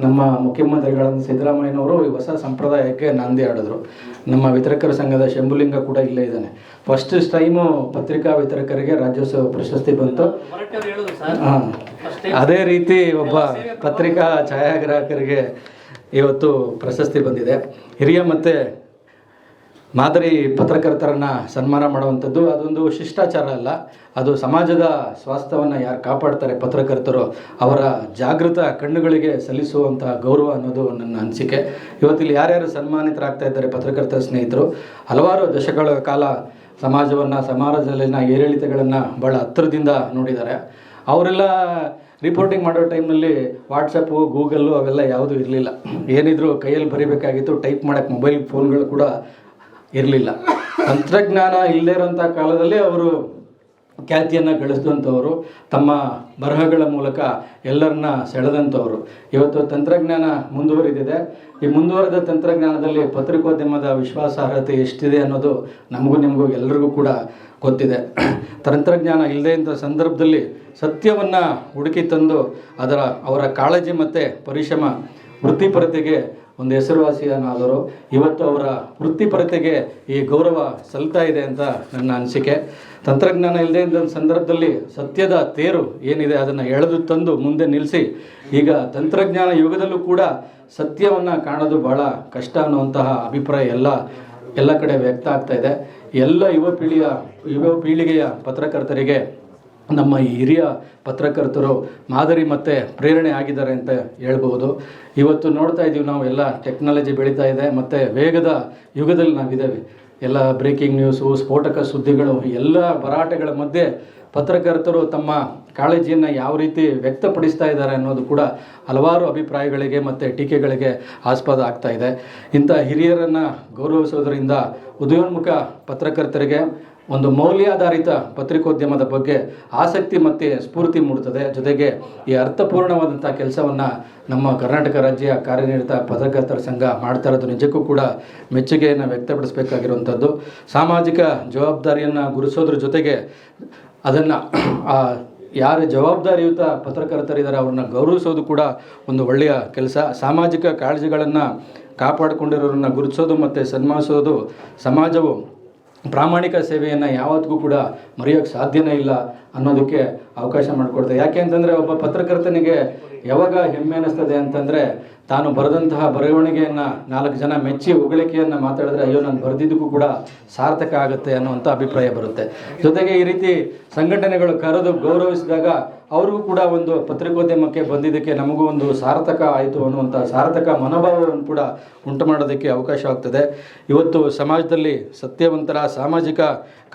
ನಮ್ಮ ಮುಖ್ಯಮಂತ್ರಿಗಳಾದ ಸಿದ್ದರಾಮಯ್ಯನವರು ಈ ಹೊಸ ಸಂಪ್ರದಾಯಕ್ಕೆ ನಾಂದಿ ಆಡಿದ್ರು. ನಮ್ಮ ವಿತರಕರ ಸಂಘದ ಶಂಭುಲಿಂಗ ಕೂಡ ಇಲ್ಲೇ ಇದ್ದಾನೆ. ಫಸ್ಟ್ ಟೈಮು ಪತ್ರಿಕಾ ವಿತರಕರಿಗೆ ರಾಜ್ಯೋತ್ಸವ ಪ್ರಶಸ್ತಿ ಬಂತು. ಅದೇ ರೀತಿ ಒಬ್ಬ ಪತ್ರಿಕಾ ಛಾಯಾಗ್ರಾಹಕರಿಗೆ ಇವತ್ತು ಪ್ರಶಸ್ತಿ ಬಂದಿದೆ. ಹಿರಿಯ ಮತ್ತು ಮಾದರಿ ಪತ್ರಕರ್ತರನ್ನು ಸನ್ಮಾನ ಮಾಡುವಂಥದ್ದು ಅದೊಂದು ಶಿಷ್ಟಾಚಾರ ಅಲ್ಲ, ಅದು ಸಮಾಜದ ಸ್ವಾಸ್ಥ್ಯವನ್ನು ಯಾರು ಕಾಪಾಡ್ತಾರೆ ಪತ್ರಕರ್ತರು ಅವರ ಜಾಗೃತ ಕಣ್ಣುಗಳಿಗೆ ಸಲ್ಲಿಸುವಂಥ ಗೌರವ ಅನ್ನೋದು ನನ್ನ ಅನಿಸಿಕೆ. ಇವತ್ತಿಲ್ಲಿ ಯಾರ್ಯಾರು ಸನ್ಮಾನಿತರಾಗ್ತಾ ಇದ್ದಾರೆ ಪತ್ರಕರ್ತರ ಸ್ನೇಹಿತರು, ಹಲವಾರು ದಶಕಗಳ ಕಾಲ ಸಮಾಜದಲ್ಲಿನ ಏರಿಳಿತಗಳನ್ನು ಭಾಳ ಹತ್ತಿರದಿಂದ ನೋಡಿದ್ದಾರೆ. ಅವರೆಲ್ಲ ರಿಪೋರ್ಟಿಂಗ್ ಮಾಡೋ ಟೈಮ್ನಲ್ಲಿ ವಾಟ್ಸಪ್ಪು, ಗೂಗಲ್ಲು ಅವೆಲ್ಲ ಯಾವುದೂ ಇರಲಿಲ್ಲ. ಏನಿದ್ರು ಕೈಯಲ್ಲಿ ಬರೀಬೇಕಾಗಿತ್ತು. ಟೈಪ್ ಮಾಡೋಕ್ಕೆ ಮೊಬೈಲ್ ಫೋನ್ಗಳು ಕೂಡ ಇರಲಿಲ್ಲ. ತಂತ್ರಜ್ಞಾನ ಇಲ್ಲದೇ ಇರೋಂಥ ಕಾಲದಲ್ಲಿ ಅವರು ಖ್ಯಾತಿಯನ್ನು ಗಳಿಸಿದಂಥವರು, ತಮ್ಮ ಬರಹಗಳ ಮೂಲಕ ಎಲ್ಲರನ್ನ ಸೆಳೆದಂಥವರು. ಇವತ್ತು ತಂತ್ರಜ್ಞಾನ ಮುಂದುವರಿದಿದೆ. ಈ ಮುಂದುವರೆದ ತಂತ್ರಜ್ಞಾನದಲ್ಲಿ ಪತ್ರಿಕೋದ್ಯಮದ ವಿಶ್ವಾಸಾರ್ಹತೆ ಎಷ್ಟಿದೆ ಅನ್ನೋದು ನಮಗೂ ನಿಮಗೂ ಎಲ್ಲರಿಗೂ ಕೂಡ ಗೊತ್ತಿದೆ. ತಂತ್ರಜ್ಞಾನ ಇಲ್ಲದೇ ಇದ್ದ ಸಂದರ್ಭದಲ್ಲಿ ಸತ್ಯವನ್ನು ಹುಡುಕಿ ತಂದು ಅವರ ಕಾಳಜಿ ಮತ್ತು ಪರಿಶ್ರಮ ವೃತ್ತಿಪರತೆಗೆ ಒಂದು ಹೆಸರುವಾಸಿಯನ್ನಾದರು. ಇವತ್ತು ಅವರ ವೃತ್ತಿಪರತೆಗೆ ಈ ಗೌರವ ಸಲ್ತಾ ಇದೆ ಅಂತ ನನ್ನ ಅನಿಸಿಕೆ. ತಂತ್ರಜ್ಞಾನ ಇಲ್ಲದೇ ಇದ್ದ ಸಂದರ್ಭದಲ್ಲಿ ಸತ್ಯದ ತೇರು ಏನಿದೆ ಅದನ್ನು ಎಳೆದು ತಂದು ಮುಂದೆ ನಿಲ್ಲಿಸಿ, ಈಗ ತಂತ್ರಜ್ಞಾನ ಯುಗದಲ್ಲೂ ಕೂಡ ಸತ್ಯವನ್ನು ಕಾಣೋದು ಭಾಳ ಕಷ್ಟ ಅನ್ನುವಂತಹ ಅಭಿಪ್ರಾಯ ಎಲ್ಲ ಕಡೆ ವ್ಯಕ್ತ ಆಗ್ತಾ ಇದೆ. ಎಲ್ಲ ಯುವ ಪೀಳಿಗೆಯ ಪತ್ರಕರ್ತರಿಗೆ ನಮ್ಮ ಈ ಹಿರಿಯ ಪತ್ರಕರ್ತರು ಮಾದರಿ ಮತ್ತು ಪ್ರೇರಣೆ ಆಗಿದ್ದಾರೆ ಅಂತ ಹೇಳ್ಬೋದು. ಇವತ್ತು ನೋಡ್ತಾ ಇದ್ದೀವಿ ನಾವು, ಎಲ್ಲ ಟೆಕ್ನಾಲಜಿ ಬೆಳೀತಾ ಇದೆ ಮತ್ತು ವೇಗದ ಯುಗದಲ್ಲಿ ನಾವಿದ್ದೇವೆ. ಎಲ್ಲ ಬ್ರೇಕಿಂಗ್ ನ್ಯೂಸು, ಸ್ಫೋಟಕ ಸುದ್ದಿಗಳು, ಎಲ್ಲ ಭರಾಟೆಗಳ ಮಧ್ಯೆ ಪತ್ರಕರ್ತರು ತಮ್ಮ ಕಾಳಜಿಯನ್ನು ಯಾವ ರೀತಿ ವ್ಯಕ್ತಪಡಿಸ್ತಾ ಇದ್ದಾರೆ ಅನ್ನೋದು ಕೂಡ ಹಲವಾರು ಅಭಿಪ್ರಾಯಗಳಿಗೆ ಮತ್ತು ಟೀಕೆಗಳಿಗೆ ಆಸ್ಪದ ಆಗ್ತಾ ಇದೆ. ಇಂಥ ಹಿರಿಯರನ್ನು ಗೌರವಿಸೋದರಿಂದ ಉದಯೋನ್ಮುಖ ಪತ್ರಕರ್ತರಿಗೆ ಒಂದು ಮೌಲ್ಯಾಧಾರಿತ ಪತ್ರಿಕೋದ್ಯಮದ ಬಗ್ಗೆ ಆಸಕ್ತಿ ಮತ್ತು ಸ್ಫೂರ್ತಿ ಮೂಡುತ್ತದೆ. ಜೊತೆಗೆ ಈ ಅರ್ಥಪೂರ್ಣವಾದಂಥ ಕೆಲಸವನ್ನು ನಮ್ಮ ಕರ್ನಾಟಕ ರಾಜ್ಯ ಕಾರ್ಯನಿರತ ಪತ್ರಕರ್ತರ ಸಂಘ ಮಾಡ್ತಾ ಇರೋದು ನಿಜಕ್ಕೂ ಕೂಡ ಮೆಚ್ಚುಗೆಯನ್ನು ವ್ಯಕ್ತಪಡಿಸಬೇಕಾಗಿರುವಂಥದ್ದು. ಸಾಮಾಜಿಕ ಜವಾಬ್ದಾರಿಯನ್ನು ಗುರುಸೋದ್ರ ಜೊತೆಗೆ ಅದನ್ನು ಯಾರು ಜವಾಬ್ದಾರಿಯುತ ಪತ್ರಕರ್ತರಿದ್ದಾರೆ ಅವ್ರನ್ನ ಗೌರವಿಸೋದು ಕೂಡ ಒಂದು ಒಳ್ಳೆಯ ಕೆಲಸ. ಸಾಮಾಜಿಕ ಕಾಳಜಿಗಳನ್ನು ಕಾಪಾಡಿಕೊಂಡಿರೋರನ್ನ ಗುರುತಿಸೋದು ಮತ್ತು ಸನ್ಮಾನಿಸೋದು ಸಮಾಜವು ಪ್ರಾಮಾಣಿಕ ಸೇವೆಯನ್ನು ಯಾವತ್ತಿಗೂ ಕೂಡ ಮರೆಯೋಕ್ಕೆ ಸಾಧ್ಯನೇ ಇಲ್ಲ ಅನ್ನೋದಕ್ಕೆ ಅವಕಾಶ ಮಾಡಿಕೊಡ್ತದೆ. ಯಾಕೆ ಅಂತಂದರೆ ಒಬ್ಬ ಪತ್ರಕರ್ತನಿಗೆ ಯಾವಾಗ ಹೆಮ್ಮೆ ಅನ್ನಿಸ್ತದೆ ಅಂತಂದರೆ ತಾನು ಬರೆದಂತಹ ಬರವಣಿಗೆಯನ್ನು 4 ಜನ ಮೆಚ್ಚಿ ಹೊಗಳಿಕೆಯನ್ನು ಮಾತಾಡಿದ್ರೆ ಅಯ್ಯೋ ನಾನು ಬರೆದಿದ್ದಕ್ಕೂ ಕೂಡ ಸಾರ್ಥಕ ಆಗುತ್ತೆ ಅನ್ನುವಂಥ ಅಭಿಪ್ರಾಯ ಬರುತ್ತೆ. ಜೊತೆಗೆ ಈ ರೀತಿ ಸಂಘಟನೆಗಳು ಕರೆದು ಗೌರವಿಸಿದಾಗ ಅವ್ರಿಗೂ ಕೂಡ ಒಂದು ಪತ್ರಿಕೋದ್ಯಮಕ್ಕೆ ಬಂದಿದ್ದಕ್ಕೆ ನಮಗೂ ಒಂದು ಸಾರ್ಥಕ ಆಯಿತು ಅನ್ನುವಂಥ ಸಾರ್ಥಕ ಮನೋಭಾವವನ್ನು ಕೂಡ ಉಂಟು ಮಾಡೋದಕ್ಕೆ ಅವಕಾಶ ಆಗ್ತದೆ. ಇವತ್ತು ಸಮಾಜದಲ್ಲಿ ಸತ್ಯವಂತರ ಸಾಮಾಜಿಕ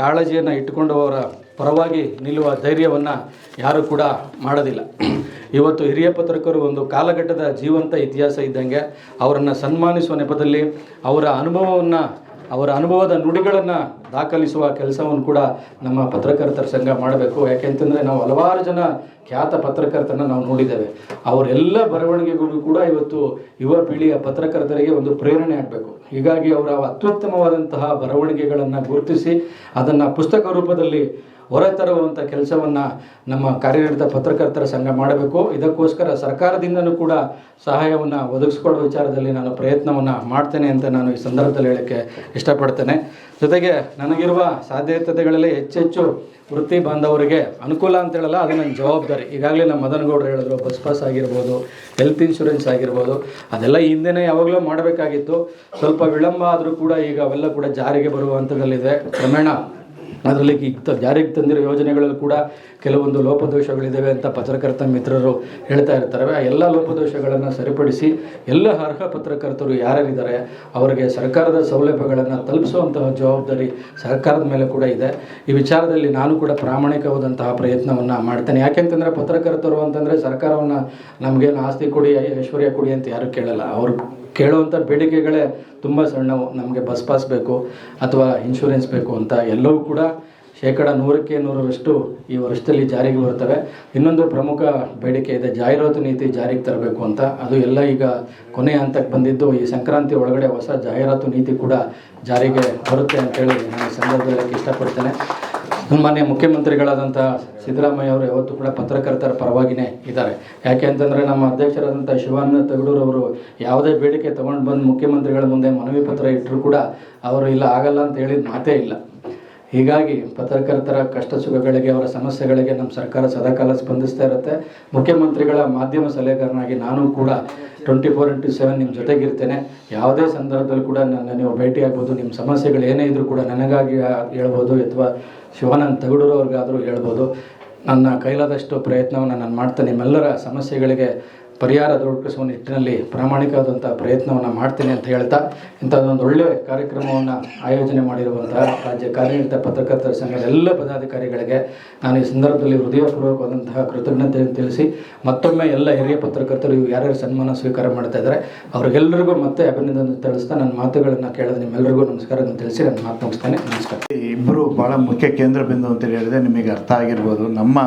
ಕಾಳಜಿಯನ್ನು ಇಟ್ಟುಕೊಂಡವರ ಪರವಾಗಿ ನಿಲ್ಲುವ ಧೈರ್ಯವನ್ನು ಯಾರೂ ಕೂಡ ಮಾಡೋದಿಲ್ಲ. ಇವತ್ತು ಹಿರಿಯ ಪತ್ರಕರ್ತರು ಒಂದು ಕಾಲಘಟ್ಟದ ಜೀವಂತ ಇತಿಹಾಸ ಇದ್ದಂಗೆ ಅವರನ್ನು ಸನ್ಮಾನಿಸುವ ನೆಪದಲ್ಲಿ ಅವರ ಅನುಭವವನ್ನು ಅವರ ಅನುಭವದ ನುಡಿಗಳನ್ನು ದಾಖಲಿಸುವ ಕೆಲಸವನ್ನು ಕೂಡ ನಮ್ಮ ಪತ್ರಕರ್ತರ ಸಂಘ ಮಾಡಬೇಕು. ಯಾಕೆಂತಂದರೆ ನಾವು ಹಲವಾರು ಜನ ಖ್ಯಾತ ಪತ್ರಕರ್ತರನ್ನ ನಾವು ನೋಡಿದ್ದೇವೆ. ಅವರೆಲ್ಲ ಬರವಣಿಗೆಗಳು ಕೂಡ ಇವತ್ತು ಯುವ ಪೀಳಿಗೆಯ ಪತ್ರಕರ್ತರಿಗೆ ಒಂದು ಪ್ರೇರಣೆ ಆಗಬೇಕು. ಹೀಗಾಗಿ ಅವರ ಅತ್ಯುತ್ತಮವಾದಂತಹ ಬರವಣಿಗೆಗಳನ್ನು ಗುರುತಿಸಿ ಅದನ್ನು ಪುಸ್ತಕ ರೂಪದಲ್ಲಿ ಹೊರತರುವಂಥ ಕೆಲಸವನ್ನು ನಮ್ಮ ಕಾರ್ಯನಿರತ ಪತ್ರಕರ್ತರ ಸಂಘ ಮಾಡಬೇಕು. ಇದಕ್ಕೋಸ್ಕರ ಸರ್ಕಾರದಿಂದನೂ ಕೂಡ ಸಹಾಯವನ್ನು ಒದಗಿಸ್ಕೊಡೋ ವಿಚಾರದಲ್ಲಿ ನಾನು ಪ್ರಯತ್ನವನ್ನು ಮಾಡ್ತೇನೆ ಅಂತ ನಾನು ಈ ಸಂದರ್ಭದಲ್ಲಿ ಹೇಳೋಕ್ಕೆ ಇಷ್ಟಪಡ್ತೇನೆ. ಜೊತೆಗೆ ನನಗಿರುವ ಸಾಧ್ಯತೆಗಳಲ್ಲಿ ಹೆಚ್ಚೆಚ್ಚು ವೃತ್ತಿ ಬಾಂಧವರಿಗೆ ಅನುಕೂಲ ಅಂತ ಹೇಳಲ್ಲ, ಅದು ನನ್ನ ಜವಾಬ್ದಾರಿ. ಈಗಾಗಲೇ ನಮ್ಮ ಮದನಗೌಡರು ಹೇಳಿದ್ರು, ಬಸ್ ಪಾಸ್ ಆಗಿರ್ಬೋದು, ಹೆಲ್ತ್ ಇನ್ಶೂರೆನ್ಸ್ ಆಗಿರ್ಬೋದು, ಅದೆಲ್ಲ ಹಿಂದೆನೇ ಯಾವಾಗಲೂ ಮಾಡಬೇಕಾಗಿತ್ತು. ಸ್ವಲ್ಪ ವಿಳಂಬ ಆದರೂ ಕೂಡ ಈಗ ಅವೆಲ್ಲ ಕೂಡ ಜಾರಿಗೆ ಬರುವ ಹಂತದಲ್ಲಿದೆ. ಕ್ರಮೇಣ ಅದರಲ್ಲಿ ಈಗ ಜಾರಿಗೆ ತಂದಿರೋ ಯೋಜನೆಗಳಲ್ಲಿ ಕೂಡ ಕೆಲವೊಂದು ಲೋಪದೋಷಗಳಿದ್ದಾವೆ ಅಂತ ಪತ್ರಕರ್ತ ಮಿತ್ರರು ಹೇಳ್ತಾ ಇರ್ತಾರೆ. ಆ ಎಲ್ಲ ಲೋಪದೋಷಗಳನ್ನು ಸರಿಪಡಿಸಿ ಎಲ್ಲ ಅರ್ಹ ಪತ್ರಕರ್ತರು ಯಾರ್ಯಾರಿದ್ದಾರೆ ಅವರಿಗೆ ಸರ್ಕಾರದ ಸೌಲಭ್ಯಗಳನ್ನು ತಲುಪಿಸುವಂತಹ ಜವಾಬ್ದಾರಿ ಸರ್ಕಾರದ ಮೇಲೆ ಕೂಡ ಇದೆ. ಈ ವಿಚಾರದಲ್ಲಿ ನಾನು ಕೂಡ ಪ್ರಾಮಾಣಿಕವಾದಂತಹ ಪ್ರಯತ್ನವನ್ನು ಮಾಡ್ತೇನೆ. ಯಾಕೆಂತಂದರೆ ಪತ್ರಕರ್ತರು ಅಂತಂದರೆ ಸರ್ಕಾರವನ್ನು ನಮಗೇನು ಆಸ್ತಿ ಕೊಡಿ, ಐಶ್ವರ್ಯ ಕೊಡಿ ಅಂತ ಯಾರು ಕೇಳಲ್ಲ. ಅವರು ಕೇಳುವಂಥ ಬೇಡಿಕೆಗಳೇ ತುಂಬ ಸಣ್ಣವು. ನಮಗೆ ಬಸ್ ಪಾಸ್ ಬೇಕು ಅಥವಾ ಇನ್ಶೂರೆನ್ಸ್ ಬೇಕು ಅಂತ ಎಲ್ಲವೂ ಕೂಡ 100% ಈ ವರ್ಷದಲ್ಲಿ ಜಾರಿಗೆ ಬರ್ತವೆ. ಇನ್ನೊಂದು ಪ್ರಮುಖ ಬೇಡಿಕೆ ಇದೆ, ಜಾಹೀರಾತು ನೀತಿ ಜಾರಿಗೆ ತರಬೇಕು ಅಂತ. ಅದು ಎಲ್ಲ ಈಗ ಕೊನೆಯ ಹಂತಕ್ಕೆ ಬಂದಿದ್ದು. ಈ ಸಂಕ್ರಾಂತಿ ಒಳಗಡೆ ಹೊಸ ಜಾಹೀರಾತು ನೀತಿ ಕೂಡ ಜಾರಿಗೆ ಬರುತ್ತೆ ಅಂತೇಳಿ ನಾನು ಸಂದರ್ಭದಲ್ಲಿ ಇಷ್ಟಪಡ್ತೇನೆ. ಮಾನ್ಯ ಮುಖ್ಯಮಂತ್ರಿಗಳಾದಂಥ ಸಿದ್ದರಾಮಯ್ಯ ಅವರು ಯಾವತ್ತೂ ಕೂಡ ಪತ್ರಕರ್ತರ ಪರವಾಗಿಯೇ ಇದ್ದಾರೆ. ಯಾಕೆ ಅಂತಂದರೆ ನಮ್ಮ ಅಧ್ಯಕ್ಷರಾದಂಥ ಶಿವಾನಂದ ತಗಡೂರವರು ಯಾವುದೇ ಬೇಡಿಕೆ ತೊಗೊಂಡು ಬಂದು ಮುಖ್ಯಮಂತ್ರಿಗಳ ಮುಂದೆ ಮನವಿ ಪತ್ರ ಇಟ್ಟರೂ ಕೂಡ ಅವರು ಇಲ್ಲ ಆಗಲ್ಲ ಅಂತ ಹೇಳಿದ ಮಾತೇ ಇಲ್ಲ. ಹೀಗಾಗಿ ಪತ್ರಕರ್ತರ ಕಷ್ಟ ಸುಖಗಳಿಗೆ, ಅವರ ಸಮಸ್ಯೆಗಳಿಗೆ ನಮ್ಮ ಸರ್ಕಾರ ಸದಾಕಾಲ ಸ್ಪಂದಿಸ್ತಾ ಇರುತ್ತೆ. ಮುಖ್ಯಮಂತ್ರಿಗಳ ಮಾಧ್ಯಮ ಸಲಹೆಗಾರನಾಗಿ ನಾನು ಕೂಡ 24x7 ನಿಮ್ಮ ಜೊತೆಗಿರ್ತೇನೆ. ಯಾವುದೇ ಸಂದರ್ಭದಲ್ಲಿ ಕೂಡ ನನ್ನ ನೀವು ಭೇಟಿಯಾಗ್ಬೋದು. ನಿಮ್ಮ ಸಮಸ್ಯೆಗಳು ಏನೇ ಇದ್ದರೂ ಕೂಡ ನನಗಾಗಿ ಹೇಳ್ಬೋದು ಅಥವಾ ಶಿವಾನಂದ ತಗಡೂರವ್ರಿಗಾದರೂ ಹೇಳ್ಬೋದು. ನನ್ನ ಕೈಲಾದಷ್ಟು ಪ್ರಯತ್ನವನ್ನು ನಾನು ಮಾಡ್ತೇನೆ. ನಿಮ್ಮೆಲ್ಲರ ಸಮಸ್ಯೆಗಳಿಗೆ ಪರಿಹಾರ ದೊರಕಿಸುವ ನಿಟ್ಟಿನಲ್ಲಿ ಪ್ರಾಮಾಣಿಕವಾದಂಥ ಪ್ರಯತ್ನವನ್ನು ಮಾಡ್ತೀನಿ ಅಂತ ಹೇಳ್ತಾ, ಇಂಥದ್ದೊಂದು ಒಳ್ಳೆಯ ಕಾರ್ಯಕ್ರಮವನ್ನು ಆಯೋಜನೆ ಮಾಡಿರುವಂತಹ ರಾಜ್ಯ ಕಾರ್ಯನಿರತ ಪತ್ರಕರ್ತರ ಸಂಘದ ಎಲ್ಲ ಪದಾಧಿಕಾರಿಗಳಿಗೆ ನಾನು ಈ ಸಂದರ್ಭದಲ್ಲಿ ಹೃದಯಪೂರ್ವಕವಾದಂತಹ ಕೃತಜ್ಞತೆಯನ್ನು ತಿಳಿಸಿ, ಮತ್ತೊಮ್ಮೆ ಎಲ್ಲ ಹಿರಿಯ ಪತ್ರಕರ್ತರು ಯಾರ್ಯಾರು ಸನ್ಮಾನ ಸ್ವೀಕಾರ ಮಾಡ್ತಾ ಇದ್ದಾರೆ ಅವರಿಗೆಲ್ಲರಿಗೂ ಮತ್ತೆ ಅಭಿನಂದನೆ ತಿಳಿಸ್ತಾ ನನ್ನ ಮಾತುಗಳನ್ನು ಕೇಳಿದ ನಿಮ್ಮೆಲ್ಲರಿಗೂ ನಮಸ್ಕಾರವನ್ನು ತಿಳಿಸಿ ನನ್ನ ಮಾತು ಮುಗಿಸ್ತೇನೆ. ನಮಸ್ಕಾರ. ಇಬ್ಬರು ಭಾಳ ಮುಖ್ಯ ಕೇಂದ್ರ ಬಿಂದು ಅಂತೇಳಿ ಹೇಳಿದ್ರೆ ನಿಮಗೆ ಅರ್ಥ ಆಗಿರ್ಬೋದು. ನಮ್ಮ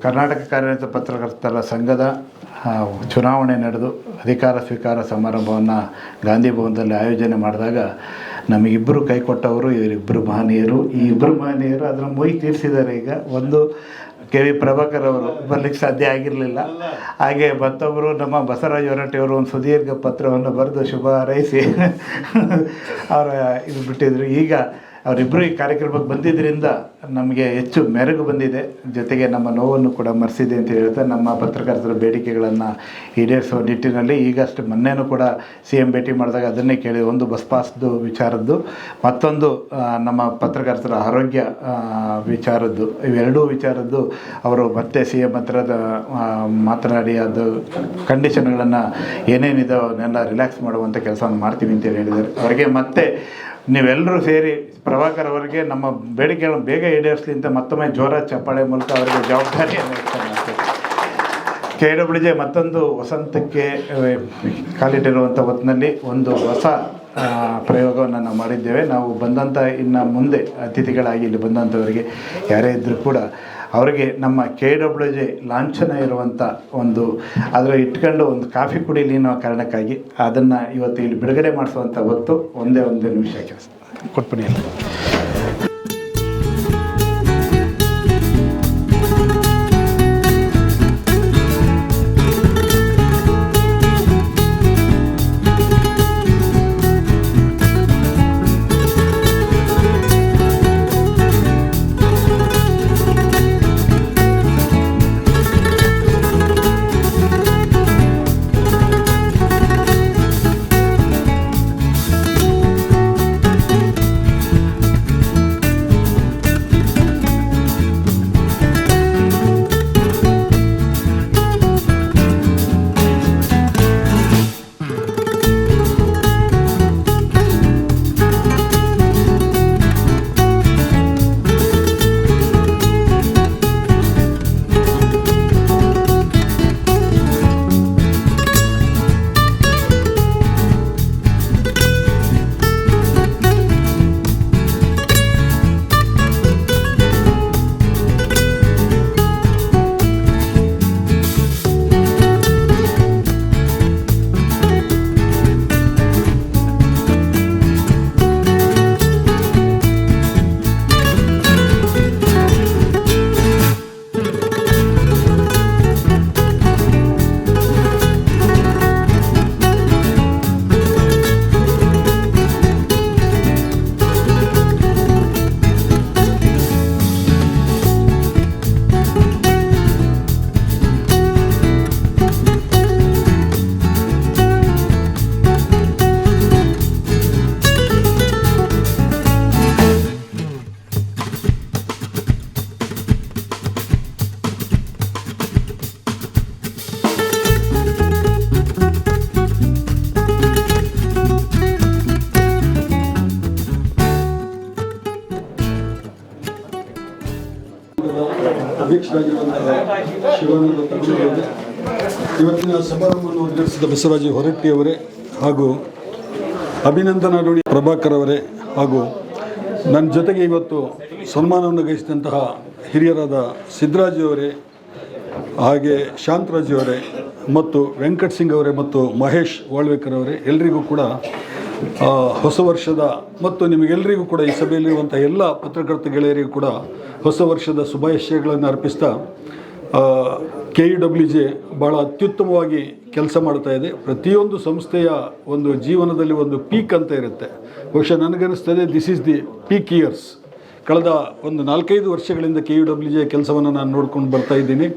ಕರ್ನಾಟಕ ಕಾರ್ಯನಿರತ ಪತ್ರಕರ್ತರ ಸಂಘದ ಚುನಾವಣೆ ನಡೆದು ಅಧಿಕಾರ ಸ್ವೀಕಾರ ಸಮಾರಂಭವನ್ನು ಗಾಂಧಿ ಭವನದಲ್ಲಿ ಆಯೋಜನೆ ಮಾಡಿದಾಗ ನಮಗಿಬ್ಬರು ಕೈ ಕೊಟ್ಟವರು ಇವರಿಬ್ಬರು ಮಹನೀಯರು. ಈ ಇಬ್ಬರು ಮಹನೀಯರು ಅದರ ಮೊಯ್ ತೀರಿಸಿದ್ದಾರೆ. ಈಗ ಒಂದು ಕೆ.ವಿ. ಪ್ರಭಾಕರ್ ಅವರು ಬರಲಿಕ್ಕೆ ಸಾಧ್ಯ ಆಗಿರಲಿಲ್ಲ. ಹಾಗೆ ಮತ್ತೊಬ್ಬರು ನಮ್ಮ ಬಸವರಾಜ ಹೊರಟ್ಟಿಯವರು ಒಂದು ಸುದೀರ್ಘ ಪತ್ರವನ್ನು ಬರೆದು ಶುಭ ಹಾರೈಸಿ ಅವರ ಇದು ಬಿಟ್ಟಿದ್ರು. ಈಗ ಅವರಿಬ್ಬರು ಈ ಕಾರ್ಯಕ್ರಮಕ್ಕೆ ಬಂದಿದ್ದರಿಂದ ನಮಗೆ ಹೆಚ್ಚು ಮೆರುಗು ಬಂದಿದೆ. ಜೊತೆಗೆ ನಮ್ಮ ನೋವನ್ನು ಕೂಡ ಮರೆಸಿದೆ ಅಂತ ಹೇಳ್ತಾ ನಮ್ಮ ಪತ್ರಕರ್ತರ ಬೇಡಿಕೆಗಳನ್ನು ಈಡೇರಿಸುವ ನಿಟ್ಟಿನಲ್ಲಿ ಈಗಷ್ಟು ಮೊನ್ನೆನೂ ಕೂಡ CM ಭೇಟಿ ಮಾಡಿದಾಗ ಅದನ್ನೇ ಕೇಳಿ, ಒಂದು ಬಸ್ ಪಾಸ್ದು ವಿಚಾರದ್ದು, ಮತ್ತೊಂದು ನಮ್ಮ ಪತ್ರಕರ್ತರ ಆರೋಗ್ಯ ವಿಚಾರದ್ದು. ಇವೆರಡೂ ವಿಚಾರದ್ದು ಅವರು ಮತ್ತೆ CM ಹತ್ರ ಮಾತನಾಡಿ ಅದು ಕಂಡೀಷನ್ಗಳನ್ನು ಏನೇನಿದೆ ಅವನ್ನೆಲ್ಲ ರಿಲ್ಯಾಕ್ಸ್ ಮಾಡುವಂಥ ಕೆಲಸವನ್ನು ಮಾಡ್ತೀವಿ ಅಂತೇಳಿ ಹೇಳಿದ್ದಾರೆ. ಅವರಿಗೆ ಮತ್ತೆ ನೀವೆಲ್ಲರೂ ಸೇರಿ ಪ್ರಭಾಕರ್ ಅವರಿಗೆ ನಮ್ಮ ಬೇಡಿಕೆಗಳನ್ನು ಬೇಗ ಈಡೇರಿಸಲಿ ಅಂತ ಮತ್ತೊಮ್ಮೆ ಜೋರ ಚಪ್ಪಾಳೆ ಮೂಲಕ ಅವರಿಗೆ ಜವಾಬ್ದಾರಿಯನ್ನು ವ್ಯಕ್ತ ಮಾಡ್ತೇವೆ. KWJ ಮತ್ತೊಂದು ವಸಂತಕ್ಕೆ ಕಾಲಿಟ್ಟಿರುವಂಥ ಹೊತ್ತಿನಲ್ಲಿ ಒಂದು ಹೊಸ ಪ್ರಯೋಗವನ್ನು ನಾವು ಮಾಡಿದ್ದೇವೆ. ನಾವು ಬಂದಂಥ ಇನ್ನು ಮುಂದೆ ಅತಿಥಿಗಳಾಗಿ ಇಲ್ಲಿ ಬಂದಂಥವರಿಗೆ ಯಾರೇ ಇದ್ದರೂ ಕೂಡ ಅವರಿಗೆ ನಮ್ಮ KWJ ಲಾಂಛನ ಇರುವಂಥ ಒಂದು ಅದರ ಇಟ್ಕೊಂಡು ಒಂದು ಕಾಫಿ ಕುಡಿಲಿ ಅನ್ನೋ ಕಾರಣಕ್ಕಾಗಿ ಅದನ್ನು ಇವತ್ತು ಇಲ್ಲಿ ಬಿಡುಗಡೆ ಮಾಡಿಸುವಂಥ ಹೊತ್ತು ಒಂದೇ ಒಂದು ನಿಮಿಷ ಕೆಲಸ ಕೊಟ್ಬಿಡಿ. ಅಧ್ಯಕ್ಷರಾಗಿರುವಂತಹ ಶಿವಾನಂದ ತಗಡೂರವರೇ, ಇವತ್ತಿನ ಸಮಾರಂಭವನ್ನು ಉದ್ಘಾಟಿಸಿದ ಬಸವರಾಜ ಹೊರಟ್ಟಿಯವರೇ ಹಾಗೂ ಅಭಿನಂದನಾ ನುಡಿ ಪ್ರಭಾಕರ್ ಅವರೇ ಹಾಗೂ ನನ್ನ ಜೊತೆಗೆ ಇವತ್ತು ಸನ್ಮಾನವನ್ನು ಗೈಸಿದಂತಹ ಹಿರಿಯರಾದ ಸಿದ್ದರಾಜಿಯವರೇ ಹಾಗೆ ಶಾಂತರಾಜಿಯವರೇ ಮತ್ತು ವೆಂಕಟ್ ಸಿಂಗ್ ಅವರೇ ಮತ್ತು ಮಹೇಶ್ ವಾಳ್ವೇಕರ್ ಅವರೇ, ಎಲ್ರಿಗೂ ಕೂಡ ಹೊಸ ವರ್ಷದ ಮತ್ತು ನಿಮಗೆಲ್ಲರಿಗೂ ಕೂಡ ಈ ಸಭೆಯಲ್ಲಿರುವಂಥ ಎಲ್ಲ ಪತ್ರಕರ್ತ ಗೆಳೆಯರಿಗೂ ಕೂಡ ಹೊಸ ವರ್ಷದ ಶುಭಾಶಯಗಳನ್ನು ಅರ್ಪಿಸ್ತಾ KUWJ ಭಾಳ ಅತ್ಯುತ್ತಮವಾಗಿ ಕೆಲಸ ಮಾಡ್ತಾ ಇದೆ. ಪ್ರತಿಯೊಂದು ಸಂಸ್ಥೆಯ ಒಂದು ಜೀವನದಲ್ಲಿ ಒಂದು ಪೀಕ್ ಅಂತ ಇರುತ್ತೆ. ಬಹುಶಃ ನನಗನ್ನಿಸ್ತದೆ this is the peak years. ಕಳೆದ ಒಂದು 4-5 ವರ್ಷಗಳಿಂದ KUWJ ಕೆಲಸವನ್ನು ನಾನು ನೋಡ್ಕೊಂಡು ಬರ್ತಾ ಇದ್ದೀನಿ.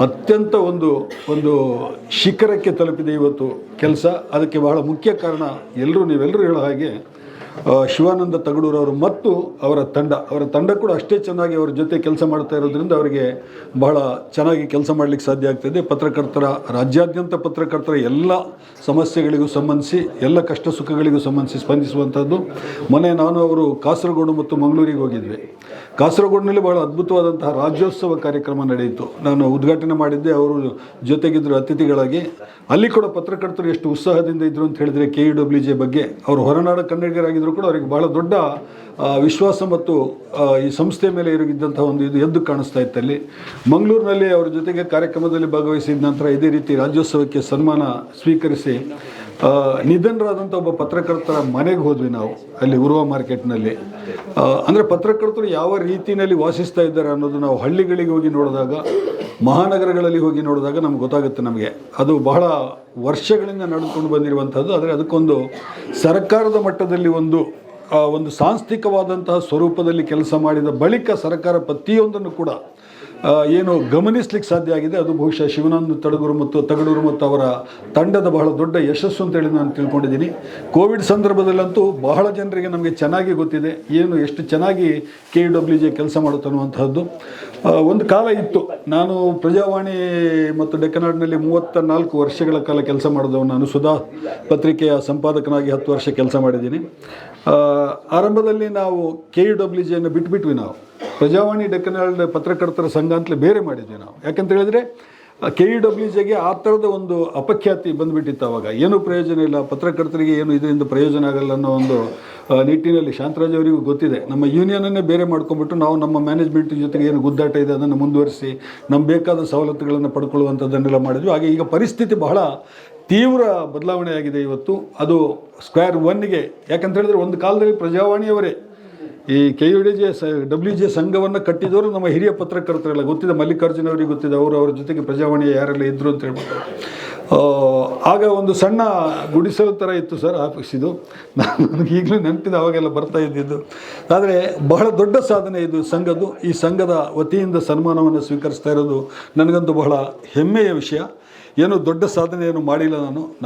ಅತ್ಯಂತ ಒಂದು ಶಿಖರಕ್ಕೆ ತಲುಪಿದೆ ಇವತ್ತು ಕೆಲಸ. ಅದಕ್ಕೆ ಬಹಳ ಮುಖ್ಯ ಕಾರಣ ನೀವೆಲ್ಲರೂ ಹೇಳೋ ಹಾಗೆ ಶಿವಾನಂದ ತಗಡೂರವರು ಮತ್ತು ಅವರ ತಂಡ ಕೂಡ ಅಷ್ಟೇ ಚೆನ್ನಾಗಿ ಅವರ ಜೊತೆ ಕೆಲಸ ಮಾಡ್ತಾ ಇರೋದ್ರಿಂದ ಅವರಿಗೆ ಬಹಳ ಚೆನ್ನಾಗಿ ಕೆಲಸ ಮಾಡಲಿಕ್ಕೆ ಸಾಧ್ಯ ಆಗ್ತಾಯಿದೆ. ರಾಜ್ಯಾದ್ಯಂತ ಪತ್ರಕರ್ತರ ಎಲ್ಲ ಸಮಸ್ಯೆಗಳಿಗೂ ಸಂಬಂಧಿಸಿ, ಎಲ್ಲ ಕಷ್ಟ ಸುಖಗಳಿಗೂ ಸಂಬಂಧಿಸಿ ಸ್ಪಂದಿಸುವಂಥದ್ದು. ಮೊನ್ನೆ ಅವರು ಕಾಸರಗೋಡು ಮತ್ತು ಮಂಗಳೂರಿಗೆ ಹೋಗಿದ್ವಿ. ಕಾಸರಗೋಡಿನಲ್ಲಿ ಬಹಳ ಅದ್ಭುತವಾದಂತಹ ರಾಜ್ಯೋತ್ಸವ ಕಾರ್ಯಕ್ರಮ ನಡೆಯಿತು. ನಾನು ಉದ್ಘಾಟನೆ ಮಾಡಿದ್ದೆ, ಅವರು ಜೊತೆಗಿದ್ದರು ಅತಿಥಿಗಳಾಗಿ. ಅಲ್ಲಿ ಕೂಡ ಪತ್ರಕರ್ತರು ಎಷ್ಟು ಉತ್ಸಾಹದಿಂದ ಇದ್ದರು ಅಂತ ಹೇಳಿದರೆ KUWJ ಬಗ್ಗೆ. ಅವರು ಹೊರನಾಡ ಕನ್ನಡಿಗರಾಗಿದ್ದರೂ ಕೂಡ ಅವರಿಗೆ ಬಹಳ ದೊಡ್ಡ ವಿಶ್ವಾಸ ಮತ್ತು ಈ ಸಂಸ್ಥೆ ಮೇಲೆ ಇರುಗಿದ್ದಂಥ ಇದು ಎದ್ದು ಕಾಣಿಸ್ತಾ ಇತ್ತಲ್ಲಿ. ಮಂಗಳೂರಿನಲ್ಲಿ ಅವರ ಜೊತೆಗೆ ಕಾರ್ಯಕ್ರಮದಲ್ಲಿ ಭಾಗವಹಿಸಿದ ನಂತರ ಇದೇ ರೀತಿ ರಾಜ್ಯೋತ್ಸವಕ್ಕೆ ಸನ್ಮಾನ ಸ್ವೀಕರಿಸಿ ನಿಧನರಾದಂಥ ಒಬ್ಬ ಪತ್ರಕರ್ತರ ಮನೆಗೆ ಹೋದ್ವಿ ನಾವು ಅಲ್ಲಿ ಉರ್ವ ಮಾರ್ಕೆಟ್ನಲ್ಲಿ. ಅಂದರೆ ಪತ್ರಕರ್ತರು ಯಾವ ರೀತಿಯಲ್ಲಿ ವಾಸಿಸ್ತಾ ಇದ್ದಾರೆ ಅನ್ನೋದು ನಾವು ಹಳ್ಳಿಗಳಿಗೆ ಹೋಗಿ ನೋಡಿದಾಗ, ಮಹಾನಗರಗಳಲ್ಲಿ ಹೋಗಿ ನೋಡಿದಾಗ ನಮ್ಗೆ ಗೊತ್ತಾಗುತ್ತೆ. ನಮಗೆ ಅದು ಬಹಳ ವರ್ಷಗಳಿಂದ ನಡೆದುಕೊಂಡು ಬಂದಿರುವಂಥದ್ದು. ಆದರೆ ಅದಕ್ಕೊಂದು ಸರ್ಕಾರದ ಮಟ್ಟದಲ್ಲಿ ಒಂದು ಸಾಂಸ್ಥಿಕವಾದಂತಹ ಸ್ವರೂಪದಲ್ಲಿ ಕೆಲಸ ಮಾಡಿದ ಬಳಿಕ ಸರ್ಕಾರ ಪ್ರತಿಯೊಂದನ್ನು ಕೂಡ ಏನು ಗಮನಿಸ್ಲಿಕ್ಕೆ ಸಾಧ್ಯ ಆಗಿದೆ. ಅದು ಬಹುಶಃ ಶಿವಾನಂದ ತಗಡೂರು ಮತ್ತು ಅವರ ತಂಡದ ಬಹಳ ದೊಡ್ಡ ಯಶಸ್ಸು ಅಂತೇಳಿ ನಾನು ತಿಳ್ಕೊಂಡಿದ್ದೀನಿ. ಕೋವಿಡ್ ಸಂದರ್ಭದಲ್ಲಂತೂ ಬಹಳ ಜನರಿಗೆ ನಮಗೆ ಚೆನ್ನಾಗಿ ಗೊತ್ತಿದೆ ಎಷ್ಟು ಚೆನ್ನಾಗಿ KUWJ ಕೆಲಸ ಮಾಡುತ್ತೆ ಅನ್ನುವಂಥದ್ದು. ಒಂದು ಕಾಲ ಇತ್ತು, ನಾನು ಪ್ರಜಾವಾಣಿ ಮತ್ತು ಡೆಕ್ಕನಾಡಿನಲ್ಲಿ 34 ವರ್ಷಗಳ ಕಾಲ ಕೆಲಸ ಮಾಡಿದವು. ನಾನು ಸುಧಾ ಪತ್ರಿಕೆಯ ಸಂಪಾದಕನಾಗಿ 10 ವರ್ಷ ಕೆಲಸ ಮಾಡಿದ್ದೀನಿ. ಆರಂಭದಲ್ಲಿ ನಾವು KUWJಯನ್ನು ಬಿಟ್ಬಿಟ್ವಿ. ನಾವು ಪ್ರಜಾವಾಣಿ ಡೆಕ್ಕನಾಡ್ ಪತ್ರಕರ್ತರ ಸಂಘ ಅಂತಲೇ ಬೇರೆ ಮಾಡಿದ್ವಿ ನಾವು. ಯಾಕಂತ ಹೇಳಿದರೆ KUWJಗೆ ಆ ಥರದ ಒಂದು ಅಪಖ್ಯಾತಿ ಬಂದುಬಿಟ್ಟಿತ್ತು. ಆವಾಗ ಏನೂ ಪ್ರಯೋಜನ ಇಲ್ಲ, ಪತ್ರಕರ್ತರಿಗೆ ಏನು ಇದರಿಂದ ಪ್ರಯೋಜನ ಆಗಲ್ಲ ಅನ್ನೋ ಒಂದು ನಿಟ್ಟಿನಲ್ಲಿ ಶಾಂತರಾಜ್ ಅವರಿಗೂ ಗೊತ್ತಿದೆ. ನಮ್ಮ ಯೂನಿಯನನ್ನೇ ಬೇರೆ ಮಾಡ್ಕೊಂಡ್ಬಿಟ್ಟು ನಾವು ನಮ್ಮ ಮ್ಯಾನೇಜ್ಮೆಂಟ್ ಜೊತೆಗೆ ಏನು ಗುದ್ದಾಟ ಇದೆ ಅದನ್ನು ಮುಂದುವರಿಸಿ ನಮ್ಗೆ ಬೇಕಾದ ಸವಲತ್ತುಗಳನ್ನು ಪಡ್ಕೊಳ್ಳುವಂಥದ್ದನ್ನೆಲ್ಲ ಮಾಡಿದ್ವಿ. ಹಾಗೆ ಈಗ ಪರಿಸ್ಥಿತಿ ಬಹಳ ತೀವ್ರ ಬದಲಾವಣೆ ಆಗಿದೆ ಇವತ್ತು. ಅದು ಸ್ಕ್ವೇರ್ ಒನ್ಗೆ. ಯಾಕಂತ ಹೇಳಿದ್ರೆ ಒಂದು ಕಾಲದಲ್ಲಿ ಪ್ರಜಾವಾಣಿಯವರೇ ಈ KUWJ ಸಂಘವನ್ನು ಕಟ್ಟಿದವರು ನಮ್ಮ ಹಿರಿಯ ಪತ್ರಕರ್ತರೆಲ್ಲ ಗೊತ್ತಿದೆ. ಮಲ್ಲಿಕಾರ್ಜುನ ಅವರಿಗೆ ಗೊತ್ತಿದೆ, ಅವರ ಜೊತೆಗೆ ಪ್ರಜಾವಾಣಿಯ ಯಾರೆಲ್ಲ ಇದ್ದರು ಅಂತ ಹೇಳ್ಬಿಟ್ಟು. ಆಗ ಒಂದು ಸಣ್ಣ ಗುಡಿಸಲು ಥರ ಇತ್ತು ಸರ್ ಆಫೀಸಿದು. ನನಗೆ ಈಗಲೂ ನೆನಪಿದೆ, ಅವಾಗೆಲ್ಲ ಬರ್ತಾ ಇದ್ದಿದ್ದು. ಆದರೆ ಬಹಳ ದೊಡ್ಡ ಸಾಧನೆ ಇದು ಸಂಘದ್ದು. ಈ ಸಂಘದ ವತಿಯಿಂದ ಸನ್ಮಾನವನ್ನು ಸ್ವೀಕರಿಸ್ತಾ ಇರೋದು ನನಗಂತೂ ಬಹಳ ಹೆಮ್ಮೆಯ ವಿಷಯ. ಏನೂ ದೊಡ್ಡ ಸಾಧನೆಯನ್ನು ಮಾಡಿಲ್ಲ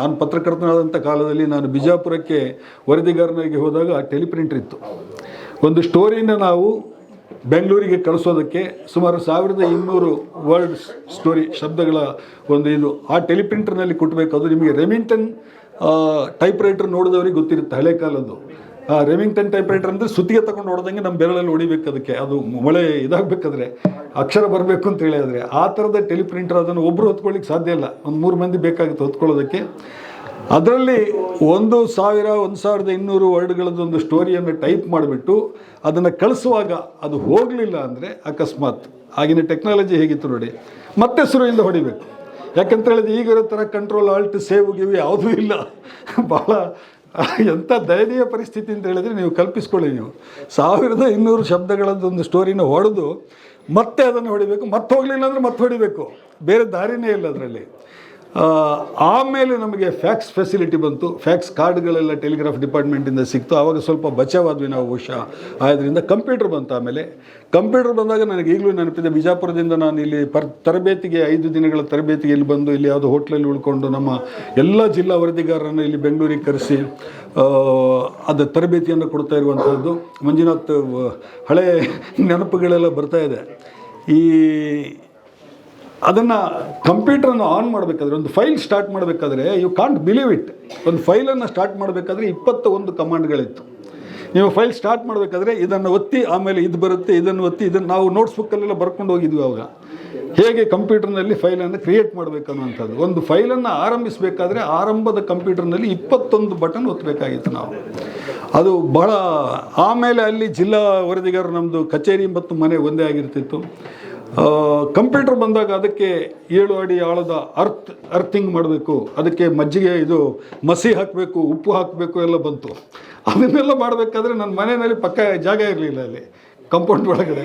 ನಾನು ಪತ್ರಕರ್ತನಾದಂಥ ಕಾಲದಲ್ಲಿ ನಾನು ಬಿಜಾಪುರಕ್ಕೆ ವರದಿಗಾರನಾಗಿ ಹೋದಾಗ ಟೆಲಿಪ್ರಿಂಟರ್ ಇತ್ತು. ಒಂದು ಸ್ಟೋರಿನ ನಾವು ಬೆಂಗಳೂರಿಗೆ ಕಳಿಸೋದಕ್ಕೆ ಸುಮಾರು 1200 ವರ್ಡ್ ಸ್ಟೋರಿ ಶಬ್ದಗಳ ಆ ಟೆಲಿಪ್ರಿಂಟರ್ನಲ್ಲಿ ಕೊಟ್ಟಬೇಕು. ಅದು ನಿಮಗೆ ರೆಮಿಂಗ್ಟನ್ ಟೈಪ್ರೈಟರ್ ನೋಡಿದವ್ರಿಗೆ ಗೊತ್ತಿರುತ್ತೆ, ಹಳೆ ಕಾಲದ್ದು. ರೆಮಿಂಗ್ಟನ್ ಟೈಪ್ರೈಟರ್ ಅಂದರೆ ಸುತ್ತಿಗೆ ತಗೊಂಡು ನೋಡಿದಂಗೆ ನಮ್ಮ ಬೆರಳಲ್ಲಿ ಹೊಡಿಬೇಕು. ಅದಕ್ಕೆ ಅದು ಮೊಳೆ ಇದಾಗಬೇಕಾದ್ರೆ ಅಕ್ಷರ ಬರಬೇಕು ಅಂತ ಹೇಳಿದ್ರೆ ಆ ಥರದ ಟೆಲಿಪ್ರಿಂಟರ್. ಅದನ್ನು ಒಬ್ಬರು ಹೊತ್ಕೊಳ್ಳಿಕ್ಕೆ ಸಾಧ್ಯ ಇಲ್ಲ, ಒಂದು 3 ಮಂದಿ ಬೇಕಾಗುತ್ತೆ ಹೊತ್ಕೊಳ್ಳೋದಕ್ಕೆ. ಅದರಲ್ಲಿ 1200 ವರ್ಡ್ಗಳದ್ದೊಂದು ಸ್ಟೋರಿಯನ್ನು ಟೈಪ್ ಮಾಡಿಬಿಟ್ಟು ಅದನ್ನು ಕಳಿಸುವಾಗ ಅದು ಹೋಗಲಿಲ್ಲ ಅಂದರೆ ಅಕಸ್ಮಾತ್, ಆಗಿನ ಟೆಕ್ನಾಲಜಿ ಹೇಗಿತ್ತು ನೋಡಿ, ಮತ್ತೆ ಶುರುವಿಂದ ಹೊಡಿಬೇಕು. ಯಾಕಂತ ಹೇಳಿದ್ರೆ ಈಗಿರೋ ಥರ ಕಂಟ್ರೋಲ್ ಆಲ್ಟ್ ಸೇವ್ ಯಾವುದೂ ಇಲ್ಲ. ಭಾಳ ಎಂಥ ದಯನೀಯ ಪರಿಸ್ಥಿತಿ ಅಂತ ಹೇಳಿದರೆ ನೀವು ಕಲ್ಪಿಸ್ಕೊಳ್ಳಿ. ನೀವು 1200 ಶಬ್ದಗಳದ್ದೊಂದು ಸ್ಟೋರಿನ ಹೊಡೆದು ಮತ್ತೆ ಅದನ್ನು ಹೊಡಿಬೇಕು. ಮತ್ತೆ ಹೋಗಲಿಲ್ಲ ಅಂದರೆ ಮತ್ತೆ ಹೊಡಿಬೇಕು, ಬೇರೆ ದಾರಿನೇ ಇಲ್ಲ ಅದರಲ್ಲಿ. ಆಮೇಲೆ ನಮಗೆ ಫ್ಯಾಕ್ಸ್ ಫೆಸಿಲಿಟಿ ಬಂತು. ಫ್ಯಾಕ್ಸ್ ಕಾರ್ಡ್ಗಳೆಲ್ಲ ಟೆಲಿಗ್ರಾಫ್ ಡಿಪಾರ್ಟ್ಮೆಂಟಿಂದ ಸಿಕ್ತು. ಆವಾಗ ಸ್ವಲ್ಪ ಬಚಾವಾದ್ವಿ ನಾವು ಬಹುಶಃ. ಆದ್ದರಿಂದ ಕಂಪ್ಯೂಟರ್ ಬಂತು. ಆಮೇಲೆ ಕಂಪ್ಯೂಟರ್ ಬಂದಾಗ ನನಗೆ ಈಗಲೂ ನೆನಪಿದೆ, ಬಿಜಾಪುರದಿಂದ ನಾನು ಇಲ್ಲಿ ತರಬೇತಿಗೆ 5 ದಿನಗಳ ತರಬೇತಿಗೆ ಇಲ್ಲಿ ಬಂದು ಇಲ್ಲಿ ಯಾವುದೋ ಹೋಟ್ಲಲ್ಲಿ ಉಳ್ಕೊಂಡು ನಮ್ಮ ಎಲ್ಲ ಜಿಲ್ಲಾ ವರದಿಗಾರರನ್ನು ಇಲ್ಲಿ ಬೆಂಗಳೂರಿಗೆ ಕರೆಸಿ ಅದು ತರಬೇತಿಯನ್ನು ಕೊಡ್ತಾ ಇರುವಂಥದ್ದು. ಮಂಜುನಾಥ್ ಹಳೆ ನೆನಪುಗಳೆಲ್ಲ ಬರ್ತಾ ಇದೆ. ಅದನ್ನು ಕಂಪ್ಯೂಟ್ರನ್ನು ಆನ್ ಮಾಡಬೇಕಾದ್ರೆ, ಒಂದು ಫೈಲ್ ಸ್ಟಾರ್ಟ್ ಮಾಡಬೇಕಾದ್ರೆ, ಯು ಕಾಂಟ್ ಬಿಲೀವ್ ಇಟ್, ಒಂದು ಫೈಲನ್ನು ಸ್ಟಾರ್ಟ್ ಮಾಡಬೇಕಾದ್ರೆ 21 ಕಮಾಂಡ್ಗಳಿತ್ತು. ನೀವು ಫೈಲ್ ಸ್ಟಾರ್ಟ್ ಮಾಡಬೇಕಾದ್ರೆ ಇದನ್ನು ಒತ್ತಿ, ಆಮೇಲೆ ಇದು ಬರುತ್ತೆ, ಇದನ್ನು ಒತ್ತಿ, ಇದನ್ನು ನಾವು ನೋಟ್ಸ್ ಬುಕ್ಕಲ್ಲೆಲ್ಲ ಬರ್ಕೊಂಡು ಹೋಗಿದ್ವಿ. ಅವಾಗ ಹೇಗೆ ಕಂಪ್ಯೂಟರ್ನಲ್ಲಿ ಫೈಲನ್ನು ಕ್ರಿಯೇಟ್ ಮಾಡಬೇಕನ್ನುವಂಥದ್ದು. ಒಂದು ಫೈಲನ್ನು ಆರಂಭಿಸಬೇಕಾದ್ರೆ ಆರಂಭದ ಕಂಪ್ಯೂಟರ್ನಲ್ಲಿ 21 ಬಟನ್ ಒತ್ತಬೇಕಾಗಿತ್ತು ನಾವು. ಅದು ಬಹಳ, ಆಮೇಲೆ ಅಲ್ಲಿ ಜಿಲ್ಲಾ ವರದಿಗಾರರು ನಮ್ಮದು ಕಚೇರಿ ಮತ್ತು ಮನೆ ಒಂದೇ ಆಗಿರ್ತಿತ್ತು. ಕಂಪ್ಯೂಟರ್ ಬಂದಾಗ ಅದಕ್ಕೆ 7 ಅಡಿ ಆಳದ ಅರ್ಥಿಂಗ್ ಮಾಡಬೇಕು, ಅದಕ್ಕೆ ಮಜ್ಜಿಗೆ ಇದು ಮಸಿ ಹಾಕಬೇಕು, ಉಪ್ಪು ಹಾಕಬೇಕು ಎಲ್ಲ ಬಂತು. ಅದನ್ನೆಲ್ಲ ಮಾಡಬೇಕಾದ್ರೆ ನನ್ನ ಮನೆಯಲ್ಲಿ ಪಕ್ಕ ಜಾಗ ಇರಲಿಲ್ಲ ಅಲ್ಲಿ ಕಂಪೌಂಡ್ ಒಳಗಡೆ.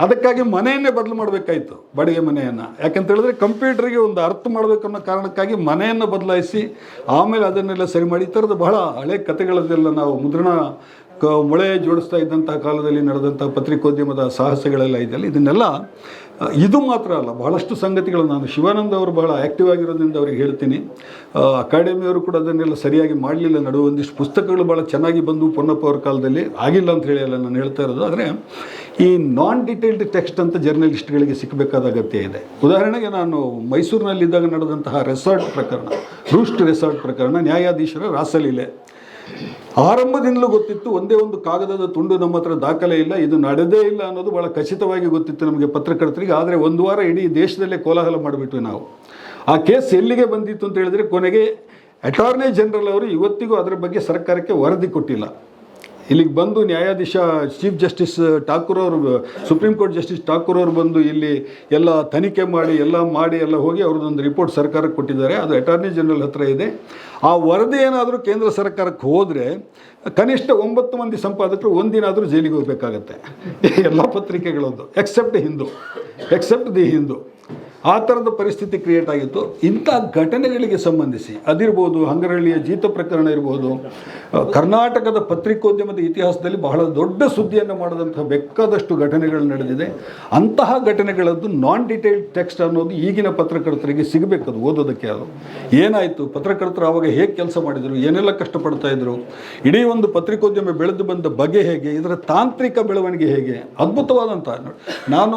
ಅದಕ್ಕಾಗಿ ಮನೆಯನ್ನೇ ಬದಲು ಮಾಡಬೇಕಾಯಿತು, ಬಾಡಿಗೆ ಮನೆಯನ್ನು. ಯಾಕಂತ ಹೇಳಿದ್ರೆ ಕಂಪ್ಯೂಟರ್ಗೆ ಒಂದು ಅರ್ಥ ಮಾಡಬೇಕನ್ನೋ ಕಾರಣಕ್ಕಾಗಿ ಮನೆಯನ್ನು ಬದಲಾಯಿಸಿ ಆಮೇಲೆ ಅದನ್ನೆಲ್ಲ ಸರಿ ಮಾಡಿ. ಈ ಥರದ ಬಹಳ ಹಳೆ ಕಥೆಗಳನ್ನೆಲ್ಲ ನಾವು ಮುದ್ರಣ ಮೊಳೆ ಜೋಡಿಸ್ತಾ ಇದ್ದಂಥ ಕಾಲದಲ್ಲಿ ನಡೆದಂಥ ಪತ್ರಿಕೋದ್ಯಮದ ಸಾಹಸಗಳೆಲ್ಲ ಇದೆಯಲ್ಲ, ಇದನ್ನೆಲ್ಲ ಇದು ಮಾತ್ರ ಅಲ್ಲ, ಬಹಳಷ್ಟು ಸಂಗತಿಗಳು. ನಾನು ಶಿವಾನಂದ ಅವರು ಬಹಳ ಆ್ಯಕ್ಟಿವ್ ಆಗಿರೋದ್ರಿಂದ ಅವ್ರಿಗೆ ಹೇಳ್ತೀನಿ. ಅಕಾಡೆಮಿಯವರು ಕೂಡ ಅದನ್ನೆಲ್ಲ ಸರಿಯಾಗಿ ಮಾಡಲಿಲ್ಲ. ನಡುವೆ ಒಂದಿಷ್ಟು ಪುಸ್ತಕಗಳು ಭಾಳ ಚೆನ್ನಾಗಿ ಬಂದು ಪೊನ್ನಪ್ಪ ಅವ್ರ ಕಾಲದಲ್ಲಿ, ಆಗಿಲ್ಲ ಅಂತ ಹೇಳಿ ಅಲ್ಲ ನಾನು ಹೇಳ್ತಾ ಇರೋದು. ಆದರೆ ಈ ನಾನ್ ಡಿಟೇಲ್ಡ್ ಟೆಕ್ಸ್ಟ್ ಅಂತ ಜರ್ನಲಿಸ್ಟ್ಗಳಿಗೆ ಸಿಕ್ಕಬೇಕಾದ ಅಗತ್ಯ ಇದೆ. ಉದಾಹರಣೆಗೆ ನಾನು ಮೈಸೂರಿನಲ್ಲಿದ್ದಾಗ ನಡೆದಂತಹ ರೆಸಾರ್ಟ್ ಪ್ರಕರಣ, ರೂಸ್ಟ್ ರೆಸಾರ್ಟ್ ಪ್ರಕರಣ, ನ್ಯಾಯಾಧೀಶರ ರಾಸಲೀಲೆ ಆರಂಭದಿಂದಲೂ ಗೊತ್ತಿತ್ತು. ಒಂದೇ ಒಂದು ಕಾಗದದ ತುಂಡು ನಮ್ಮ ಹತ್ರ ದಾಖಲೆ ಇಲ್ಲ, ಇದು ನಡೆದೇ ಇಲ್ಲ ಅನ್ನೋದು ಭಾಳ ಖಚಿತವಾಗಿ ಗೊತ್ತಿತ್ತು ನಮಗೆ ಪತ್ರಕರ್ತರಿಗೆ. ಆದರೆ ಒಂದು ವಾರ ಇಡೀ ದೇಶದಲ್ಲೇ ಕೋಲಾಹಲ ಮಾಡಿಬಿಟ್ವಿ ನಾವು. ಆ ಕೇಸ್ ಎಲ್ಲಿಗೆ ಬಂದಿತ್ತು ಅಂತ ಹೇಳಿದರೆ, ಕೊನೆಗೆ ಅಟಾರ್ನಿ ಜನರಲ್ ಅವರು ಇವತ್ತಿಗೂ ಅದರ ಬಗ್ಗೆ ಸರ್ಕಾರಕ್ಕೆ ವರದಿ ಕೊಟ್ಟಿಲ್ಲ. ಇಲ್ಲಿಗೆ ಬಂದು ನ್ಯಾಯಾಧೀಶ ಚೀಫ್ ಜಸ್ಟಿಸ್ ಠಾಕೂರ್ ಅವರು, ಸುಪ್ರೀಂ ಕೋರ್ಟ್ ಜಸ್ಟಿಸ್ ಠಾಕೂರ್ ಅವರು ಬಂದು ಇಲ್ಲಿ ಎಲ್ಲ ತನಿಖೆ ಮಾಡಿ ಎಲ್ಲ ಹೋಗಿ ಅವ್ರದ್ದೊಂದು ರಿಪೋರ್ಟ್ ಸರ್ಕಾರಕ್ಕೆ ಕೊಟ್ಟಿದ್ದಾರೆ. ಅದು ಅಟಾರ್ನಿ ಜನರಲ್ ಹತ್ರ ಇದೆ. ಆ ವರದಿ ಏನಾದರೂ ಕೇಂದ್ರ ಸರ್ಕಾರಕ್ಕೆ ಹೋದರೆ ಕನಿಷ್ಠ 9 ಮಂದಿ ಸಂಪಾದಕರು ಒಂದಿನಾದರೂ ಜೈಲಿಗೆ ಹೋಗಬೇಕಾಗತ್ತೆ, ಎಲ್ಲ ಪತ್ರಿಕೆಗಳದ್ದು, ಎಕ್ಸೆಪ್ಟ್ ದಿ ಹಿಂದೂ. ಆ ಥರದ ಪರಿಸ್ಥಿತಿ ಕ್ರಿಯೇಟ್ ಆಗಿತ್ತು. ಇಂಥ ಘಟನೆಗಳಿಗೆ ಸಂಬಂಧಿಸಿ ಅದಿರ್ಬೋದು, ಹಂಗರಹಳ್ಳಿಯ ಜೀತ ಪ್ರಕರಣ ಇರ್ಬೋದು, ಕರ್ನಾಟಕದ ಪತ್ರಿಕೋದ್ಯಮದ ಇತಿಹಾಸದಲ್ಲಿ ಬಹಳ ದೊಡ್ಡ ಸುದ್ದಿಯನ್ನು ಮಾಡಿದಂತಹ ಬೇಕಾದಷ್ಟು ಘಟನೆಗಳು ನಡೆದಿದೆ. ಅಂತಹ ಘಟನೆಗಳದ್ದು ನಾನ್ ಡಿಟೇಲ್ಡ್ ಟೆಕ್ಸ್ಟ್ ಅನ್ನೋದು ಈಗಿನ ಪತ್ರಕರ್ತರಿಗೆ ಸಿಗಬೇಕು. ಅದು ಓದೋದಕ್ಕೆ ಅದು ಏನಾಯಿತು, ಪತ್ರಕರ್ತರು ಆವಾಗ ಹೇಗೆ ಕೆಲಸ ಮಾಡಿದರು, ಏನೆಲ್ಲ ಕಷ್ಟಪಡ್ತಾ ಇದ್ರು, ಇಡೀ ಒಂದು ಪತ್ರಿಕೋದ್ಯಮ ಬೆಳೆದು ಬಂದ ಬಗೆ ಹೇಗೆ, ಇದರ ತಾಂತ್ರಿಕ ಬೆಳವಣಿಗೆ ಹೇಗೆ, ಅದ್ಭುತವಾದಂಥ. ನಾನು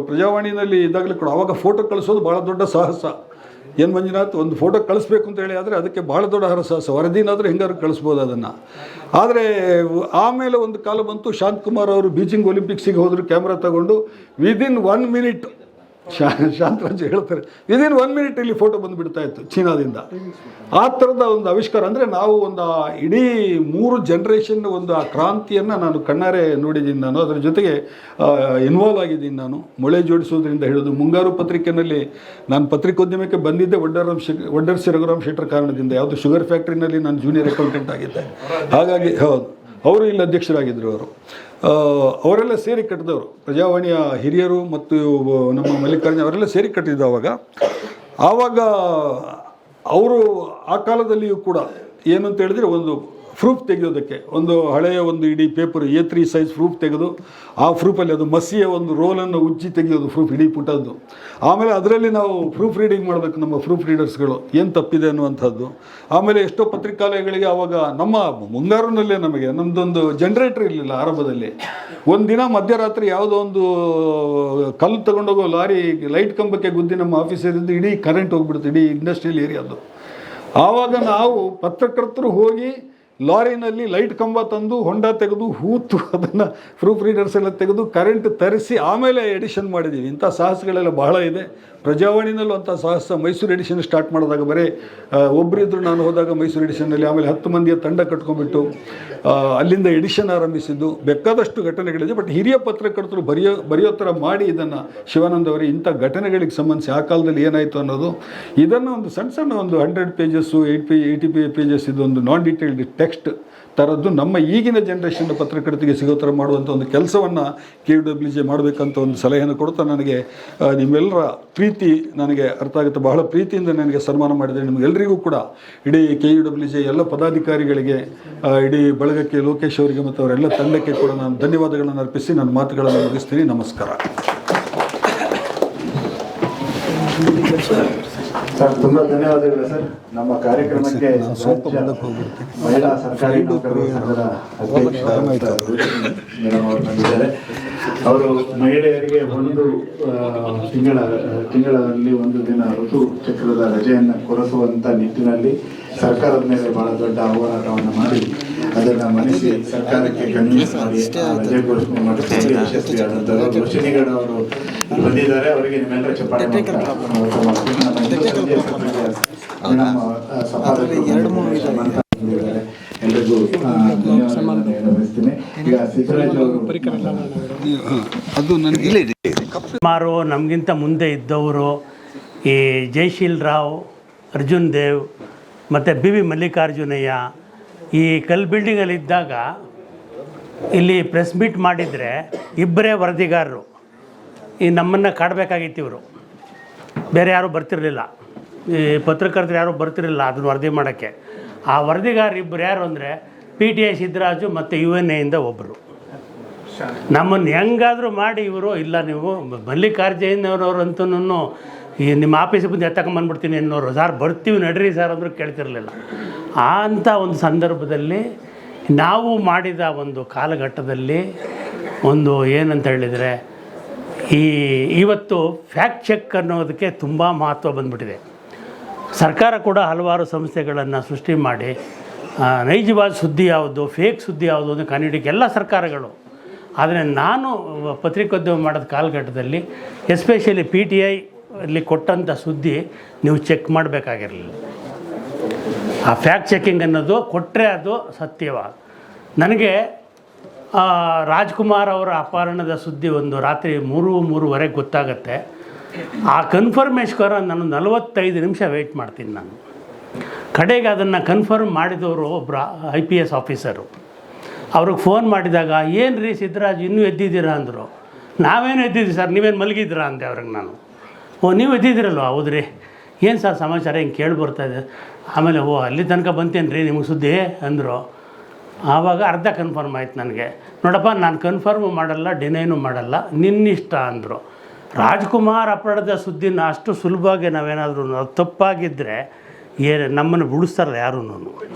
ಪ್ರಜಾವಾಣಿನಲ್ಲಿ ಇದ್ದಾಗಲೂ ಕೂಡ ಆವಾಗ ಫೋಟೋ ಕಳಿಸೋದು ಭಾಳ ದೊಡ್ಡ ಸಾಹಸ. ಎನ್ ಮಂಜುನಾಥ್ ಒಂದು ಫೋಟೋ ಕಳಿಸ್ಬೇಕು ಅಂತ ಹೇಳಿ ಆದರೆ ಅದಕ್ಕೆ ಭಾಳ ದೊಡ್ಡ ಹರಸಾಹಸ. ವರದಿನಾದರೂ ಹೆಂಗಾದ್ರು ಕಳಿಸ್ಬೋದು ಅದನ್ನು. ಆದರೆ ಆಮೇಲೆ ಒಂದು ಕಾಲ ಬಂತು, ಶಾಂತಕುಮಾರ್ ಅವರು ಬೀಜಿಂಗ್ ಒಲಿಂಪಿಕ್ಸಿಗೆ ಹೋದರು ಕ್ಯಾಮ್ರಾ ತಗೊಂಡು. ವಿದಿನ್ 1 ಮಿನಿಟ್ ಶಾಂತರಾಜ್ ಹೇಳ್ತಾರೆ, ವಿದಿನ್ 1 ಮಿನಿಟ್ ಇಲ್ಲಿ ಫೋಟೋ ಬಂದುಬಿಡ್ತಾ ಇತ್ತು ಚೀನಾದಿಂದ. ಆ ಥರದ ಒಂದು ಆವಿಷ್ಕಾರ. ಅಂದರೆ ನಾವು ಒಂದು ಇಡೀ 3 ಜನ್ರೇಷನ್ ಒಂದು ಆ ಕ್ರಾಂತಿಯನ್ನು ನಾನು ಕಣ್ಣಾರೆ ನೋಡಿದ್ದೀನಿ. ನಾನು ಅದರ ಜೊತೆಗೆ ಇನ್ವಾಲ್ವ್ ಆಗಿದ್ದೀನಿ. ನಾನು ಮೊಳೆ ಜೋಡಿಸೋದ್ರಿಂದ ಹಿಡಿದು ಮುಂಗಾರು ಪತ್ರಿಕೆಯಲ್ಲಿ ನಾನು ಪತ್ರಿಕೋದ್ಯಮಕ್ಕೆ ಬಂದಿದ್ದೆ ವಡ್ಡರ್ಸಿ ರಘುರಾಮ್ ಶೆಟ್ಟರ್ ಕಾರಣದಿಂದ. ಯಾವುದು ಶುಗರ್ ಫ್ಯಾಕ್ಟ್ರಿನಲ್ಲಿ ನಾನು ಜೂನಿಯರ್ ಅಕೌಂಟೆಂಟ್ ಆಗಿದ್ದೆ. ಹಾಗಾಗಿ ಹೌದು, ಅವರು ಇಲ್ಲಿ ಅಧ್ಯಕ್ಷರಾಗಿದ್ದರು. ಅವರೆಲ್ಲ ಸೇರಿ ಕಟ್ಟಿದವರು, ಪ್ರಜಾವಾಣಿಯ ಹಿರಿಯರು ಮತ್ತು ನಮ್ಮ ಮಲ್ಲಿಕಾರ್ಜುನ ಅವರೆಲ್ಲ ಸೇರಿ ಕಟ್ಟಿದ್ದು. ಆವಾಗ ಅವರು ಆ ಕಾಲದಲ್ಲಿಯೂ ಕೂಡ ಏನು ಅಂತ ಹೇಳಿದ್ರೆ, ಒಂದು ಪ್ರೂಫ್ ತೆಗೆಯೋದಕ್ಕೆ ಒಂದು ಹಳೆಯ ಒಂದು ಇಡೀ ಪೇಪರ್ A3 ಸೈಜ್ ಪ್ರೂಫ್ ತೆಗೆದು ಆ ಪ್ರೂಫಲ್ಲಿ ಅದು ಮಸಿಯ ಒಂದು ರೋಲನ್ನು ಉಜ್ಜಿ ತೆಗೆಯೋದು ಪ್ರೂಫ್ ಇಡೀ ಪುಟದ್ದು. ಆಮೇಲೆ ಅದರಲ್ಲಿ ನಾವು ಪ್ರೂಫ್ ರೀಡಿಂಗ್ ಮಾಡಬೇಕು, ನಮ್ಮ ಪ್ರೂಫ್ ರೀಡರ್ಸ್ಗಳು ಏನು ತಪ್ಪಿದೆ ಅನ್ನುವಂಥದ್ದು. ಆಮೇಲೆ ಎಷ್ಟೋ ಪತ್ರಿಕಾಲಯಗಳಿಗೆ ಆವಾಗ ನಮ್ಮ ಮುಂಗಾರಿನಲ್ಲೇ ನಮ್ಮದೊಂದು ಜನ್ರೇಟರ್ ಇರಲಿಲ್ಲ ಆರಂಭದಲ್ಲಿ. ಒಂದಿನ ಮಧ್ಯರಾತ್ರಿ ಯಾವುದೋ ಒಂದು ಕಲ್ಲು ತಗೊಂಡೋಗೋ ಲಾರಿ ಲೈಟ್ ಕಂಬಕ್ಕೆ ಗುದ್ದಿ ನಮ್ಮ ಆಫೀಸರಿಂದ ಇಡೀ ಕರೆಂಟ್ ಹೋಗ್ಬಿಡ್ತು, ಇಡೀ ಇಂಡಸ್ಟ್ರಿಯಲ್ ಏರಿಯಾದು. ಆವಾಗ ನಾವು ಪತ್ರಕರ್ತರು ಹೋಗಿ ಲಾರಿನಲ್ಲಿ ಲೈಟ್ ಕಂಬ ತಂದು ಹೊಂಡ ತೆಗೆದು ಹೂತು ಅದನ್ನು ಪ್ರೂಫ್ ರೀಡರ್ಸ್ ಎಲ್ಲ ತೆಗೆದು ಕರೆಂಟ್ ತರಿಸಿ ಆಮೇಲೆ ಎಡಿಷನ್ ಮಾಡಿದ್ದೀವಿ. ಇಂಥ ಸಾಹಸಗಳೆಲ್ಲ ಬಹಳ ಇದೆ. ಪ್ರಜಾವಾಣಿನಲ್ಲೂ ಅಂಥ ಸಾಹಸ. ಮೈಸೂರು ಎಡಿಷನ್ ಸ್ಟಾರ್ಟ್ ಮಾಡಿದಾಗ ಬರೀ ಒಬ್ಬರಿದ್ದರು, ನಾನು ಹೋದಾಗ ಮೈಸೂರು ಎಡಿಷನ್ನಲ್ಲಿ. ಆಮೇಲೆ 10 ಮಂದಿಯ ತಂಡ ಕಟ್ಕೊಂಡ್ಬಿಟ್ಟು ಅಲ್ಲಿಂದ ಎಡಿಷನ್ ಆರಂಭಿಸಿದ್ದು ಬೇಕಾದಷ್ಟು ಘಟನೆಗಳಿದೆ. ಬಟ್ ಹಿರಿಯ ಪತ್ರಕರ್ತರು ಬರೆಯೋ ಥರ ಮಾಡಿ ಇದನ್ನು ಶಿವಾನಂದ ಅವರೇ ಇಂಥ ಘಟನೆಗಳಿಗೆ ಸಂಬಂಧಿಸಿ ಆ ಕಾಲದಲ್ಲಿ ಏನಾಯಿತು ಅನ್ನೋದು, ಇದನ್ನು ಒಂದು ಸಣ್ಣ ಒಂದು 100 ಪೇಜಸ್ಸು 80 ಪೇಜಸ್ ಇದೊಂದು ನಾನ್ ಡಿಟೇಲ್ಡ್ ಟೆಕ್ಸ್ಟ್ ಥರದ್ದು ನಮ್ಮ ಈಗಿನ ಜನ್ರೇಷನ್ ಪತ್ರಕರ್ತರಿಗೆ ಸಿಗೋ ಥರ ಮಾಡುವಂಥ ಒಂದು ಕೆಲಸವನ್ನು KUWJ ಮಾಡಬೇಕಂತ ಒಂದು ಸಲಹೆಯನ್ನು ಕೊಡ್ತಾ, ನನಗೆ ನಿಮ್ಮೆಲ್ಲರ ಪ್ರೀತಿ ನನಗೆ ಅರ್ಥ ಆಗುತ್ತೆ. ಬಹಳ ಪ್ರೀತಿಯಿಂದ ನನಗೆ ಸನ್ಮಾನ ಮಾಡಿದರೆ ನಿಮಗೆಲ್ಲರಿಗೂ ಕೂಡ, ಇಡೀ KUWJ ಎಲ್ಲ ಪದಾಧಿಕಾರಿಗಳಿಗೆ, ಇಡೀ ಬಳಗಕ್ಕೆ, ಲೋಕೇಶ್ ಅವರಿಗೆ ಮತ್ತು ಅವರೆಲ್ಲ ತಂಡಕ್ಕೆ ಕೂಡ ನಾನು ಧನ್ಯವಾದಗಳನ್ನು ಅರ್ಪಿಸಿ ನನ್ನ ಮಾತುಗಳನ್ನು ಮುಗಿಸ್ತೀನಿ. ನಮಸ್ಕಾರ. ಸರ್, ತುಂಬ ಧನ್ಯವಾದಗಳು ಸರ್. ನಮ್ಮ ಕಾರ್ಯಕ್ರಮಕ್ಕೆ ಮಹಿಳಾ ಸರ್ಕಾರಿ ನೌಕರರ ಸಂಘದ ಬಂದಿದ್ದಾರೆ. ಅವರು ಮಹಿಳೆಯರಿಗೆ ಒಂದು ತಿಂಗಳಲ್ಲಿ 1 ದಿನ ಋತು ಚಕ್ರದ ರಜೆಯನ್ನು ಕೊಡಿಸುವಂಥ ನಿಟ್ಟಿನಲ್ಲಿ ಸರ್ಕಾರದ ಮೇಲೆ ಭಾಳ ದೊಡ್ಡ ಹೋರಾಟವನ್ನು ಮಾಡಿ ಅದನ್ನು ಮನಸ್ಸಿ ಸರ್ಕಾರಕ್ಕೆ ಕನ್ವಿನ್ಸ್ ಮಾಡಿ ರಜೆ ಘೋಷಣೆ ಮಾಡಿಕೊಂಡು ಯಶಸ್ವಿಯಾದಂಥದ್ದು ರೋಶಿನಿಗೌಡ ಅವರು ಬಂದಿದ್ದಾರೆ. ಅವರಿಗೆ ನಿಮ್ಮೆಲ್ಲರ ಚಪ್ಪಾಳೆ ಎಲ್ಲರಿಗೂ ಈಗ ಸಿದ್ದರಾಜ್ ಅವರು ಅದು ನನಗೆ ಸುಮಾರು ನಮಗಿಂತ ಮುಂದೆ ಇದ್ದವರು ಈ ಜೈಶೀಲ್ ರಾವ್, ಅರ್ಜುನ್ ದೇವ್ ಮತ್ತು ಬಿ ಮಲ್ಲಿಕಾರ್ಜುನಯ್ಯ ಈ ಕಲ್ ಬಿಲ್ಡಿಂಗಲ್ಲಿ ಇದ್ದಾಗ ಇಲ್ಲಿ ಪ್ರೆಸ್ ಮೀಟ್ ಮಾಡಿದರೆ ಇಬ್ಬರೇ ವರದಿಗಾರರು ಈ ನಮ್ಮನ್ನು ಕಾಡಬೇಕಾಗಿತ್ತು. ಇವರು ಬೇರೆ ಯಾರೂ ಬರ್ತಿರಲಿಲ್ಲ, ಈ ಪತ್ರಕರ್ತರು ಯಾರೂ ಬರ್ತಿರಲಿಲ್ಲ ಅದನ್ನು ವರದಿ ಮಾಡೋಕ್ಕೆ. ಆ ವರದಿಗಾರರು ಇಬ್ಬರು ಯಾರು ಅಂದರೆ PTI ಸಿದ್ದರಾಜು ಮತ್ತು UNA ಒಬ್ಬರು. ನಮ್ಮನ್ನು ಹೆಂಗಾದರೂ ಮಾಡಿ ಇವರು ಇಲ್ಲ ನೀವು ಮಲ್ಲಿಕಾರ್ಜುನವ್ರಂತೂ ಈ ನಿಮ್ಮ ಆಫೀಸಿಗೆ ಬಂದು ಎತ್ತಕೊಂಬಂದ್ಬಿಡ್ತೀನಿ ಅನ್ನೋರು, ಸಾರ್ ಬರ್ತೀವಿ ನಡ್ರಿ ಸರ್ ಅಂದರೂ ಕೇಳ್ತಿರಲಿಲ್ಲ. ಅಂಥ ಒಂದು ಸಂದರ್ಭದಲ್ಲಿ ನಾವು ಮಾಡಿದ ಒಂದು ಕಾಲಘಟ್ಟದಲ್ಲಿ ಒಂದು ಏನಂತ ಹೇಳಿದರೆ ಇವತ್ತು ಫ್ಯಾಕ್ಟ್ ಚೆಕ್ ಅನ್ನೋದಕ್ಕೆ ತುಂಬ ಮಹತ್ವ ಬಂದ್ಬಿಟ್ಟಿದೆ. ಸರ್ಕಾರ ಕೂಡ ಹಲವಾರು ಸಂಸ್ಥೆಗಳನ್ನು ಸೃಷ್ಟಿ ಮಾಡಿ ನೈಜವಾದ ಸುದ್ದಿ ಯಾವುದು, ಫೇಕ್ ಸುದ್ದಿ ಯಾವುದು ಅಂತ ಕಂಡುಹಿಡಿಯೋಕ್ಕೆ ಎಲ್ಲ ಸರ್ಕಾರಗಳು. ಆದರೆ ನಾನು ಪತ್ರಿಕೋದ್ಯಮ ಮಾಡೋದ ಕಾಲಘಟ್ಟದಲ್ಲಿ ಎಸ್ಪೆಷಲಿ PTI ಅಲ್ಲಿ ಕೊಟ್ಟಂಥ ಸುದ್ದಿ ನೀವು ಚೆಕ್ ಮಾಡಬೇಕಾಗಿರಲಿಲ್ಲ. ಆ ಫ್ಯಾಕ್ಟ್ ಚೆಕಿಂಗ್ ಅನ್ನೋದು ಕೊಟ್ಟರೆ ಅದು ಸತ್ಯವ. ನನಗೆ ರಾಜ್ಕುಮಾರ್ ಅವರ ಅಪಹರಣದ ಸುದ್ದಿ ಒಂದು ರಾತ್ರಿ 3-3:30 ಗೊತ್ತಾಗತ್ತೆ. ಆ ಕನ್ಫರ್ಮೇಶ್ವರ ನಾನು 45 ನಿಮಿಷ ವೆಯ್ಟ್ ಮಾಡ್ತೀನಿ. ನಾನು ಕಡೆಗೆ ಅದನ್ನು ಕನ್ಫರ್ಮ್ ಮಾಡಿದವರು ಒಬ್ಬರು IPS ಆಫೀಸರು. ಅವ್ರಿಗೆ ಫೋನ್ ಮಾಡಿದಾಗ ಏನು ರೀ ಸಿದ್ದರಾಜ್ ಇನ್ನೂ ಎದ್ದಿದ್ದೀರಾ ಅಂದರು. ನಾವೇನು ಎದ್ದಿದ್ದೀವಿ ಸರ್, ನೀವೇನು ಮಲಗಿದ್ದೀರಾ ಅಂದೆ ಅವ್ರಿಗೆ ನಾನು. ನೀವು ಎದ್ದಿದ್ದೀರಲ್ವ, ಹೌದ್ರಿ, ಏನು ಸರ್ ಸಮಾಚಾರ ಹಿಂಗೆ ಕೇಳಿ ಬರ್ತಾಯಿದೆ. ಆಮೇಲೆ ಅಲ್ಲಿ ತನಕ ಬಂತೇನು ರೀ ನಿಮಗೆ ಸುದ್ದಿ ಅಂದರು. ಆವಾಗ ಅರ್ಧ ಕನ್ಫರ್ಮ್ ಆಯ್ತು ನನಗೆ. ನೋಡಪ್ಪ ನಾನು ಕನ್ಫರ್ಮ್ ಮಾಡಲ್ಲ, ಡಿನೈನು ಮಾಡಲ್ಲ, ನಿನ್ನಿಷ್ಟ ಅಂದರು. ರಾಜ್ಕುಮಾರ್ ಅಪರಾಧದ ಸುದ್ದಿನ ಅಷ್ಟು ಸುಲಭವಾಗಿ ನಾವೇನಾದರೂ ತಪ್ಪಾಗಿದ್ದರೆ ನಮ್ಮನ್ನು ಬಿಡಿಸ್ತಾರಲ್ಲ ಯಾರೂ.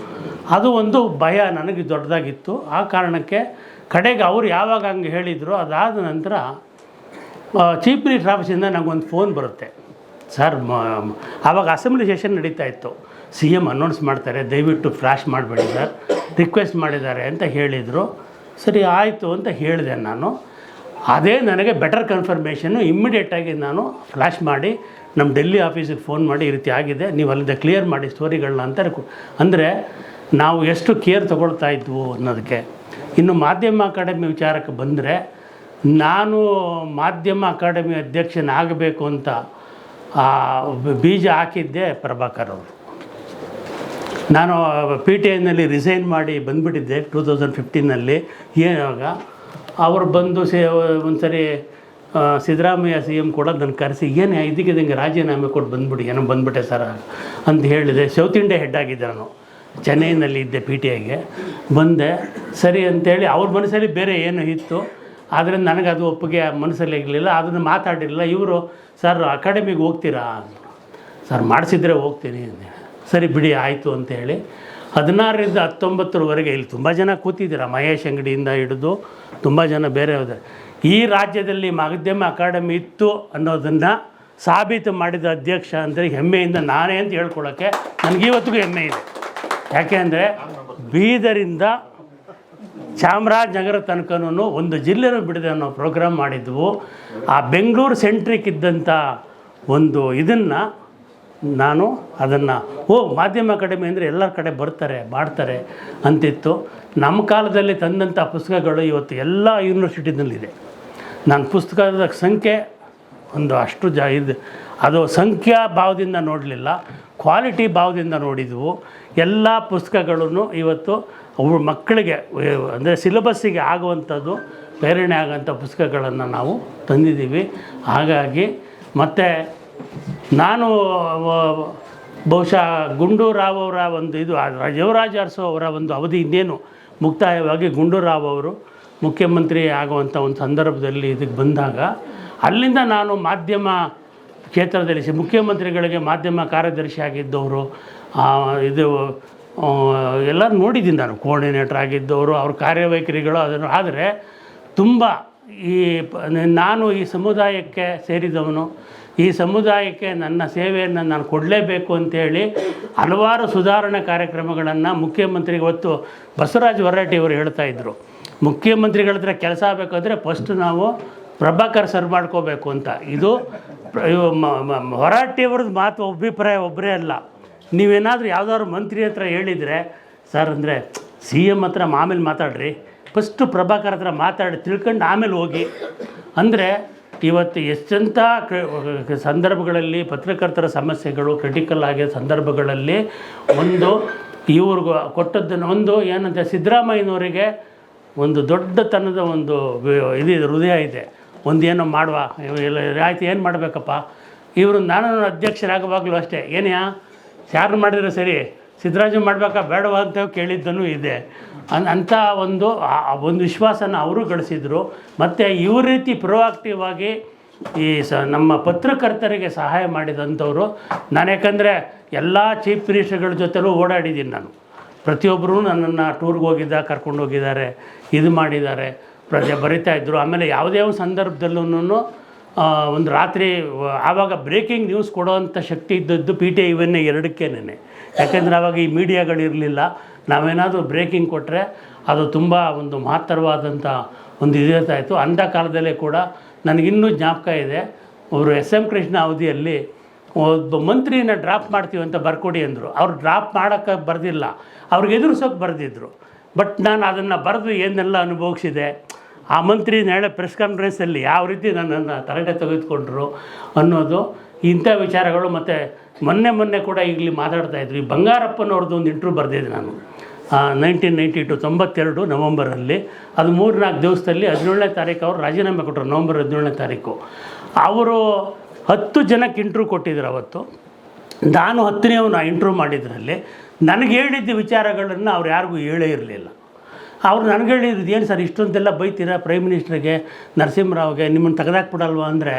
ಅದು ಒಂದು ಭಯ ನನಗೆ ದೊಡ್ಡದಾಗಿತ್ತು. ಆ ಕಾರಣಕ್ಕೆ ಕಡೆಗೆ ಅವರು ಯಾವಾಗ ಹಂಗೆ ಹೇಳಿದರು, ಅದಾದ ನಂತರ ಚೀಫ್ ಮಿನಿಸ್ಟರ್ ಆಫೀಸಿಂದ ನನಗೊಂದು ಫೋನ್ ಬರುತ್ತೆ. ಸರ್ ಆವಾಗ ಅಸೆಂಬ್ಲಿ ಸೆಷನ್ ನಡೀತಾ ಇತ್ತು. CM ಅನೌನ್ಸ್ ಮಾಡ್ತಾರೆ, ದಯವಿಟ್ಟು ಫ್ಲ್ಯಾಶ್ ಮಾಡಬೇಡಿ ಸರ್, ರಿಕ್ವೆಸ್ಟ್ ಮಾಡಿದ್ದಾರೆ ಅಂತ ಹೇಳಿದರು. ಸರಿ ಆಯಿತು ಅಂತ ಹೇಳಿದೆ ನಾನು. ಅದೇ ನನಗೆ ಬೆಟರ್ ಕನ್ಫರ್ಮೇಷನ್ನು. ಇಮ್ಮಿಡಿಯೇಟಾಗಿ ನಾನು ಫ್ಲ್ಯಾಶ್ ಮಾಡಿ ನಮ್ಮ ಡೆಲ್ಲಿ ಆಫೀಸಿಗೆ ಫೋನ್ ಮಾಡಿ ಈ ರೀತಿ ಆಗಿದೆ, ನೀವು ಅಲ್ಲಿಂದ ಕ್ಲಿಯರ್ ಮಾಡಿ ಸ್ಟೋರಿಗಳನ್ನ ಅಂತ. ಅಂದರೆ ನಾವು ಎಷ್ಟು ಕೇರ್ ತೊಗೊಳ್ತಾ ಇದ್ವು ಅನ್ನೋದಕ್ಕೆ. ಇನ್ನು ಮಾಧ್ಯಮ ಅಕಾಡೆಮಿ ವಿಚಾರಕ್ಕೆ ಬಂದರೆ, ನಾನು ಮಾಧ್ಯಮ ಅಕಾಡೆಮಿ ಅಧ್ಯಕ್ಷನಾಗಬೇಕು ಅಂತ ಬೀಜ ಹಾಕಿದ್ದೆ ಪ್ರಭಾಕರ್ ಅವರು. ನಾನು PTIನಲ್ಲಿ ರಿಸೈನ್ ಮಾಡಿ ಬಂದುಬಿಟ್ಟಿದ್ದೆ 2015ನಲ್ಲಿ. ಏನಾಗ ಅವರು ಬಂದು ಒಂದು ಸರಿ ಸಿದ್ದರಾಮಯ್ಯ CM ಕೂಡ ನನ್ನ ಕರೆಸಿ, ಏನು ಇದಕ್ಕಿದಂಗೆ ರಾಜೀನಾಮೆ ಕೊಟ್ಟು ಬಂದುಬಿಡಿ, ಏನೋ ಬಂದುಬಿಟ್ಟೆ ಸರ್ ಅಂತ ಹೇಳಿದೆ. ಸೌತ್ ಇಂಡಿಯಾ ಹೆಡ್ ಆಗಿದ್ದೆ ನಾನು, ಚೆನ್ನೈನಲ್ಲಿ ಇದ್ದೆ. PTIಗೆ ಬಂದೆ. ಸರಿ ಅಂತೇಳಿ ಅವ್ರ ಮನಸ್ಸಲ್ಲಿ ಬೇರೆ ಏನೋ ಇತ್ತು, ಆದರೆ ನನಗದು ಒಪ್ಪಿಗೆ ಮನಸ್ಸಲ್ಲಿ ಇರಲಿಲ್ಲ, ಅದನ್ನು ಮಾತಾಡಿರಲಿಲ್ಲ. ಇವರು ಸರ್ ಅಕಾಡೆಮಿಗೆ ಹೋಗ್ತೀರಾ ಸರ್, ಮಾಡಿಸಿದ್ರೆ ಹೋಗ್ತೀನಿ ಅಂದೆ. ಸರಿ ಬಿಡಿ ಆಯಿತು ಅಂತೇಳಿ 16ರಿಂದ 19ರವರೆಗೆ ಇಲ್ಲಿ ತುಂಬ ಜನ ಕೂತಿದ್ದೀರ, ಮಹೇಶ್ ಅಂಗಡಿಯಿಂದ ಹಿಡಿದು ತುಂಬ ಜನ ಬೇರೆ ಹೋದರೆ. ಈ ರಾಜ್ಯದಲ್ಲಿ ಮಾಧ್ಯಮ ಅಕಾಡೆಮಿ ಇತ್ತು ಅನ್ನೋದನ್ನು ಸಾಬೀತು ಮಾಡಿದ ಅಧ್ಯಕ್ಷ ಅಂದರೆ ಹೆಮ್ಮೆಯಿಂದ ನಾನೇ ಅಂತ ಹೇಳ್ಕೊಳ್ಳೋಕ್ಕೆ ನನಗಿವತ್ತಿಗೂ ಹೆಮ್ಮೆ ಇದೆ. ಯಾಕೆ ಅಂದರೆ ಬೀದರಿಂದ ಚಾಮರಾಜನಗರ ತನಕನೂ ಒಂದು ಜಿಲ್ಲೆನೂ ಬಿಡದೆ ಅನ್ನೋ ಪ್ರೋಗ್ರಾಮ್ ಮಾಡಿದ್ವು. ಆ ಬೆಂಗಳೂರು ಸೆಂಟ್ರಿಕ್ ಇದ್ದಂಥ ಒಂದು ಇದನ್ನು ನಾನು ಅದನ್ನು ಮಾಧ್ಯಮ ಅಕಾಡೆಮಿ ಅಂದರೆ ಎಲ್ಲರ ಕಡೆ ಬರ್ತಾರೆ ಮಾಡ್ತಾರೆ ಅಂತಿತ್ತು. ನಮ್ಮ ಕಾಲದಲ್ಲಿ ತಂದಂಥ ಪುಸ್ತಕಗಳು ಇವತ್ತು ಎಲ್ಲ ಯೂನಿವರ್ಸಿಟಿನಲ್ಲಿದೆ. ನಾನು ಪುಸ್ತಕದ ಸಂಖ್ಯೆ ಒಂದು ಅಷ್ಟು ಇದು, ಅದು ಸಂಖ್ಯಾ ಭಾವದಿಂದ ನೋಡಲಿಲ್ಲ, ಕ್ವಾಲಿಟಿ ಭಾವದಿಂದ ನೋಡಿದ್ವು. ಎಲ್ಲ ಪುಸ್ತಕಗಳನ್ನು ಇವತ್ತು ಅವು ಮಕ್ಕಳಿಗೆ ಅಂದರೆ ಸಿಲೆಬಸ್ಸಿಗೆ ಆಗುವಂಥದ್ದು, ಪ್ರೇರಣೆ ಆಗೋಂಥ ಪುಸ್ತಕಗಳನ್ನು ನಾವು ತಂದಿದ್ದೀವಿ. ಹಾಗಾಗಿ ಮತ್ತು ನಾನು ಬಹುಶಃ ಗುಂಡೂರಾವ್ ಅವರ ಒಂದು ಇದು ಯುವರಾಜ್ ಅರಸು ಅವರ ಒಂದು ಅವಧಿ ಇನ್ನೇನು ಮುಕ್ತಾಯವಾಗಿ ಗುಂಡೂರಾವ್ ಅವರು ಮುಖ್ಯಮಂತ್ರಿ ಆಗುವಂಥ ಒಂದು ಸಂದರ್ಭದಲ್ಲಿ ಇದಕ್ಕೆ ಬಂದಾಗ ಅಲ್ಲಿಂದ ನಾನು ಮಾಧ್ಯಮ ಕ್ಷೇತ್ರದಲ್ಲಿ ಮುಖ್ಯಮಂತ್ರಿಗಳಿಗೆ ಮಾಧ್ಯಮ ಕಾರ್ಯದರ್ಶಿ ಆಗಿದ್ದವರು, ಇದು ಎಲ್ಲ ನೋಡಿದ್ದೀನಿ ನಾನು. ಕೋಆರ್ಡಿನೇಟರ್ ಆಗಿದ್ದವರು, ಅವ್ರ ಕಾರ್ಯವೈಖರಿಗಳು ಅದನ್ನು. ಆದರೆ ತುಂಬ ನಾನು ಈ ಸಮುದಾಯಕ್ಕೆ ಸೇರಿದವನು, ಈ ಸಮುದಾಯಕ್ಕೆ ನನ್ನ ಸೇವೆಯನ್ನು ನಾನು ಕೊಡಲೇಬೇಕು ಅಂತೇಳಿ ಹಲವಾರು ಸುಧಾರಣಾ ಕಾರ್ಯಕ್ರಮಗಳನ್ನು ಮುಖ್ಯಮಂತ್ರಿಗೆ ಹೊತ್ತು ಬಸವರಾಜ ಹೊರಟ್ಟಿಯವರು ಹೇಳ್ತಾಯಿದ್ರು. ಮುಖ್ಯಮಂತ್ರಿಗಳ ಹತ್ರ ಕೆಲಸ ಆಗಬೇಕಾದ್ರೆ ಫಸ್ಟ್ ನಾವು ಪ್ರಭಾಕರ್ ಸರ್ ಮಾಡ್ಕೋಬೇಕು ಅಂತ. ಇದು ಹೊರಟ್ಟಿಯವ್ರದ್ದು ಮಾತು ಅಭಿಪ್ರಾಯ ಒಬ್ಬರೇ ಅಲ್ಲ. ನೀವೇನಾದರೂ ಯಾವುದಾದ್ರು ಮಂತ್ರಿ ಹತ್ರ ಹೇಳಿದರೆ, ಸರ್ ಅಂದರೆ CM ಹತ್ರ ಆಮೇಲೆ ಮಾತಾಡ್ರಿ, ಫಸ್ಟು ಪ್ರಭಾಕರ್ ಹತ್ರ ಮಾತಾಡಿ ತಿಳ್ಕೊಂಡು ಆಮೇಲೆ ಹೋಗಿ ಅಂದರೆ ಇವತ್ತು ಎಷ್ಟಂಥ ಸಂದರ್ಭಗಳಲ್ಲಿ ಪತ್ರಕರ್ತರ ಸಮಸ್ಯೆಗಳು ಕ್ರಿಟಿಕಲ್ ಆಗಿರೋ ಸಂದರ್ಭಗಳಲ್ಲಿ ಒಂದು ಇವ್ರಿಗೂ ಕೊಟ್ಟದ್ದನ್ನು ಒಂದು ಏನಂತ ಸಿದ್ದರಾಮಯ್ಯನವರಿಗೆ ಒಂದು ದೊಡ್ಡತನದ ಒಂದು ಇದು ಹೃದಯ ಇದೆ. ಒಂದೇನೋ ಮಾಡುವ ಆಯ್ತು ಏನು ಮಾಡಬೇಕಪ್ಪ ಇವರು ನಾನು ಅಧ್ಯಕ್ಷರಾಗುವಾಗಲೂ ಅಷ್ಟೇ ಏನ್ಯಾ ಯಾರು ಮಾಡಿದ್ರೆ ಸರಿ ಸಿದ್ದರಾಜು ಮಾಡಬೇಕಾ ಬೇಡವಾ ಅಂತ ಕೇಳಿದ್ದನೂ ಇದೆ. ಅಂಥ ಒಂದು ವಿಶ್ವಾಸನ ಅವರು ಗಳಿಸಿದರು. ಮತ್ತು ಇವ್ರ ರೀತಿ ಪ್ರೊಆಕ್ಟಿವ್ ಆಗಿ ಈ ನಮ್ಮ ಪತ್ರಕರ್ತರಿಗೆ ಸಹಾಯ ಮಾಡಿದಂಥವ್ರು ನಾನು. ಯಾಕಂದರೆ ಎಲ್ಲ ಚೀಫ್ ಮಿನಿಸ್ಟರ್ಗಳ ಜೊತೆಲೂ ಓಡಾಡಿದ್ದೀನಿ ನಾನು. ಪ್ರತಿಯೊಬ್ಬರೂ ನನ್ನನ್ನು ಟೂರ್ಗೆ ಕರ್ಕೊಂಡು ಹೋಗಿದ್ದಾರೆ, ಇದು ಮಾಡಿದ್ದಾರೆ, ಬರಿತಾಯಿದ್ರು. ಆಮೇಲೆ ಯಾವುದೇ ಒಂದು ಸಂದರ್ಭದಲ್ಲೂ ಒಂದು ರಾತ್ರಿ ಆವಾಗ ಬ್ರೇಕಿಂಗ್ ನ್ಯೂಸ್ ಕೊಡೋವಂಥ ಶಕ್ತಿ ಇದ್ದದ್ದು PTI ಇವನ್ನೇ 2ಕ್ಕೇನೆ. ಯಾಕೆಂದರೆ ಆವಾಗ ಈ ಮೀಡಿಯಾಗಳಿರಲಿಲ್ಲ. ನಾವೇನಾದರೂ ಬ್ರೇಕಿಂಗ್ ಕೊಟ್ಟರೆ ಅದು ತುಂಬ ಒಂದು ಮಹತ್ತರವಾದಂಥ ಒಂದು ಇದಿರ್ತಾಯಿತ್ತು. ಅಂಥ ಕಾಲದಲ್ಲೇ ಕೂಡ ನನಗಿನ್ನೂ ಜ್ಞಾಪಕ ಇದೆ, ಅವರು SM ಕೃಷ್ಣ ಅವಧಿಯಲ್ಲಿ ಒಬ್ಬ ಮಂತ್ರಿನ ಡ್ರಾಪ್ ಮಾಡ್ತೀವಿ ಅಂತ ಬರ್ಕೊಡಿ ಅಂದರು. ಅವ್ರು ಡ್ರಾಪ್ ಮಾಡೋಕ್ಕೆ ಬರೆದಿಲ್ಲ, ಅವ್ರಿಗೆ ಎದುರಿಸೋಕೆ ಬರೆದಿದ್ರು. ಬಟ್ ನಾನು ಅದನ್ನು ಬರೆದು ಏನೆಲ್ಲ ಅನುಭವಿಸಿದೆ, ಆ ಮಂತ್ರಿ ನಾಳೆ ಪ್ರೆಸ್ ಕಾನ್ಫರೆನ್ಸಲ್ಲಿ ಯಾವ ರೀತಿ ನನ್ನನ್ನು ತರಗಡೆ ತೆಗೆದುಕೊಂಡ್ರು ಅನ್ನೋದು ಇಂಥ ವಿಚಾರಗಳು. ಮತ್ತು ಮೊನ್ನೆ ಕೂಡ ಈಗಲಿ ಮಾತಾಡ್ತಾಯಿದ್ರು. ಈ ಬಂಗಾರಪ್ಪನವ್ರದ್ದು ಒಂದು ಇಂಟ್ರ್ಯೂ ಬರೆದಿದ್ದೆ ನಾನು 1992 92 ನವಂಬರಲ್ಲಿ. ಅದು 3-4 ದಿವಸದಲ್ಲಿ 17ನೇ ತಾರೀಕು ಅವರು ರಾಜೀನಾಮೆ ಕೊಟ್ಟರು. ನವಂಬರ್ 17ನೇ ತಾರೀಕು ಅವರು 10 ಜನಕ್ಕೆ ಇಂಟ್ರ್ಯೂ ಕೊಟ್ಟಿದ್ರು. ಅವತ್ತು ನಾನು 10ನೇವನು ಇಂಟ್ರ್ಯೂ ಮಾಡಿದ್ರಲ್ಲಿ ನನಗೆ ಹೇಳಿದ್ದ ವಿಚಾರಗಳನ್ನು ಅವ್ರು ಯಾರಿಗೂ ಹೇಳೇ ಇರಲಿಲ್ಲ. ಅವ್ರು ನನಗೆ ಹೇಳಿದ್ದು ಏನು ಸರ್ ಇಷ್ಟೊಂದೆಲ್ಲ ಬೈತೀರಾ ಪ್ರೈಮ್ ಮಿನಿಸ್ಟ್ರಿಗೆ, ನರಸಿಂಹರಾವ್ಗೆ, ನಿಮ್ಮನ್ನು ತೆಗೆದಾಕ್ಬಿಡಲ್ವ ಅಂದರೆ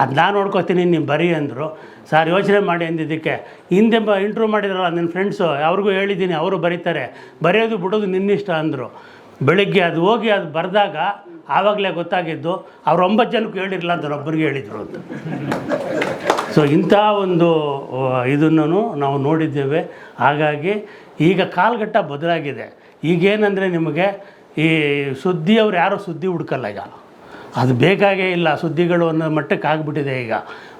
ಅದು ನಾನು ನೋಡ್ಕೊತೀನಿ ನೀವು ಬರೀ ಅಂದರು. ಸರ್ ಯೋಚನೆ ಮಾಡಿ ಅಂದಿದ್ದಕ್ಕೆ ಹಿಂದೆ ಇಂಟ್ರ್ಯೂ ಮಾಡಿದ್ರಲ್ಲ ನನ್ನ ಫ್ರೆಂಡ್ಸು ಅವ್ರಿಗೂ ಹೇಳಿದ್ದೀನಿ, ಅವರು ಬರೀತಾರೆ, ಬರೆಯೋದು ಬಿಡೋದು ನಿನ್ನಿಷ್ಟ ಅಂದರು. ಬೆಳಗ್ಗೆ ಅದು ಹೋಗಿ ಅದು ಬರೆದಾಗ ಆವಾಗಲೇ ಗೊತ್ತಾಗಿದ್ದು ಅವ್ರು 9 ಜನಕ್ಕೂ ಹೇಳಿರಲಿಲ್ಲ ಅಂತ ಒಬ್ಬರಿಗೆ ಹೇಳಿದರು ಅಂತ. ಸೊ ಇಂಥ ಒಂದು ಇದನ್ನು ನಾವು ನೋಡಿದ್ದೇವೆ. ಹಾಗಾಗಿ ಈಗ ಕಾಲಘಟ್ಟ ಬದಲಾಗಿದೆ. ಈಗೇನೆಂದರೆ ನಿಮಗೆ ಈ ಸುದ್ದಿಯವ್ರು ಯಾರೋ ಸುದ್ದಿ ಹುಡ್ಕಲ್ಲ ಈಗ, ಅದು ಬೇಕಾಗೇ ಇಲ್ಲ. ಸುದ್ದಿಗಳು ಅನ್ನೋ ಮಟ್ಟಕ್ಕೆ ಆಗಿಬಿಟ್ಟಿದೆ ಈಗ.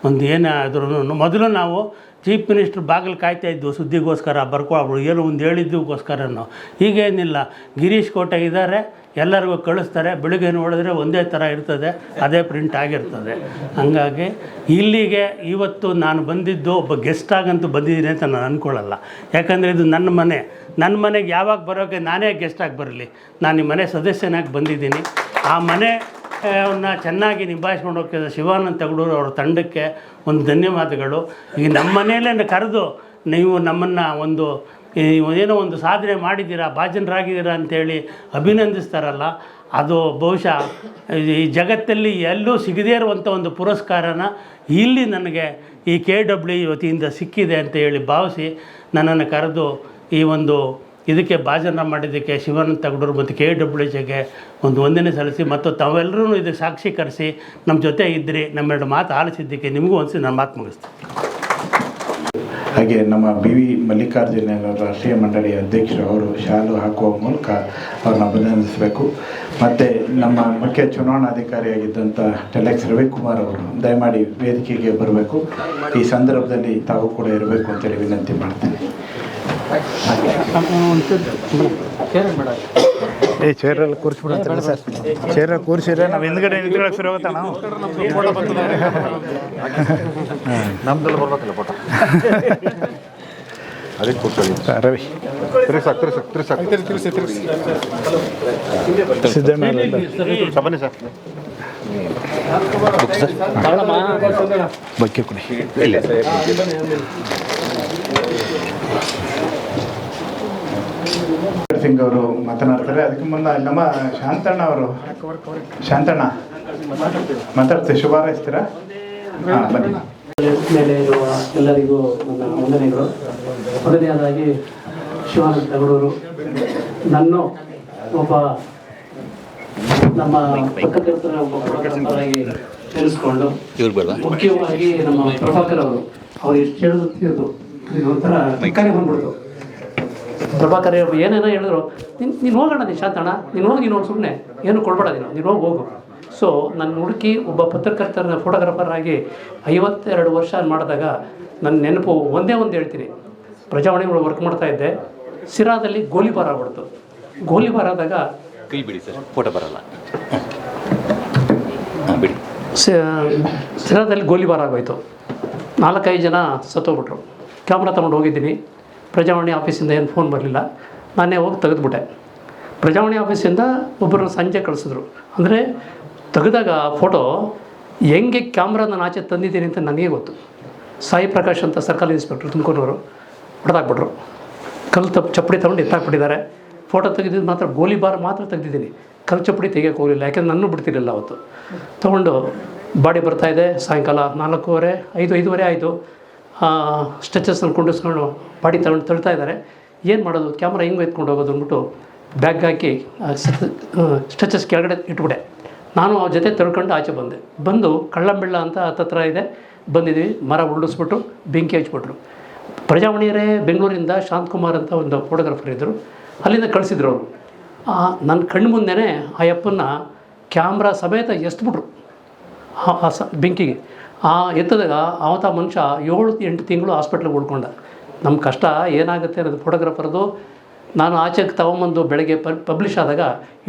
ಒಂದು ಏನಾದ್ರೂ ಮೊದಲು ನಾವು ಚೀಫ್ ಮಿನಿಸ್ಟ್ರ್ ಬಾಗಿಲು ಕಾಯ್ತಾಯಿದ್ವು ಸುದ್ದಿಗೋಸ್ಕರ, ಬರ್ಕೊಳ್ಬೋದು ಏನೋ ಒಂದು ಹೇಳಿದ್ದಕ್ಕೋಸ್ಕರನೋ. ಈಗೇನಿಲ್ಲ, ಗಿರೀಶ್ ಕೋಟೆ ಇದ್ದಾರೆ, ಎಲ್ಲರಿಗೂ ಕಳಿಸ್ತಾರೆ, ಬೆಳಿಗ್ಗೆ ನೋಡಿದ್ರೆ ಒಂದೇ ಥರ ಇರ್ತದೆ, ಅದೇ ಪ್ರಿಂಟ್ ಆಗಿರ್ತದೆ. ಹಾಗಾಗಿ ಇಲ್ಲಿಗೆ ಇವತ್ತು ನಾನು ಬಂದಿದ್ದು ಒಬ್ಬ ಗೆಸ್ಟಾಗಂತೂ ಬಂದಿದ್ದೀನಿ ಅಂತ ನಾನು ಅಂದ್ಕೊಳ್ಳಲ್ಲ. ಯಾಕಂದರೆ ಇದು ನನ್ನ ಮನೆಗೆ ಯಾವಾಗ ಬರೋಕ್ಕೆ ನಾನೇ ಗೆಸ್ಟಾಗಿ ಬರಲಿ, ನಾನು ಈ ಮನೆ ಸದಸ್ಯನಾಗಿ ಬಂದಿದ್ದೀನಿ. ಆ ಮನೆಯನ್ನು ಚೆನ್ನಾಗಿ ನಿಭಾಯಿಸ್ಕೊಂಡು ಹೋಗ್ತಿದ್ದ ಶಿವಾನಂದ ತಗಡೂರು ಅವರ ತಂಡಕ್ಕೆ ಒಂದು ಧನ್ಯವಾದಗಳು. ಈಗ ನಮ್ಮ ಮನೆಯಲ್ಲೇ ಕರೆದು ನೀವು ನಮ್ಮನ್ನು ಒಂದು ಏನೋ ಒಂದು ಸಾಧನೆ ಮಾಡಿದ್ದೀರಾ, ಭಾಜನರಾಗಿದ್ದೀರಾ ಅಂಥೇಳಿ ಅಭಿನಂದಿಸ್ತಾರಲ್ಲ, ಅದು ಬಹುಶಃ ಈ ಜಗತ್ತಲ್ಲಿ ಎಲ್ಲೂ ಸಿಗದೇ ಇರುವಂಥ ಒಂದು ಪುರಸ್ಕಾರನ ಇಲ್ಲಿ ನನಗೆ ಈ KW ವತಿಯಿಂದ ಸಿಕ್ಕಿದೆ ಅಂತ ಹೇಳಿ ಭಾವಿಸಿ ನನ್ನನ್ನು ಕರೆದು ಈ ಒಂದು ಇದಕ್ಕೆ ಭಾಜನ ಮಾಡಿದ್ದಕ್ಕೆ ಶಿವಾನಂದ ತಗಡೂರು ಮತ್ತು KWJಗೆ ಒಂದು ವಂದನೆ ಸಲ್ಲಿಸಿ, ಮತ್ತು ತಾವೆಲ್ಲರೂ ಇದಕ್ಕೆ ಸಾಕ್ಷೀಕರಿಸಿ ನಮ್ಮ ಜೊತೆ ಇದ್ದರೆ ನಮ್ಮೆರಡು ಮಾತು ಆಲಿಸಿದ್ದಕ್ಕೆ ನಿಮಗೂ ಅನಿಸಿ ನನ್ನ ಮಾತು ಮುಗಿಸ್ತೀನಿ. ಹಾಗೆ ನಮ್ಮ BV ಮಲ್ಲಿಕಾರ್ಜುನ ರಾಷ್ಟ್ರೀಯ ಮಂಡಳಿಯ ಅಧ್ಯಕ್ಷರು ಅವರು ಶಾಲು ಹಾಕುವ ಮೂಲಕ ಅವ್ರನ್ನ ಅಭಿನಂದಿಸಬೇಕು. ಮತ್ತು ನಮ್ಮ ಮುಖ್ಯ ಚುನಾವಣಾಧಿಕಾರಿಯಾಗಿದ್ದಂಥ ಟೆಲೆಕ್ಸ್ ರವಿಕುಮಾರ್ ಅವರು ದಯಮಾಡಿ ವೇದಿಕೆಗೆ ಬರಬೇಕು. ಈ ಸಂದರ್ಭದಲ್ಲಿ ತಾವು ಕೂಡ ಇರಬೇಕು ಅಂತೇಳಿ ವಿನಂತಿ ಮಾಡ್ತೇನೆ. ಚೇರಲ್ಲಿ ಕೂರಿಸ್ಬಿಡಂತಲ್ಲ ಸರ್, ಚೇರಲ್ಲಿ ಕೂರಿಸಿದ್ರೆ ನಾವು ಹಿಂದ್ಗಡೆ ನಿಂತ್ಕೊಳ್ಳೋಕೆ ಶುರು ಆಗುತ್ತಾ ನಾವು ನಮ್ದೆಲ್ಲ ಬರ್ಬೇಕಲ್ಲ ಫೋಟೋ ಅದಕ್ಕೆ ಕೂತ್ಕೊಳ್ಳಿ. ರವಿ ಸಿದ್ದಣ್ಣ ಬನ್ನಿ ಸರ್, ಬಗ್ಗೆ ಕೊಡಿ. ಸಿಂಗ್ ಅವರು ಮಾತನಾಡ್ತಾರೆ. ಅದಕ್ಕೆ ಮುನ್ನ ನಮ್ಮ ಶಾಂತಣ್ಣ ಮಾತಾಡ್ತೀವಿ. ಶುಭ ಹಾರೈಸ್ತೀರಾ? ಹಾಂ ಬನ್ನಿ. ಮೇಲೆ ಇರುವ ಎಲ್ಲರಿಗೂ ನನ್ನ ವಂದನೆಗಳು. ಮೊದಲನೆಯದಾಗಿ ಶಿವಾನಂದ ತಗಡೂರು ನನ್ನ ಒಬ್ಬ ನಮ್ಮ ಪತ್ರಕರ್ತರ ಒಬ್ಬ ನೆನೆಸ್ಕೊಂಡು ಇವ್ರು ಬೇಡ ಮುಖ್ಯವಾಗಿ ನಮ್ಮ ಪ್ರಭಾಕರ್ ಅವ್ರು ಎಷ್ಟು ಹೇಳಿದ್ರು ಇದು ಒಂಥರ ಕರೆ ಬಂದ್ಬಿಡ್ತು. ಪ್ರಭಾಕರ್ ಏನೇನೋ ಹೇಳಿದ್ರು, ನೀನು ಹೋಗೋಣ ನಿಶಾಂತಣ್ಣ, ನೀನು ಹೋಗಿ ಸುಮ್ಮನೆ ಏನು ಕೊಡ್ಬೇಡ, ನೀನು ಹೋಗು. ಸೊ ನನ್ನ ಹುಡುಕಿ ಒಬ್ಬ ಪತ್ರಕರ್ತರ ಫೋಟೋಗ್ರಾಫರ್ ಆಗಿ 52 ವರ್ಷ ಮಾಡಿದಾಗ ನನ್ನ ನೆನಪು ಒಂದೇ ಒಂದು ಹೇಳ್ತೀನಿ. ಪ್ರಜಾವಾಣಿಗಳು ವರ್ಕ್ ಮಾಡ್ತಾಯಿದ್ದೆ, ಸಿರಾದಲ್ಲಿ ಗೋಲಿಬಾರ್ ಆಗ್ಬಿಡ್ತು. ಗೋಲಿಬಾರ್ ಆದಾಗ ಕೈ ಬಿಡಿ ಸರ್, ಫೋಟೋ ಬರಲ್ಲ, ಬಿಡಿ. ಸಿರಾದಲ್ಲಿ ಗೋಲಿಬಾರ್ ಆಗೋಯ್ತು, 4-5 ಜನ ಸತ್ತೋಗ್ಬಿಟ್ರು. ಕ್ಯಾಮ್ರಾ ತೊಗೊಂಡು ಹೋಗಿದ್ದೀನಿ, ಪ್ರಜಾವಾಣಿ ಆಫೀಸಿಂದ ಏನು ಫೋನ್ ಬರಲಿಲ್ಲ, ನಾನೇ ಹೋಗಿ ತೆಗೆದುಬಿಟ್ಟೆ. ಪ್ರಜಾವಾಣಿ ಆಫೀಸಿಂದ ಒಬ್ಬರನ್ನ ಸಂಜೆ ಕಳಿಸಿದ್ರು. ಅಂದರೆ ತೆಗೆದಾಗ ಫೋಟೋ ಹೆಂಗೆ ಕ್ಯಾಮ್ರಾ ನಾನು ಆಚೆ ತಂದಿದ್ದೀನಿ ಅಂತ ನನಗೆ ಗೊತ್ತು. ಸಾಯಿ ಪ್ರಕಾಶ್ ಅಂತ ಸರ್ಕಲ್ ಇನ್ಸ್ಪೆಕ್ಟ್ರು ತುಮಕೂರವರು ಹೊಡೆದಾಕ್ಬಿಟ್ರು, ಕಲ್ಲು ಚಪ್ಪಡಿ ತೊಗೊಂಡು ಎತ್ತಾಕ್ಬಿಟ್ಟಿದ್ದಾರೆ. ಫೋಟೋ ತೆಗೆದಿದ್ದು ಮಾತ್ರ ಗೋಲಿಬಾರ್ ಮಾತ್ರ ತೆಗೆದಿದ್ದೀನಿ, ಕಲ್ಲು ಚಪ್ಪಡಿ ತೆಗಿಯೋಕೆ ಹೋಗಲಿಲ್ಲ, ಯಾಕೆಂದ್ರೆ ನನ್ನೂ ಬಿಡ್ತಿರಲಿಲ್ಲ ಅವತ್ತು. ತೊಗೊಂಡು ಬಾಡಿ ಬರ್ತಾಯಿದೆ, ಸಾಯಂಕಾಲ 4:15, 5:05 ಆಯಿತು. ಸ್ಟ್ರೆಚರ್ಸನ್ನು ಕುಂಡಿಸ್ಕೊಂಡು ಬಾಡಿ ತಗೊಂಡು ತಳ್ತಾ ಇದ್ದಾರೆ. ಏನು ಮಾಡೋದು, ಕ್ಯಾಮ್ರಾ ಹೆಂಗೆ ಎತ್ಕೊಂಡು ಹೋಗೋದು ಅಂದ್ಬಿಟ್ಟು ಬ್ಯಾಗ್ ಹಾಕಿ ಸ್ಟ್ರೆಚರ್ಸ್ ಕೆಳಗಡೆ ಇಟ್ಬಿಟ್ಟೆ. ನಾನು ಅವ್ರ ಜೊತೆ ತಿಳ್ಕೊಂಡು ಆಚೆ ಬಂದು ಕಳ್ಳಂಬೆಳ್ಳ ಅಂತ ಹತ್ತತ್ರ ಇದೆ, ಬಂದಿದ್ದೀವಿ. ಮರ ಉರುಳಿಸ್ಬಿಟ್ಟು ಬೆಂಕಿ ಹಚ್ಬಿಟ್ರು. ಪ್ರಜಾವಾಣಿಯರೇ ಬೆಂಗಳೂರಿಂದ ಶಾಂತಕುಮಾರ್ ಅಂತ ಒಂದು ಫೋಟೋಗ್ರಾಫರ್ ಇದ್ದರು, ಅಲ್ಲಿಂದ ಕಳಿಸಿದ್ರು ಅವರು. ನನ್ನ ಕಣ್ಣು ಮುಂದೆನೇ ಆ ಅಪ್ಪನ್ನ ಕ್ಯಾಮ್ರಾ ಸಮೇತ ಎಸ್ಬಿಟ್ರು ಬೆಂಕಿಗೆ. ಎತ್ತದಾಗ ಆವತ್ತ ಮನುಷ್ಯ 7-8 ತಿಂಗಳು ಹಾಸ್ಪಿಟ್ಲಿಗೆ ಉಳ್ಕೊಂಡ. ನಮ್ಮ ಕಷ್ಟ ಏನಾಗುತ್ತೆ ಅನ್ನೋದು ಫೋಟೋಗ್ರಾಫರ್ದು. ನಾನು ಆಚೆಗೆ ತಗೊಂಬಂದು ಬೆಳಗ್ಗೆ ಪಬ್ಲಿಷ್ ಆದಾಗ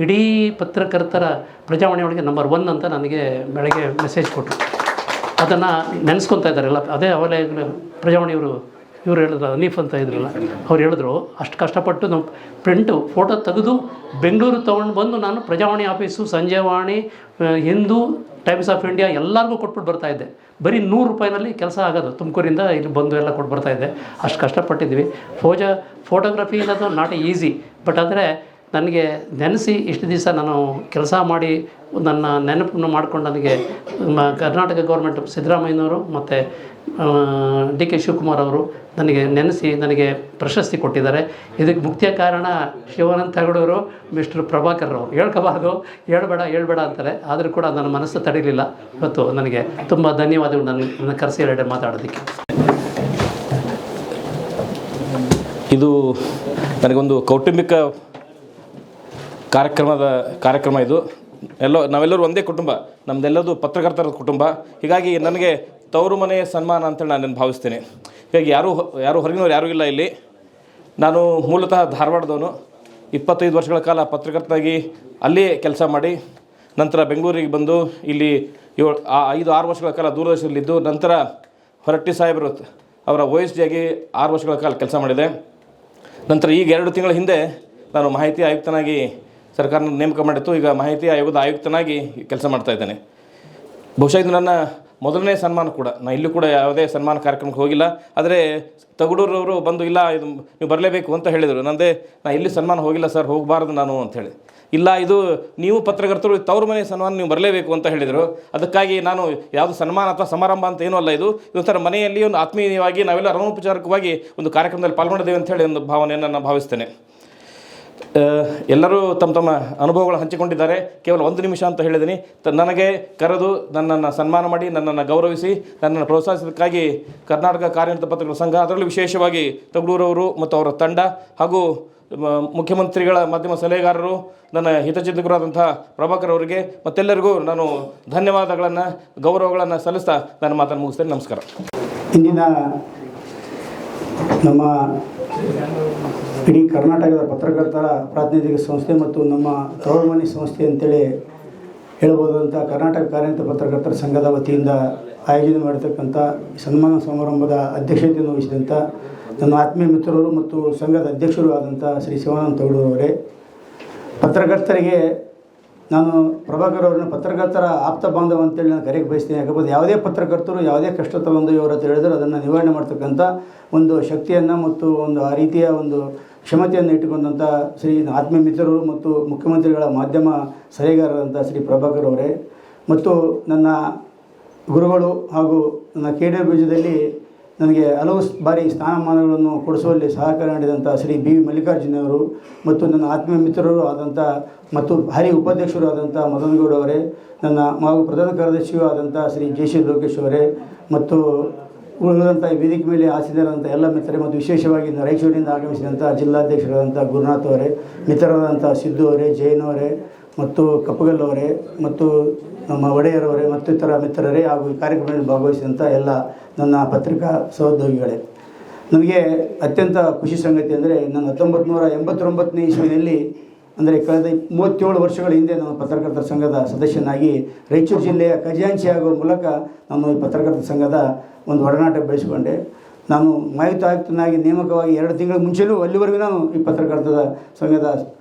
ಇಡೀ ಪತ್ರಕರ್ತರ ಪ್ರಜಾವಾಣಿ ಒಳಗೆ ನಂಬರ್ 1 ಅಂತ ನನಗೆ ಬೆಳಗ್ಗೆ ಮೆಸೇಜ್ ಕೊಟ್ಟರು. ಅದನ್ನು ನೆನೆಸ್ಕೊತಾ ಇದ್ದಾರೆಲ್ಲ. ಅದೇ ಅವಲೇ ಪ್ರಜಾವಾಣಿಯವರು ಇವರು ಹೇಳಿದ್ರು, ಅನೀಫ್ ಅಂತ ಇದ್ರಲ್ಲ, ಅವ್ರು ಹೇಳಿದ್ರು ಅಷ್ಟು ಕಷ್ಟಪಟ್ಟು ನಾವು ಪ್ರಿಂಟು ಫೋಟೋ ತೆಗೆದು ಬೆಂಗಳೂರು ತೊಗೊಂಡು ಬಂದು ನಾನು Prajavani office, Sanjayavani, Hindu, Times of India ಎಲ್ಲರಿಗೂ ಕೊಟ್ಬಿಟ್ಟು ಬರ್ತಾಯಿದ್ದೆ. ಬರೀ 100 ರೂಪಾಯಿನಲ್ಲಿ ಕೆಲಸ ಆಗೋದು. ತುಮಕೂರಿಂದ ಇಲ್ಲಿ ಬಂದು ಎಲ್ಲ ಕೊಟ್ಟು ಬರ್ತಾಯಿದ್ದೆ. ಅಷ್ಟು ಕಷ್ಟಪಟ್ಟಿದ್ವಿ. ಫೋಟೋಗ್ರಫಿ ಅನ್ನೋದು ನಾಟ್ ಈಸಿ. ಬಟ್ ಆದರೆ ನನಗೆ ನೆನೆಸಿ ಇಷ್ಟು ದಿವಸ ನಾನು ಕೆಲಸ ಮಾಡಿ ನನ್ನ ನೆನಪನ್ನು ಮಾಡ್ಕೊಂಡು ನನಗೆ ಕರ್ನಾಟಕ ಗೌರ್ಮೆಂಟ್ ಸಿದ್ದರಾಮಯ್ಯನವರು ಮತ್ತು ಡಿ ಕೆ ಶಿವಕುಮಾರ್ ಅವರು ನನಗೆ ನೆನೆಸಿ ನನಗೆ ಪ್ರಶಸ್ತಿ ಕೊಟ್ಟಿದ್ದಾರೆ. ಇದಕ್ಕೆ ಮುಖ್ಯ ಕಾರಣ ಶಿವಾನಂದ ತಗಡೂರು, ಮಿಸ್ಟರ್ ಪ್ರಭಾಕರ್ ಅವರು. ಹೇಳ್ಕೋಬಾರ್ದು, ಹೇಳ್ಬೇಡ ಅಂತಾರೆ, ಆದರೂ ಕೂಡ ನನ್ನ ಮನಸ್ಸು ತಡೀಲಿಲ್ಲ. ಇವತ್ತು ನನಗೆ ತುಂಬ ಧನ್ಯವಾದಗಳು ನನ್ನ ಕರೆಸಿ ಎರಡೆ ಮಾತಾಡೋದಕ್ಕೆ. ಇದು ನನಗೊಂದು ಕೌಟುಂಬಿಕ ಕಾರ್ಯಕ್ರಮ ಇದು. ನಾವೆಲ್ಲರೂ ಒಂದೇ ಕುಟುಂಬ, ನಮ್ಮದೆಲ್ಲದು ಪತ್ರಕರ್ತರ ಕುಟುಂಬ. ಹೀಗಾಗಿ ನನಗೆ ತವರು ಮನೆ ಸನ್ಮಾನ ಅಂತೇಳಿ ನಾನು ಭಾವಿಸ್ತೇನೆ. ಹೀಗಾಗಿ ಯಾರು ಹೊರಗಿನವ್ರು ಯಾರೂ ಇಲ್ಲ ಇಲ್ಲಿ. ನಾನು ಮೂಲತಃ ಧಾರವಾಡದವನು. 25 ವರ್ಷಗಳ ಕಾಲ ಪತ್ರಕರ್ತನಾಗಿ ಅಲ್ಲೇ ಕೆಲಸ ಮಾಡಿ ನಂತರ ಬೆಂಗಳೂರಿಗೆ ಬಂದು ಇಲ್ಲಿ 5-6 ವರ್ಷಗಳ ಕಾಲ ದೂರದರ್ಶನದಲ್ಲಿದ್ದು, ನಂತರ ಹೊರಟ್ಟಿ ಸಾಹೇಬರು ಅವರ OSD ಆಗಿ 6 ವರ್ಷಗಳ ಕಾಲ ಕೆಲಸ ಮಾಡಿದೆ. ನಂತರ ಈಗ 2 ತಿಂಗಳ ಹಿಂದೆ ನಾನು ಮಾಹಿತಿ ಆಯುಕ್ತನಾಗಿ ಸರ್ಕಾರ ನೇಮಕ ಮಾಡಿತ್ತು. ಈಗ ಮಾಹಿತಿ ಆಯೋಗದ ಆಯುಕ್ತನಾಗಿ ಕೆಲಸ ಮಾಡ್ತಾಯಿದ್ದೇನೆ. ಬಹುಶಃ ಇದು ನನ್ನ ಮೊದಲನೇ ಸನ್ಮಾನ ಕೂಡ. ನಾನು ಇಲ್ಲೂ ಕೂಡ ಯಾವುದೇ ಸನ್ಮಾನ ಕಾರ್ಯಕ್ರಮಕ್ಕೆ ಹೋಗಿಲ್ಲ. ಆದರೆ ತಗಡೂರವರು ಬಂದು ಇಲ್ಲ ಇದು ನೀವು ಬರಲೇಬೇಕು ಅಂತ ಹೇಳಿದರು. ನಾನು ಇಲ್ಲಿ ಸನ್ಮಾನ ಹೋಗಿಲ್ಲ ಸರ್, ಹೋಗಬಾರ್ದು ನಾನು ಅಂಥೇಳಿ. ಇಲ್ಲ, ಇದು ನೀವು ಪತ್ರಕರ್ತರು ತವರು ಮನೆ ಸನ್ಮಾನ ನೀವು ಬರಲೇಬೇಕು ಅಂತ ಹೇಳಿದರು. ಅದಕ್ಕಾಗಿ ನಾನು ಯಾವುದು ಸನ್ಮಾನ ಅಥವಾ ಸಮಾರಂಭ ಅಂತ ಏನೂ ಅಲ್ಲ, ಇದೊಂಥರ ಮನೆಯಲ್ಲಿ ಒಂದು ಆತ್ಮೀಯವಾಗಿ ನಾವೆಲ್ಲ ಅನೌಪಚಾರಿಕವಾಗಿ ಒಂದು ಕಾರ್ಯಕ್ರಮದಲ್ಲಿ ಪಾಲ್ಗೊಂಡಿದ್ದೇವೆ ಅಂತೇಳಿ ಒಂದು ಭಾವನೆಯನ್ನು ನಾನು ಭಾವಿಸ್ತೇನೆ. ಎಲ್ಲರೂ ತಮ್ಮ ಅನುಭವಗಳು ಹಂಚಿಕೊಂಡಿದ್ದಾರೆ. ಕೇವಲ 1 ನಿಮಿಷ ಅಂತ ಹೇಳಿದ್ದೀನಿ. ನನಗೆ ಕರೆದು ನನ್ನನ್ನು ಸನ್ಮಾನ ಮಾಡಿ ನನ್ನನ್ನು ಗೌರವಿಸಿ ನನ್ನನ್ನು ಪ್ರೋತ್ಸಾಹಿಸೋದಕ್ಕಾಗಿ ಕರ್ನಾಟಕ ಕಾರ್ಯನಿರತ ಪತ್ರಕರ್ತರ ಸಂಘ, ಅದರಲ್ಲೂ ವಿಶೇಷವಾಗಿ ತಗಡೂರವರು ಮತ್ತು ಅವರ ತಂಡ ಹಾಗೂ ಮುಖ್ಯಮಂತ್ರಿಗಳ ಮಾಧ್ಯಮ ಸಲಹೆಗಾರರು, ನನ್ನ ಹಿತಚಿಂತಕರಾದಂಥ ಪ್ರಭಾಕರ್ ಅವರಿಗೆ ಮತ್ತೆಲ್ಲರಿಗೂ ನಾನು ಧನ್ಯವಾದಗಳನ್ನು ಗೌರವಗಳನ್ನು ಸಲ್ಲಿಸ್ತಾ ನನ್ನ ಮಾತನ್ನು ಮುಗಿಸ್ತೇನೆ. ನಮಸ್ಕಾರ. ಇಂದಿನ ನಮ್ಮ ಇಡೀ ಕರ್ನಾಟಕದ ಪತ್ರಕರ್ತರ ಪ್ರಾತಿನಿಧಿಕ ಸಂಸ್ಥೆ ಮತ್ತು ನಮ್ಮ ತವರುಮನೆ ಸಂಸ್ಥೆ ಅಂತೇಳಿ ಹೇಳ್ಬೋದಂಥ ಕರ್ನಾಟಕ ಕಾರ್ಯನಿರತ ಪತ್ರಕರ್ತರ ಸಂಘದ ವತಿಯಿಂದ ಆಯೋಜನೆ ಮಾಡಿರ್ತಕ್ಕಂಥ ಸನ್ಮಾನ ಸಮಾರಂಭದ ಅಧ್ಯಕ್ಷತೆಯನ್ನು ವಹಿಸಿದಂಥ ನನ್ನ ಆತ್ಮೀಯ ಮಿತ್ರರು ಮತ್ತು ಸಂಘದ ಅಧ್ಯಕ್ಷರು ಆದಂಥ ಶ್ರೀ ಶಿವಾನಂದ ತಗಡೂರವರೇ, ಪತ್ರಕರ್ತರಿಗೆ ನಾನು ಪ್ರಭಾಕರ್ ಅವರನ್ನು ಪತ್ರಕರ್ತರ ಆಪ್ತ ಬಾಂಧವ ಅಂತೇಳಿ ನಾನು ಕರೆಗೆ ಬಯಸ್ತೀನಿ. ಯಾಕಂದರೆ ಯಾವುದೇ ಪತ್ರಕರ್ತರು ಯಾವುದೇ ಕಷ್ಟ ತಗೊಂಡು ಇವರು ಅಂತ ಹೇಳಿದ್ರೆ ಅದನ್ನು ನಿವಾರಣೆ ಮಾಡ್ತಕ್ಕಂಥ ಒಂದು ಶಕ್ತಿಯನ್ನು ಮತ್ತು ಒಂದು ಆ ರೀತಿಯ ಒಂದು ಕ್ಷಮತೆಯನ್ನು ಇಟ್ಟುಕೊಂಡಂಥ ಶ್ರೀ ಆತ್ಮೀಯ ಮಿತ್ರರು ಮತ್ತು ಮುಖ್ಯಮಂತ್ರಿಗಳ ಮಾಧ್ಯಮ ಸಲಹೆಗಾರರಂಥ ಶ್ರೀ ಪ್ರಭಾಕರ್ ಅವರೇ, ಮತ್ತು ನನ್ನ ಗುರುಗಳು ಹಾಗೂ ನನ್ನ KD ಬೀಜದಲ್ಲಿ ನನಗೆ ಹಲವು ಬಾರಿ ಸ್ಥಾನಮಾನಗಳನ್ನು ಕೊಡಿಸುವಲ್ಲಿ ಸಹಕಾರ ನೀಡಿದಂಥ ಶ್ರೀ ಬಿ ಮಲ್ಲಿಕಾರ್ಜುನವರು ಮತ್ತು ನನ್ನ ಆತ್ಮೀಯ ಮಿತ್ರರು ಆದಂಥ ಮತ್ತು ಹಾಲಿ ಉಪಾಧ್ಯಕ್ಷರು ಆದಂಥ ಮದನಗೌಡ ಅವರೇ, ನನ್ನ ಹಾಗೂ ಪ್ರಧಾನ ಕಾರ್ಯದರ್ಶಿಯೂ ಆದಂಥ ಶ್ರೀ ಜೆ.ಸಿ. ಲೋಕೇಶ್ ಅವರೇ ಮತ್ತು ಉಳಿದಂಥ ವೇದಿಕೆ ಮೇಲೆ ಆಸೀನರಾದಂಥ ಎಲ್ಲ ಮಿತ್ರರೇ ಮತ್ತು ವಿಶೇಷವಾಗಿ ರಾಯಚೂರಿನಿಂದ ಆಗಮಿಸಿದಂಥ ಜಿಲ್ಲಾಧ್ಯಕ್ಷರಾದಂಥ ಗುರುನಾಥ್ ಅವರೇ, ಮಿತ್ರರಾದಂಥ ಸಿದ್ದು ಅವರೇ, ಜೈನ್ ಅವರೇ ಮತ್ತು ಕಪ್ಪಗಲ್ ಅವರೇ ಮತ್ತು ನಮ್ಮ ಒಡೆಯರವರೇ ಮತ್ತು ಇತರ ಮಿತ್ರರೇ ಹಾಗೂ ಈ ಕಾರ್ಯಕ್ರಮದಲ್ಲಿ ಭಾಗವಹಿಸಿದಂಥ ಎಲ್ಲ ನನ್ನ ಪತ್ರಿಕಾ ಸಹೋದ್ಯೋಗಿಗಳೇ, ನನಗೆ ಅತ್ಯಂತ ಖುಷಿ ಸಂಗತಿ ಅಂದರೆ ನಾನು 1989ನೇ ಇಸ್ವಿನಲ್ಲಿ ಅಂದರೆ ಕಳೆದ 37 ವರ್ಷಗಳ ಹಿಂದೆ ನಾನು ಪತ್ರಕರ್ತರ ಸಂಘದ ಸದಸ್ಯನಾಗಿ ರಾಯಚೂರು ಜಿಲ್ಲೆಯ ಖಜಾಂಚಿ ಆಗುವ ಮೂಲಕ ನಾನು ಈ ಪತ್ರಕರ್ತರ ಸಂಘದ ಒಂದು ಒಡನಾಟ ಬೆಳೆಸಿಕೊಂಡೆ. ನಾನು ಮಾಹಿತಿ ಆಯುಕ್ತನಾಗಿ ನೇಮಕವಾಗಿ 2 ತಿಂಗಳ ಮುಂಚೆಯೂ ಅಲ್ಲಿವರೆಗೂ ನಾನು ಈ ಪತ್ರಕರ್ತರ ಸಂಘದ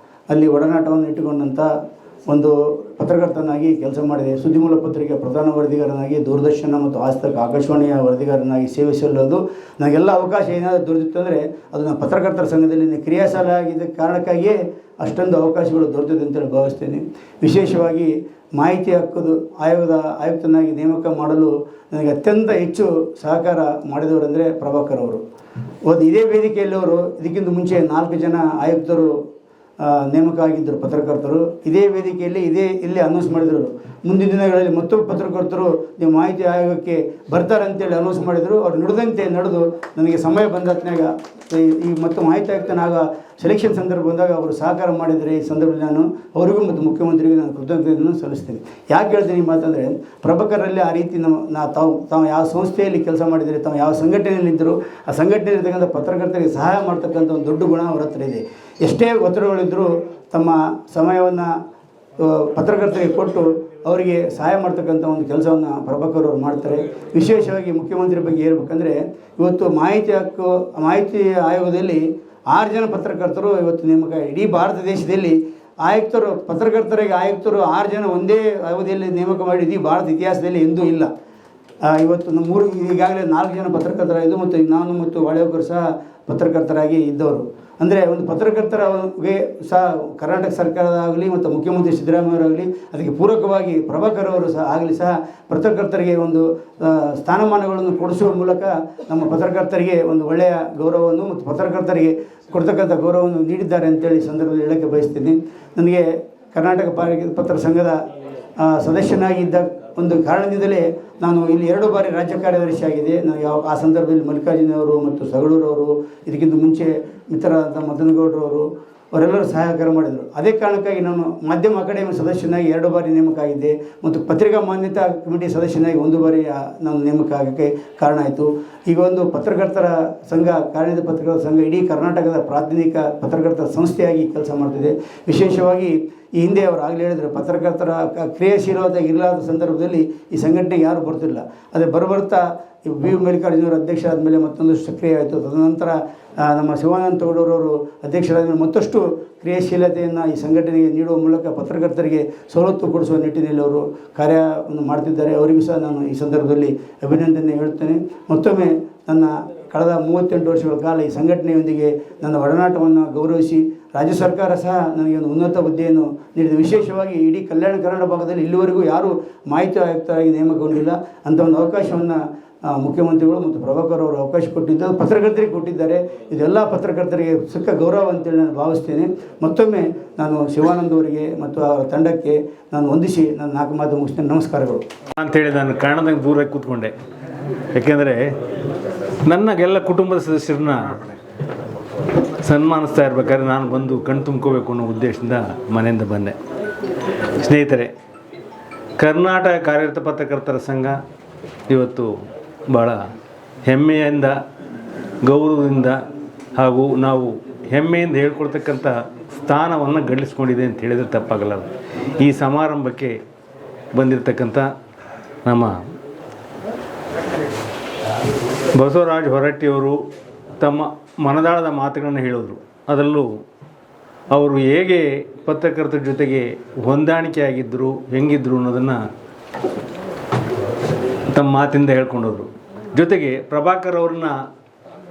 ಅಲ್ಲಿ ಒಡನಾಟವನ್ನು ಇಟ್ಟುಕೊಂಡಂಥ ಒಂದು ಪತ್ರಕರ್ತನಾಗಿ ಕೆಲಸ ಮಾಡಿದೆ. ಸುದ್ದಿಮೂಲ ಪತ್ರಿಕೆ ಪ್ರಧಾನ ವರದಿಗಾರನಾಗಿ, ದೂರದರ್ಶನ ಮತ್ತು ಆಸ್ತಕ್ ಆಕಾಶವಾಣಿಯ ವರದಿಗಾರನಾಗಿ ಸೇವೆ ಸಲ್ಲೋದು ನನಗೆಲ್ಲ ಅವಕಾಶ ಏನಾದರೂ ದೊರೆತಿತ್ತು ಅಂದರೆ ಅದು ನಾನು ಪತ್ರಕರ್ತರ ಸಂಘದಲ್ಲಿ ಕ್ರಿಯಾಶಾಲೆ ಆಗಿದ್ದ ಕಾರಣಕ್ಕಾಗಿಯೇ ಅಷ್ಟೊಂದು ಅವಕಾಶಗಳು ದೊರೆತಿದೆ ಅಂತೇಳಿ ಭಾವಿಸ್ತೇನೆ. ವಿಶೇಷವಾಗಿ ಮಾಹಿತಿ ಹಕ್ಕುದು ಆಯೋಗದ ಆಯುಕ್ತನಾಗಿ ನೇಮಕ ಮಾಡಲು ನನಗೆ ಅತ್ಯಂತ ಹೆಚ್ಚು ಸಹಕಾರ ಮಾಡಿದವರೆಂದರೆ ಪ್ರಭಾಕರ್ ಅವರು. ಇದೇ ವೇದಿಕೆಯಲ್ಲಿ ಅವರು ಇದಕ್ಕಿಂತ ಮುಂಚೆ 4 ಜನ ಆಯುಕ್ತರು ನೇಮಕ ಆಗಿದ್ದರು ಪತ್ರಕರ್ತರು. ಇದೇ ವೇದಿಕೆಯಲ್ಲಿ ಇಲ್ಲಿ ಅನೌನ್ಸ್ ಮಾಡಿದರು, ಮುಂದಿನ ದಿನಗಳಲ್ಲಿ ಮತ್ತೊಬ್ಬ ಪತ್ರಕರ್ತರು ನೀವು ಮಾಹಿತಿ ಆಯೋಗಕ್ಕೆ ಬರ್ತಾರೆ ಅಂತೇಳಿ ಅನೌನ್ಸ್ ಮಾಡಿದರು. ಅವ್ರು ನುಡಿದಂತೆ ನಡೆದು ನನಗೆ ಸಮಯ ಬಂದತ್ನಾಗ ಈ ಮತ್ತು ಮಾಹಿತಿ ಆಯುಕ್ತನಾಗ ಸೆಲೆಕ್ಷನ್ ಸಂದರ್ಭ ಬಂದಾಗ ಅವರು ಸಹಕಾರ ಮಾಡಿದರೆ ಈ ಸಂದರ್ಭದಲ್ಲಿ ನಾನು ಅವರಿಗೂ ಮತ್ತು ಮುಖ್ಯಮಂತ್ರಿಗೂ ನಾನು ಕೃತಜ್ಞತೆಯನ್ನು ಸಲ್ಲಿಸ್ತೀನಿ. ಯಾಕೆ ಹೇಳ್ತೀನಿ ಈ ಮಾತಂದರೆ, ಪ್ರಭಾಕರಲ್ಲಿ ಆ ರೀತಿ ತಾವು ಯಾವ ಸಂಸ್ಥೆಯಲ್ಲಿ ಕೆಲಸ ಮಾಡಿದರೆ, ತಾವು ಯಾವ ಸಂಘಟನೆಯಲ್ಲಿದ್ದರು ಆ ಸಂಘಟನೆಯಲ್ಲಿರ್ತಕ್ಕಂಥ ಪತ್ರಕರ್ತರಿಗೆ ಸಹಾಯ ಮಾಡ್ತಕ್ಕಂಥ ಒಂದು ದೊಡ್ಡ ಗುಣ ಅವರ ಹತ್ರ ಇದೆ. ಎಷ್ಟೇ ಒತ್ತಡಗಳಿದ್ದರೂ ತಮ್ಮ ಸಮಯವನ್ನು ಪತ್ರಕರ್ತರಿಗೆ ಕೊಟ್ಟು ಅವರಿಗೆ ಸಹಾಯ ಮಾಡ್ತಕ್ಕಂಥ ಒಂದು ಕೆಲಸವನ್ನು ಪ್ರಭಾಕರ್ ಅವರು ಮಾಡ್ತಾರೆ. ವಿಶೇಷವಾಗಿ ಮುಖ್ಯಮಂತ್ರಿ ಬಗ್ಗೆ ಹೇಳ್ಬೇಕಂದ್ರೆ, ಇವತ್ತು ಮಾಹಿತಿ ಆಯೋಗದಲ್ಲಿ 6 ಜನ ಪತ್ರಕರ್ತರು ಇವತ್ತು ನೇಮಕ. ಇಡೀ ಭಾರತ ದೇಶದಲ್ಲಿ ಪತ್ರಕರ್ತರಿಗೆ ಆಯುಕ್ತರು 6 ಜನ ಒಂದೇ ಅವಧಿಯಲ್ಲಿ ನೇಮಕ ಮಾಡಿ ಇಡೀ ಭಾರತ ಇತಿಹಾಸದಲ್ಲಿ ಎಂದೂ ಇಲ್ಲ. ಇವತ್ತು ನಮ್ಮ ಈಗಾಗಲೇ 4 ಜನ ಪತ್ರಕರ್ತರಾಗಿದ್ದು ಮತ್ತು ನಾನು ಮತ್ತು ಒಳ್ಳೆಯವರು ಸಹ ಪತ್ರಕರ್ತರಾಗಿ ಇದ್ದವರು. ಅಂದರೆ ಒಂದು ಪತ್ರಕರ್ತರಿಗೆ ಸಹ ಕರ್ನಾಟಕ ಸರ್ಕಾರದಾಗಲಿ ಮತ್ತು ಮುಖ್ಯಮಂತ್ರಿ ಸಿದ್ದರಾಮಯ್ಯವರಾಗಲಿ ಅದಕ್ಕೆ ಪೂರಕವಾಗಿ ಪ್ರಭಾಕರ್ ಅವರು ಸಹ ಪತ್ರಕರ್ತರಿಗೆ ಒಂದು ಸ್ಥಾನಮಾನಗಳನ್ನು ಕೊಡಿಸುವ ಮೂಲಕ ನಮ್ಮ ಪತ್ರಕರ್ತರಿಗೆ ಒಂದು ಒಳ್ಳೆಯ ಗೌರವವನ್ನು ಮತ್ತು ಪತ್ರಕರ್ತರಿಗೆ ಕೊಡ್ತಕ್ಕಂಥ ಗೌರವವನ್ನು ನೀಡಿದ್ದಾರೆ ಅಂತೇಳಿ ಸಂದರ್ಭದಲ್ಲಿ ಹೇಳೋಕ್ಕೆ ಬಯಸ್ತೀನಿ. ನನಗೆ ಕರ್ನಾಟಕ ಪತ್ರ ಸಂಘದ ಸದಸ್ಯನಾಗಿದ್ದ ಒಂದು ಕಾರಣದಿಂದಲೇ ನಾನು ಇಲ್ಲಿ 2 ಬಾರಿ ರಾಜ್ಯ ಕಾರ್ಯದರ್ಶಿ ಆಗಿದೆ. ನಾನು ಆ ಸಂದರ್ಭದಲ್ಲಿ ಮಲ್ಲಿಕಾರ್ಜುನವರು ಮತ್ತು ಸಗಳೂರವರು, ಇದಕ್ಕಿಂತ ಮುಂಚೆ ಮಿತ್ರರಾದಂಥ ಮದನಗೌಡರವರು ಅವರೆಲ್ಲರೂ ಸಹಕಾರ ಮಾಡಿದರು. ಅದೇ ಕಾರಣಕ್ಕಾಗಿ ನಾನು ಮಾಧ್ಯಮ ಅಕಾಡೆಮಿ ಸದಸ್ಯನಾಗಿ 2 ಬಾರಿ ನೇಮಕ ಆಗಿದ್ದೆ ಮತ್ತು ಪತ್ರಿಕಾ ಮಾನ್ಯತಾ ಕಮಿಟಿ ಸದಸ್ಯನಾಗಿ 1 ಬಾರಿ ನಾನು ನೇಮಕ ಆಗೋಕ್ಕೆ ಕಾರಣ ಆಯಿತು. ಈಗ ಒಂದು ಪತ್ರಕರ್ತರ ಸಂಘ, ಕಾರ್ಯನಿರತ ಪತ್ರಕರ್ತರ ಸಂಘ ಇಡೀ ಕರ್ನಾಟಕದ ಪ್ರಾತಿನಿಧಿಕ ಪತ್ರಕರ್ತರ ಸಂಸ್ಥೆಯಾಗಿ ಕೆಲಸ ಮಾಡ್ತಿದೆ. ವಿಶೇಷವಾಗಿ ಈ ಹಿಂದೆ ಅವರು ಆಗಲೇ ಹೇಳಿದರು, ಪತ್ರಕರ್ತರ ಕ್ರಿಯಾಶೀಲವಾದ ಇರಲಾದ ಸಂದರ್ಭದಲ್ಲಿ ಈ ಸಂಘಟನೆಗೆ ಯಾರೂ ಬರ್ತಿಲ್ಲ. ಅದೇ ಬರ್ತಾ ಬಿ ಮಲ್ಲಿಕಾರ್ಜುನವರು ಅಧ್ಯಕ್ಷ ಆದಮೇಲೆ ಮತ್ತೊಂದು ಸಕ್ರಿಯ ಆಯಿತು. ತದನಂತರ ನಮ್ಮ ಶಿವಾನಂದ ತೌಡೂರವರು ಅಧ್ಯಕ್ಷರಾದ ಮೇಲೆ ಮತ್ತಷ್ಟು ಕ್ರಿಯಾಶೀಲತೆಯನ್ನು ಈ ಸಂಘಟನೆಗೆ ನೀಡುವ ಮೂಲಕ ಪತ್ರಕರ್ತರಿಗೆ ಸವಲತ್ತು ಕೊಡಿಸುವ ನಿಟ್ಟಿನಲ್ಲಿ ಅವರು ಕಾರ್ಯವನ್ನು ಮಾಡ್ತಿದ್ದಾರೆ. ಅವರಿಗೂ ಸಹ ನಾನು ಈ ಸಂದರ್ಭದಲ್ಲಿ ಅಭಿನಂದನೆ ಹೇಳ್ತೇನೆ. ಮತ್ತೊಮ್ಮೆ ನನ್ನ ಕಳೆದ 38 ವರ್ಷಗಳ ಕಾಲ ಈ ಸಂಘಟನೆಯೊಂದಿಗೆ ನನ್ನ ಒಡನಾಟವನ್ನು ಗೌರವಿಸಿ ರಾಜ್ಯ ಸರ್ಕಾರ ಸಹ ನನಗೆ ಒಂದು ಉನ್ನತ ಹುದ್ದೆಯನ್ನು ನೀಡಿದೆ. ವಿಶೇಷವಾಗಿ ಇಡೀ ಕಲ್ಯಾಣ ಕರ್ನಾಟಕ ಭಾಗದಲ್ಲಿ ಇಲ್ಲಿವರೆಗೂ ಯಾರೂ ಮಾಹಿತಿ ಆಯುಕ್ತರಾಗಿ ನೇಮಕಗೊಂಡಿಲ್ಲ. ಅಂಥ ಒಂದು ಅವಕಾಶವನ್ನು ಮುಖ್ಯಮಂತ್ರಿಗಳು ಮತ್ತು ಪ್ರಭಾಕರ್ ಅವರು ಅವಕಾಶ ಕೊಟ್ಟಿದ್ದು ಪತ್ರಕರ್ತರಿಗೆ ಕೊಟ್ಟಿದ್ದಾರೆ. ಇದೆಲ್ಲ ಪತ್ರಕರ್ತರಿಗೆ ಸಿಕ್ಕ ಗೌರವ ಅಂತೇಳಿ ನಾನು ಭಾವಿಸ್ತೇನೆ. ಮತ್ತೊಮ್ಮೆ ನಾನು ಶಿವಾನಂದ್ ಅವರಿಗೆ ಮತ್ತು ಅವರ ತಂಡಕ್ಕೆ ನಾನು ವಂದಿಸಿ ನಾನು 4 ಮಾತು ಮುಗಿಸ್ತೇನೆ. ನಮಸ್ಕಾರಗಳು ಅಂಥೇಳಿ ನಾನು ಕಾರಣದಾಗ ದೂರ ಕೂತ್ಕೊಂಡೆ. ಯಾಕೆಂದರೆ ನನಗೆಲ್ಲ ಕುಟುಂಬದ ಸದಸ್ಯರನ್ನ ಸನ್ಮಾನಿಸ್ತಾ ಇರ್ಬೇಕಾದ್ರೆ ನಾನು ಬಂದು ಕಣ್ ತುಂಬ್ಕೋಬೇಕು ಅನ್ನೋ ಉದ್ದೇಶದಿಂದ ಮನೆಯಿಂದ ಬಂದೆ. ಸ್ನೇಹಿತರೆ, ಕರ್ನಾಟಕ ಕಾರ್ಯನಿರತ ಪತ್ರಕರ್ತರ ಸಂಘ ಇವತ್ತು ಭಾಳ ಹೆಮ್ಮೆಯಿಂದ, ಗೌರವದಿಂದ ಹಾಗೂ ನಾವು ಹೆಮ್ಮೆಯಿಂದ ಹೇಳ್ಕೊಳ್ತಕ್ಕಂಥ ಸ್ಥಾನವನ್ನು ಗಳಿಸ್ಕೊಂಡಿದೆ ಅಂತ ಹೇಳಿದರೆ ತಪ್ಪಾಗಲ್ಲ. ಈ ಸಮಾರಂಭಕ್ಕೆ ಬಂದಿರತಕ್ಕಂಥ ನಮ್ಮ ಬಸವರಾಜ ಹೊರಟ್ಟಿಯವರು ತಮ್ಮ ಮನದಾಳದ ಮಾತುಗಳನ್ನು ಹೇಳಿದರು. ಅದರಲ್ಲೂ ಅವರು ಹೇಗೆ ಪತ್ರಕರ್ತರ ಜೊತೆಗೆ ಹೊಂದಾಣಿಕೆ ಆಗಿದ್ದರು, ಹೆಂಗಿದ್ರು ಅನ್ನೋದನ್ನು ತಮ್ಮ ಮಾತಿಂದ ಹೇಳ್ಕೊಂಡೋದ್ರು. ಜೊತೆಗೆ ಪ್ರಭಾಕರ್ ಅವ್ರನ್ನ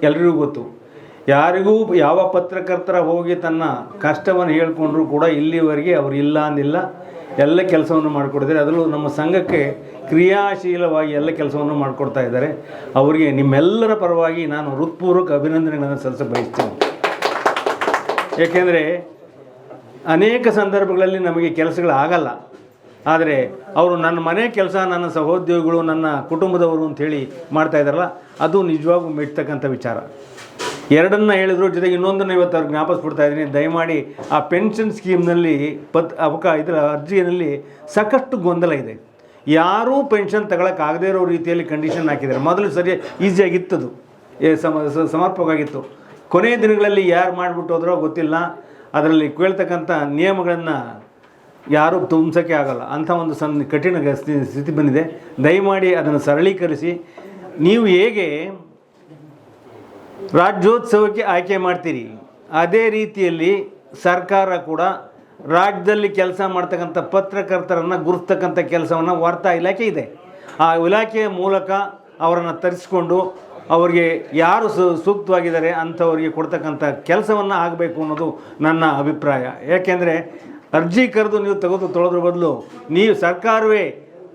ಎಲ್ರಿಗೂ ಗೊತ್ತು. ಯಾರಿಗೂ ಯಾವ ಪತ್ರಕರ್ತರ ಹೋಗಿ ತನ್ನ ಕಷ್ಟವನ್ನು ಹೇಳ್ಕೊಂಡ್ರೂ ಕೂಡ ಇಲ್ಲಿವರೆಗೆ ಅವರು ಇಲ್ಲ ಅಂದಿಲ್ಲ. ಎಲ್ಲ ಕೆಲಸವನ್ನು ಮಾಡಿಕೊಡ್ತಾರೆ. ಅದರಲ್ಲೂ ನಮ್ಮ ಸಂಘಕ್ಕೆ ಕ್ರಿಯಾಶೀಲವಾಗಿ ಎಲ್ಲ ಕೆಲಸವನ್ನು ಮಾಡಿಕೊಡ್ತಾ ಇದ್ದಾರೆ. ಅವರಿಗೆ ನಿಮ್ಮೆಲ್ಲರ ಪರವಾಗಿ ನಾನು ಹೃತ್ಪೂರ್ವಕ ಅಭಿನಂದನೆಗಳನ್ನು ಸಲ್ಲಿಸ ಬಯಸ್ತೇನೆ. ಏಕೆಂದರೆ ಅನೇಕ ಸಂದರ್ಭಗಳಲ್ಲಿ ನಮಗೆ ಕೆಲಸಗಳಾಗಲ್ಲ, ಆದರೆ ಅವರು ನನ್ನ ಮನೆ ಕೆಲಸ, ನನ್ನ ಸಹೋದ್ಯೋಗಿಗಳು, ನನ್ನ ಕುಟುಂಬದವರು ಅಂಥೇಳಿ ಮಾಡ್ತಾಯಿದ್ದಾರಲ್ಲ, ಅದು ನಿಜವಾಗೂ ಮೆಚ್ಚತಕ್ಕಂಥ ವಿಚಾರ. ಎರಡನ್ನ ಹೇಳಿದ್ರು, ಜೊತೆಗೆ ಇನ್ನೊಂದನ್ನು ಇವತ್ತು ಅವ್ರಿಗೆ ಜ್ಞಾಪಿಸ್ಬಿಡ್ತಾ ಇದ್ದೀನಿ. ದಯಮಾಡಿ ಆ ಪೆನ್ಷನ್ ಸ್ಕೀಮ್ನಲ್ಲಿ ಇದರ ಅರ್ಜಿಯಲ್ಲಿ ಸಾಕಷ್ಟು ಗೊಂದಲ ಇದೆ. ಯಾರೂ ಪೆನ್ಷನ್ ತಗೊಳಕ್ಕಾಗದೇ ಇರೋ ರೀತಿಯಲ್ಲಿ ಕಂಡೀಷನ್ ಹಾಕಿದ್ದಾರೆ. ಮೊದಲು ಸರಿ ಈಸಿಯಾಗಿತ್ತದು, ಸಮರ್ಪಕವಾಗಿತ್ತು. ಕೊನೆಯ ದಿನಗಳಲ್ಲಿ ಯಾರು ಮಾಡಿಬಿಟ್ಟು ಹೋದ್ರೋ ಗೊತ್ತಿಲ್ಲ. ಅದರಲ್ಲಿ ಕೇಳ್ತಕ್ಕಂಥ ನಿಯಮಗಳನ್ನು ಯಾರೂ ತುಂಬಿಸೋಕ್ಕೆ ಆಗಲ್ಲ, ಅಂಥ ಒಂದು ಕಠಿಣ ಸ್ಥಿತಿ ಬಂದಿದೆ. ದಯಮಾಡಿ ಅದನ್ನು ಸರಳೀಕರಿಸಿ. ನೀವು ಹೇಗೆ ರಾಜ್ಯೋತ್ಸವಕ್ಕೆ ಆಯ್ಕೆ ಮಾಡ್ತೀರಿ, ಅದೇ ರೀತಿಯಲ್ಲಿ ಸರ್ಕಾರ ಕೂಡ ರಾಜ್ಯದಲ್ಲಿ ಕೆಲಸ ಮಾಡ್ತಕ್ಕಂಥ ಪತ್ರಕರ್ತರನ್ನು ಗುರುಸ್ತಕ್ಕಂಥ ಕೆಲಸವನ್ನು ವಾರ್ತಾ ಇಲಾಖೆ ಇದೆ. ಆ ಇಲಾಖೆಯ ಮೂಲಕ ಅವರನ್ನು ತರಿಸ್ಕೊಂಡು ಅವರಿಗೆ ಯಾರು ಸೂಕ್ತವಾಗಿದ್ದಾರೆ ಅಂಥವರಿಗೆ ಕೊಡ್ತಕ್ಕಂಥ ಕೆಲಸವನ್ನು ಆಗಬೇಕು ಅನ್ನೋದು ನನ್ನ ಅಭಿಪ್ರಾಯ. ಯಾಕೆಂದರೆ ಅರ್ಜಿ ಕರೆದು ನೀವು ತೊಳೆದ್ರ ಬದಲು ನೀವು ಸರ್ಕಾರವೇ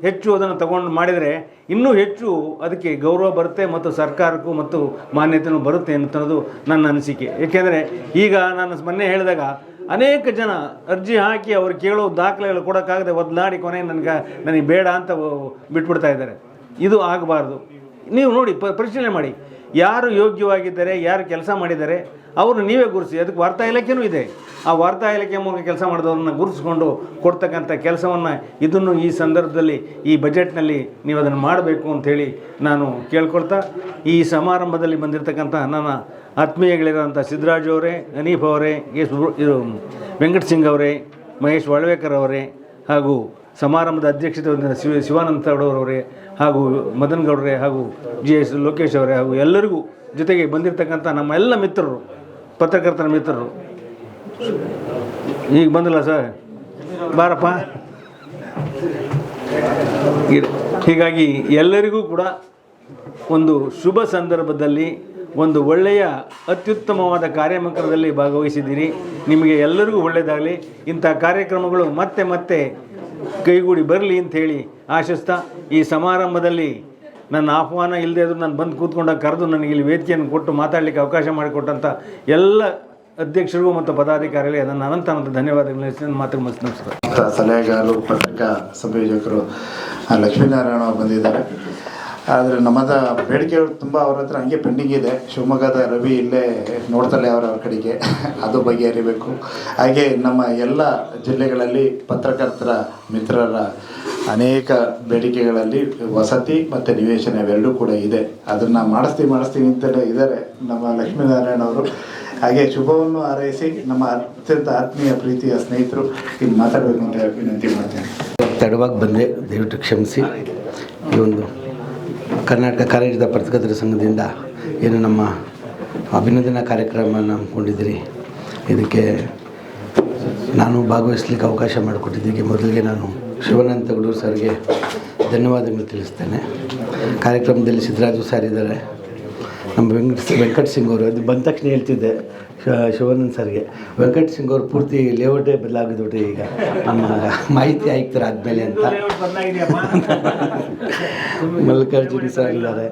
ಹೆಚ್ಚು ಅದನ್ನು ತಗೊಂಡು ಮಾಡಿದರೆ ಇನ್ನೂ ಹೆಚ್ಚು ಅದಕ್ಕೆ ಗೌರವ ಬರುತ್ತೆ ಮತ್ತು ಸರ್ಕಾರಕ್ಕೂ ಮತ್ತು ಮಾನ್ಯತೆಯೂ ಬರುತ್ತೆ ಅನ್ನೋದು ನನ್ನ ಅನಿಸಿಕೆ. ಏಕೆಂದರೆ ಈಗ ನಾನು ಮೊನ್ನೆ ಹೇಳಿದಾಗ ಅನೇಕ ಜನ ಅರ್ಜಿ ಹಾಕಿ ಅವ್ರು ಕೇಳೋ ದಾಖಲೆಗಳು ಕೊಡೋಕ್ಕಾಗದೆ ಒದ್ಲಾಡಿ ಕೊನೆ ನನಗೆ ಬೇಡ ಅಂತ ಬಿಟ್ಬಿಡ್ತಾ ಇದ್ದಾರೆ. ಇದು ಆಗಬಾರ್ದು. ನೀವು ನೋಡಿ, ಪರಿಶೀಲನೆ ಮಾಡಿ, ಯಾರು ಯೋಗ್ಯವಾಗಿದ್ದಾರೆ, ಯಾರು ಕೆಲಸ ಮಾಡಿದ್ದಾರೆ ಅವರು ನೀವೇ ಗುರುತಿಸಿ. ಅದಕ್ಕೆ ವಾರ್ತಾ ಇಲಾಖೆಯೂ ಇದೆ. ಆ ವಾರ್ತಾ ಇಲಾಖೆ ಮೂಲಕ ಕೆಲಸ ಮಾಡಿದವ್ರನ್ನ ಗುರುತಿಸ್ಕೊಂಡು ಕೊಡ್ತಕ್ಕಂಥ ಕೆಲಸವನ್ನು ಇದನ್ನು ಈ ಸಂದರ್ಭದಲ್ಲಿ ಈ ಬಜೆಟ್ನಲ್ಲಿ ನೀವು ಅದನ್ನು ಮಾಡಬೇಕು ಅಂಥೇಳಿ ನಾನು ಕೇಳ್ಕೊಳ್ತಾ, ಈ ಸಮಾರಂಭದಲ್ಲಿ ಬಂದಿರತಕ್ಕಂಥ ನನ್ನ ಆತ್ಮೀಯಗಳಿರೋಂಥ ಸಿದ್ದರಾಜು ಅವರೇ, ಹನೀಫ್ ಅವರೇ, ವೆಂಕಟ ಸಿಂಗ್ ಅವರೇ, ಮಹೇಶ್ ವಾಳ್ವೇಕರ್ ಅವರೇ, ಹಾಗೂ ಸಮಾರಂಭದ ಅಧ್ಯಕ್ಷತೆ ಶಿವಾನಂದ ತಗಡವರವರೇ, ಹಾಗೂ ಮದನ್ ಗೌಡ್ರೆ, ಹಾಗೂ GS ಲೋಕೇಶ್ ಅವರೇ, ಹಾಗೂ ಎಲ್ಲರಿಗೂ ಜೊತೆಗೆ ಬಂದಿರತಕ್ಕಂಥ ನಮ್ಮ ಎಲ್ಲ ಮಿತ್ರರು, ಪತ್ರಕರ್ತರ ಮಿತ್ರರು. ಈಗ ಬಂದಿಲ್ಲ ಸರ್, ಬಾರಪ್ಪ. ಹೀಗಾಗಿ ಎಲ್ಲರಿಗೂ ಕೂಡ ಒಂದು ಶುಭ ಸಂದರ್ಭದಲ್ಲಿ ಒಂದು ಒಳ್ಳೆಯ ಅತ್ಯುತ್ತಮವಾದ ಕಾರ್ಯಕ್ರಮದಲ್ಲಿ ಭಾಗವಹಿಸಿದ್ದೀರಿ. ನಿಮಗೆ ಎಲ್ಲರಿಗೂ ಒಳ್ಳೆಯದಾಗಲಿ. ಇಂಥ ಕಾರ್ಯಕ್ರಮಗಳು ಮತ್ತೆ ಮತ್ತೆ ಕೈಗೂಡಿ ಬರಲಿ ಅಂಥೇಳಿ ಆಶಿಸ್ತಾ, ಈ ಸಮಾರಂಭದಲ್ಲಿ ನನ್ನ ಆಹ್ವಾನ ಇಲ್ಲದೆ ಇದ್ದರೂ ನಾನು ಬಂದು ಕೂತ್ಕೊಂಡಾಗ ಕರೆದು ನನಗೆ ಇಲ್ಲಿ ವೇದಿಕೆಯನ್ನು ಕೊಟ್ಟು ಮಾತಾಡಲಿಕ್ಕೆ ಅವಕಾಶ ಮಾಡಿಕೊಟ್ಟಂಥ ಎಲ್ಲ ಅಧ್ಯಕ್ಷರಿಗೂ ಮತ್ತು ಪದಾಧಿಕಾರಿಗಳಿಗೆ ಅದನ್ನು ಅನಂತ ಧನ್ಯವಾದಗಳು ಮಾತು ನಮಸ್ಕಾರ. ಸಲಹೆಗಾರರು, ಪತ್ರಿಕಾ ಸಂಯೋಜಕರು ಲಕ್ಷ್ಮೀನಾರಾಯಣ ಅವರು ಬಂದಿದ್ದಾರೆ. ಆದರೆ ನಮ್ಮದ ಬೇಡಿಕೆಗಳು ತುಂಬ ಅವ್ರ ಹತ್ರ ಹಂಗೆ ಪೆಂಡಿಂಗ್ ಇದೆ. ಶಿವಮೊಗ್ಗದ ರವಿ ಇಲ್ಲೇ ನೋಡ್ತಲೇ ಅವ್ರ ಕಡೆಗೆ, ಅದು ಬಗೆಹರಿಬೇಕು. ಹಾಗೆ ನಮ್ಮ ಎಲ್ಲ ಜಿಲ್ಲೆಗಳಲ್ಲಿ ಪತ್ರಕರ್ತರ ಮಿತ್ರರ ಅನೇಕ ಬೇಡಿಕೆಗಳಲ್ಲಿ ವಸತಿ ಮತ್ತು ನಿವೇಶನ ಇವೆರಡೂ ಕೂಡ ಇದೆ. ಅದನ್ನು ಮಾಡಿಸ್ತೀವಿ ಅಂತಲೇ ಇದ್ದಾರೆ ನಮ್ಮ ಲಕ್ಷ್ಮೀನಾರಾಯಣ ಅವರು. ಹಾಗೆ ಶುಭವನ್ನು ಹಾರೈಸಿ ನಮ್ಮ ಅತ್ಯಂತ ಆತ್ಮೀಯ ಪ್ರೀತಿಯ ಸ್ನೇಹಿತರು ಇಲ್ಲಿ ಮಾತಾಡಬೇಕು ಅಂತ ವಿನಂತಿ ಮಾಡ್ತೇನೆ. ತಡವಾಗಿ ಬಂದೆ, ದಯವಿಟ್ಟು ಕ್ಷಮಿಸಿ. ಈ ಒಂದು ಕರ್ನಾಟಕ ಕಾರ್ಯನಿರತ ಪತ್ರಕರ್ತರ ಸಂಘದಿಂದ ಏನು ನಮ್ಮ ಅಭಿನಂದನಾ ಕಾರ್ಯಕ್ರಮವನ್ನು ಹಮ್ಮಿಕೊಂಡಿದ್ದೀರಿ, ಇದಕ್ಕೆ ನಾನು ಭಾಗವಹಿಸಲಿಕ್ಕೆ ಅವಕಾಶ ಮಾಡಿಕೊಟ್ಟಿದ್ದಕ್ಕೆ ಮೊದಲಿಗೆ ನಾನು ಶಿವಾನಂದ ತಗಡೂರು ಸರ್ಗೆ ಧನ್ಯವಾದಗಳು ತಿಳಿಸ್ತೇನೆ. ಕಾರ್ಯಕ್ರಮದಲ್ಲಿ ಸಿದ್ದರಾಜು ಸರ್ ಇದ್ದಾರೆ, ನಮ್ಮ ವೆಂಕಟ ಸಿಂಗ್ ಅವರು. ಅದು ಬಂದ ತಕ್ಷಣ ಹೇಳ್ತಿದ್ದೆ ಶಿವಾನಂದ್ ಸರ್ಗೆ, ವೆಂಕಟ ಸಿಂಗ್ ಅವರು ಪೂರ್ತಿ ಲೇಔಟೇ ಬದಲಾಗಿದ್ಬಿಟ್ಟು ಈಗ ನಮ್ಮ ಮಾಹಿತಿ ಆಯುಕ್ತರು ಆದಮೇಲೆ ಅಂತ. ಮಲ್ಲಿಕಾರ್ಜುನ ಸರ್ ಇದ್ದಾರೆ.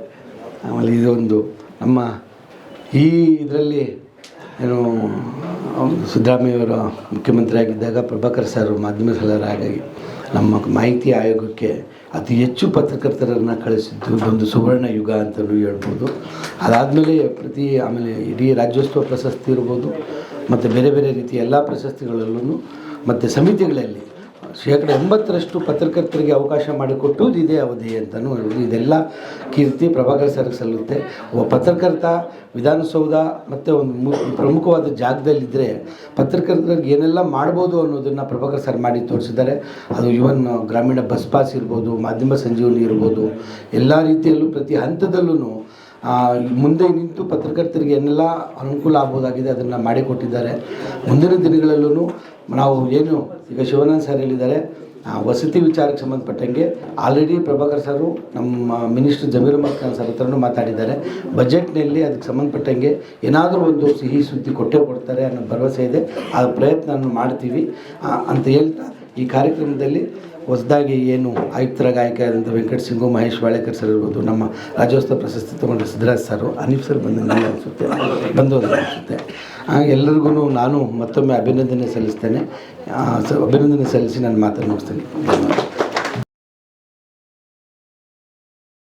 ಆಮೇಲೆ ಇದೊಂದು ನಮ್ಮ ಈ ಇದರಲ್ಲಿ ಏನು ಸಿದ್ದರಾಮಯ್ಯವರು ಮುಖ್ಯಮಂತ್ರಿ ಆಗಿದ್ದಾಗ ಪ್ರಭಾಕರ್ ಸರ್ ಮಾಧ್ಯಮ ಸಲಹೆಯಾಗಿ ನಮ್ಮ ಮಾಹಿತಿ ಆಯೋಗಕ್ಕೆ ಅತಿ ಹೆಚ್ಚು ಪತ್ರಕರ್ತರನ್ನು ಕಳಿಸಿದ್ದು ಇದೊಂದು ಸುವರ್ಣ ಯುಗ ಅಂತಲೂ ಹೇಳ್ಬೋದು. ಅದಾದಮೇಲೆ ಆಮೇಲೆ ಇಡೀ ರಾಜ್ಯೋತ್ಸವ ಪ್ರಶಸ್ತಿ ಇರ್ಬೋದು ಮತ್ತು ಬೇರೆ ಬೇರೆ ರೀತಿಯ ಎಲ್ಲ ಪ್ರಶಸ್ತಿಗಳಲ್ಲೂ ಮತ್ತು ಸಮಿತಿಗಳಲ್ಲಿ 80% ಪತ್ರಕರ್ತರಿಗೆ ಅವಕಾಶ ಮಾಡಿಕೊಟ್ಟು ಇದೇ ಅವಧಿ ಅಂತಲೂ ಹೇಳ್ಬೋದು. ಇದೆಲ್ಲ ಕೀರ್ತಿ ಪ್ರಭಾಕರ್ ಸರ್ಗೆ ಸಲ್ಲುತ್ತೆ. ಒಬ್ಬ ಪತ್ರಕರ್ತ ವಿಧಾನಸೌಧ ಮತ್ತು ಒಂದು ಪ್ರಮುಖವಾದ ಜಾಗದಲ್ಲಿದ್ದರೆ ಪತ್ರಕರ್ತರಿಗೆ ಏನೆಲ್ಲ ಮಾಡ್ಬೋದು ಅನ್ನೋದನ್ನು ಪ್ರಭಾಕರ್ ಸರ್ ಮಾಡಿ ತೋರಿಸಿದ್ದಾರೆ. ಅದು ಇವನ್ ಗ್ರಾಮೀಣ ಬಸ್ ಪಾಸ್ ಇರ್ಬೋದು, ಮಾಧ್ಯಮ ಸಂಜೀವನಿ ಇರ್ಬೋದು, ಎಲ್ಲ ರೀತಿಯಲ್ಲೂ ಪ್ರತಿ ಹಂತದಲ್ಲೂ ಮುಂದೆ ನಿಂತು ಪತ್ರಕರ್ತರಿಗೆ ಏನೆಲ್ಲ ಅನುಕೂಲ ಆಗ್ಬೋದಾಗಿದೆ ಅದನ್ನು ಮಾಡಿಕೊಟ್ಟಿದ್ದಾರೆ. ಮುಂದಿನ ದಿನಗಳಲ್ಲೂ ನಾವು ಏನು ಈಗ ಶಿವಾನಂದ ಸರ್ ಹೇಳಿದ್ದಾರೆ, ವಸತಿ ವಿಚಾರಕ್ಕೆ ಸಂಬಂಧಪಟ್ಟಂಗೆ ಆಲ್ರೆಡಿ ಪ್ರಭಾಕರ್ ಸರು ನಮ್ಮ ಮಿನಿಸ್ಟರ್ ಜಮೀರ್ ಅಹ್ಮದ್ ಖಾನ್ ಸರ್ ಹತ್ರನೂ ಮಾತಾಡಿದ್ದಾರೆ. ಬಜೆಟ್ನಲ್ಲಿ ಅದಕ್ಕೆ ಸಂಬಂಧಪಟ್ಟಂಗೆ ಏನಾದರೂ ಒಂದು ಸಿಹಿ ಸುದ್ದಿ ಕೊಟ್ಟೇ ಕೊಡ್ತಾರೆ ಅನ್ನೋ ಭರವಸೆ ಇದೆ. ಆ ಪ್ರಯತ್ನ ಮಾಡ್ತೀವಿ ಅಂತ ಹೇಳ್ತಾ ಈ ಕಾರ್ಯಕ್ರಮದಲ್ಲಿ ಹೊಸದಾಗಿ ಏನು ಆಯುಕ್ತರಾಗಿ ಆಯ್ಕೆಯಾದಂಥ ವೆಂಕಟ ಸಿಂಗು, ಮಹೇಶ್ ವಾಳೇಕರ್ ಸರ್ ಇರ್ಬೋದು, ನಮ್ಮ ರಾಜ್ಯೋತ್ಸವ ಪ್ರಶಸ್ತಿ ತೊಗೊಂಡ ಸಿದ್ದರಾಜ್ ಸರು, ಅನೀಫ್ ಸರ್ ಬಂದಂಗೆ ಅನಿಸುತ್ತೆ. ಎಲ್ಲರಿಗೂ ನಾನು ಮತ್ತೊಮ್ಮೆ ಅಭಿನಂದನೆ ಸಲ್ಲಿಸ್ತೇನೆ. ಅಭಿನಂದನೆ ಸಲ್ಲಿಸಿ ನಾನು ಮಾತನ್ನು ಮುಗಿಸ್ತೇನೆ.